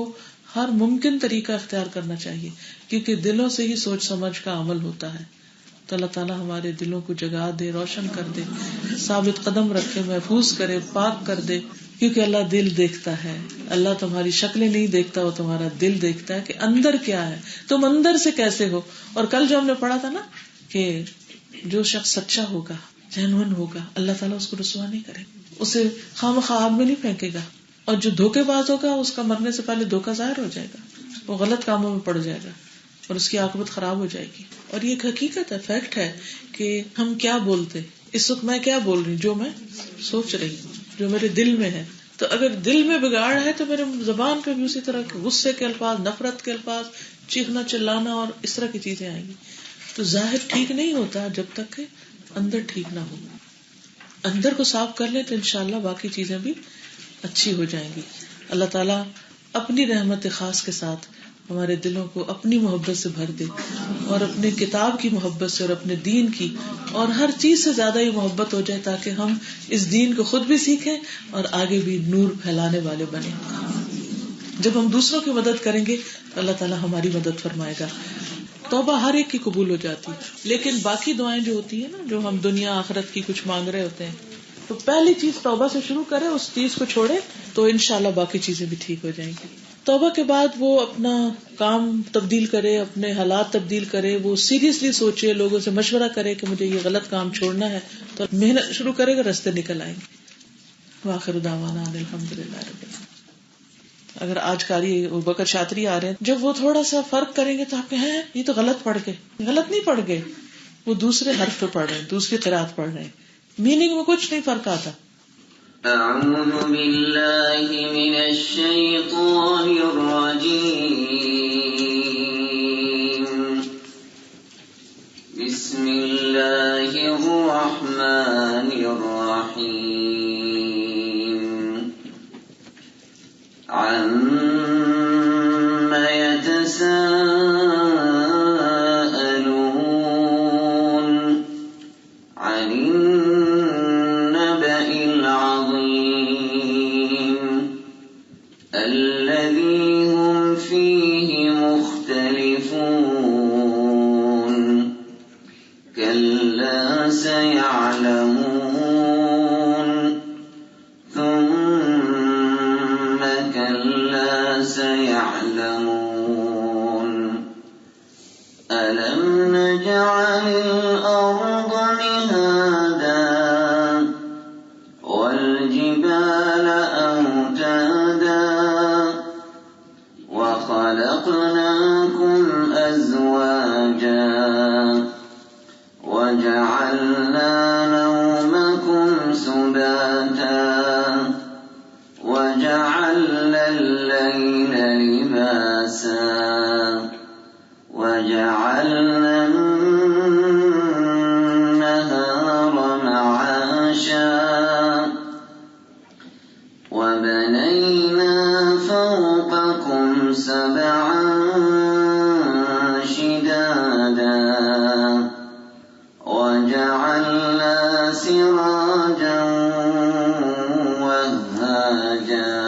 ہر ممکن طریقہ اختیار کرنا چاہیے، کیونکہ دلوں سے ہی سوچ سمجھ کا عمل ہوتا ہے. تو اللہ تعالیٰ ہمارے دلوں کو جگا دے، روشن کر دے، ثابت قدم رکھے، محفوظ کرے، پاک کر دے. کیونکہ اللہ دل دیکھتا ہے. اللہ تمہاری شکلیں نہیں دیکھتا، وہ تمہارا دل دیکھتا ہے کہ اندر کیا ہے، تم اندر سے کیسے ہو. اور کل جو ہم نے پڑھا تھا نا کہ جو شخص سچا ہوگا، جینوئن ہوگا، اللہ تعالیٰ اس کو رسوا نہیں کرے، اسے خواہ آگ میں نہیں پھینکے گا. اور جو دھوکے باز ہوگا اس کا مرنے سے پہلے دھوکہ ظاہر ہو جائے گا، وہ غلط کاموں میں پڑ جائے گا اور اس کی عاقبت خراب ہو جائے گی. اور یہ ایک حقیقت ہے، فیکٹ ہے کہ ہم کیا بولتے. اس وقت میں کیا بول رہی ہوں، جو میں سوچ رہی ہوں، جو میرے دل میں ہے. تو اگر دل میں بگاڑ ہے تو میرے زبان پہ بھی اسی طرح کے غصے کے الفاظ، نفرت کے الفاظ، چیخنا چلانا اور اس طرح کی چیزیں آئیں گی. تو ظاہر ٹھیک نہیں ہوتا جب تک کہ اندر ٹھیک نہ ہو. اندر کو صاف کر لیں تو انشاءاللہ باقی چیزیں بھی اچھی ہو جائیں گی. اللہ تعالیٰ اپنی رحمت خاص کے ساتھ ہمارے دلوں کو اپنی محبت سے بھر دے، اور اپنے کتاب کی محبت سے اور اپنے دین کی اور ہر چیز سے زیادہ یہ محبت ہو جائے، تاکہ ہم اس دین کو خود بھی سیکھیں اور آگے بھی نور پھیلانے والے بنیں. جب ہم دوسروں کی مدد کریں گے تو اللہ تعالیٰ ہماری مدد فرمائے گا. توبہ ہر ایک کی قبول ہو جاتی، لیکن باقی دعائیں جو ہوتی ہیں نا، جو ہم دنیا آخرت کی کچھ مانگ رہے ہوتے ہیں، تو پہلی چیز توبہ سے شروع کرے، اس چیز کو چھوڑے تو انشاءاللہ باقی چیزیں بھی ٹھیک ہو جائیں گی. توبہ کے بعد وہ اپنا کام تبدیل کرے، اپنے حالات تبدیل کرے، وہ سیریسلی سوچے، لوگوں سے مشورہ کرے کہ مجھے یہ غلط کام چھوڑنا ہے، تو محنت شروع کرے گا، رستے نکل آئیں گے. وآخر دعوانا ان الحمدللہ رب العالمین. اگر آج قاری ابوبکر شاطری آ رہے ہیں، جب وہ تھوڑا سا فرق کریں گے تو آپ کہیں یہ تو غلط پڑھ گئے. غلط نہیں پڑھ گئے، وہ دوسرے حرف پہ پڑھ رہے ہیں، دوسری قرات پڑھ رہے ہیں، میننگ میں کچھ نہیں فرق آتا. اعوذ باللہ من الشیطان الرجیم، بسم اللہ الرحمن الرحیم. عَمَّ يَتَسَاءَلُونَ الذي هم فيه مختلفون كلا سيعلمون ثم كلا سيعلمون ألم نجعل الأرض مهادا والجبال أوتادا وخلقناكم أزواجا وجعلنا نومكم سباتا وجعلنا الليل لباسا وجعلنا النهار معاشا وبنينا فوقكم سبعا شدادا وجعلنا سراجا وهاجا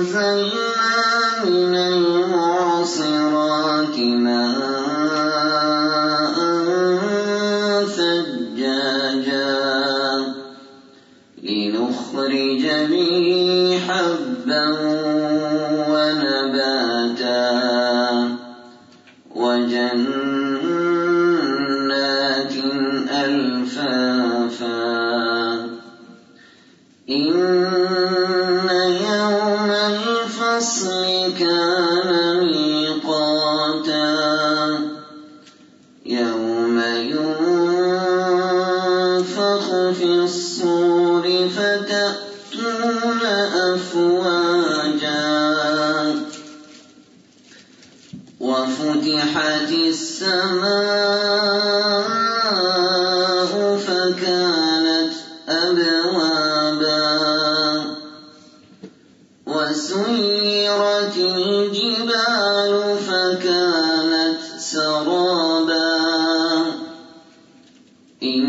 وأنزلنا من المعصرات ماء ثجاجا لنخرج به حبا ونباتا وجنات ألفافا إن يوم الفصل كان ميقاتا يوم ينفخ في الصور فتأتون أفواجا وفتحت السماء فكانت أبوابا وسيرت الجبال فكانت سرابا إن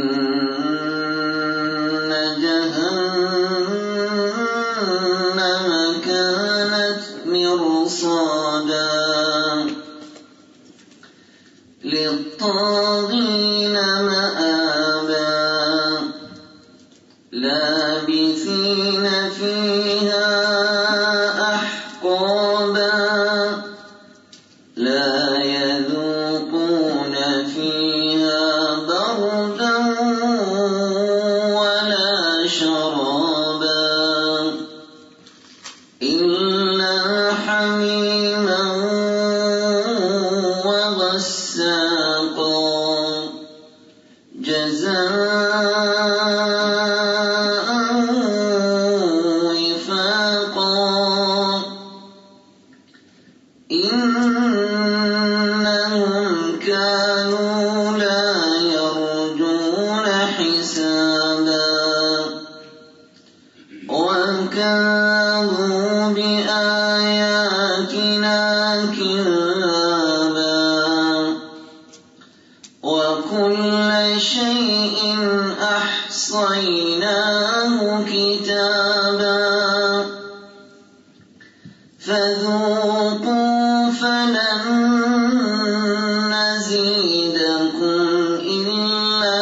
جهنم كانت مرصادا للطاغين مآبا لابثين فيها أحقابا لا يذوقون فيها بردا ولا شرابا إلا حميما وغساقا جزاء وفاقا إنهم كانوا لا يرجون حسابا وكانوا بآياتنا كذابا وكل شيء أحصيناه كتابا فذوقوا فلن نزيدكم إلا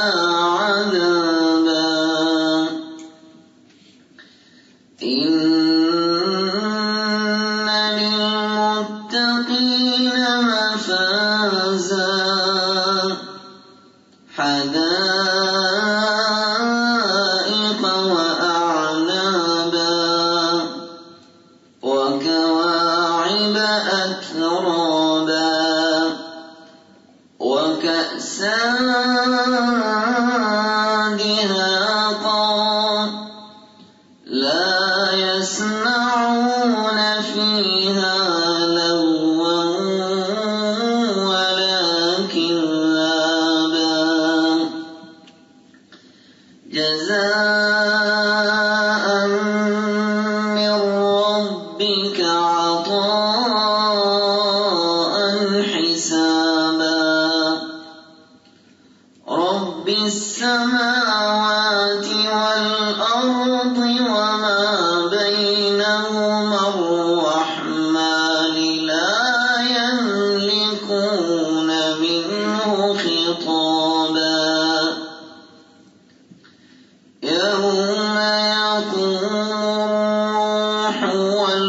عذابا إن للمتقين مفازا حدائق وأعنابا وكواعب أترابا وكأسا دهاقا لا يسمعون فيها لغوا ولا كذابا جزاء من ربك عطاء حسابا رب السماوات والأرض يوم يقوم الروح والملائكة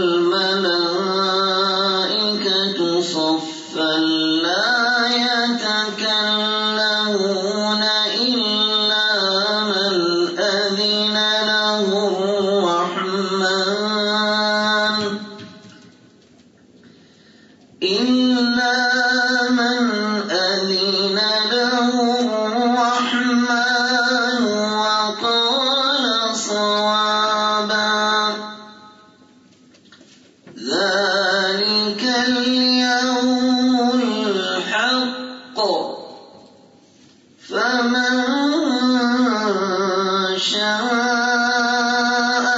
صفا لا يتكلمون إلا من أذن له الرحمن وقال صوابا. ذلك اليوم الحق فمن شاء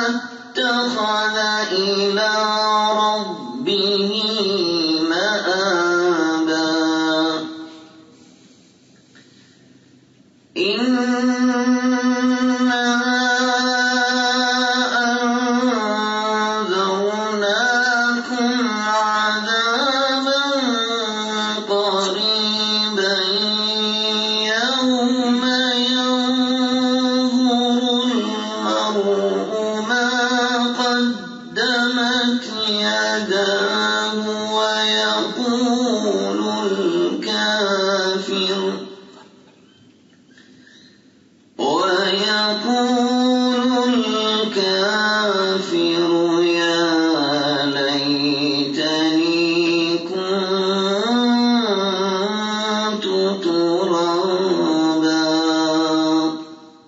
اتخذ إلى ربه مآبا. إنا أنذرناكم عذابا قريبا يوم ينظر المرء ما قدمت يداه ويقول الكافر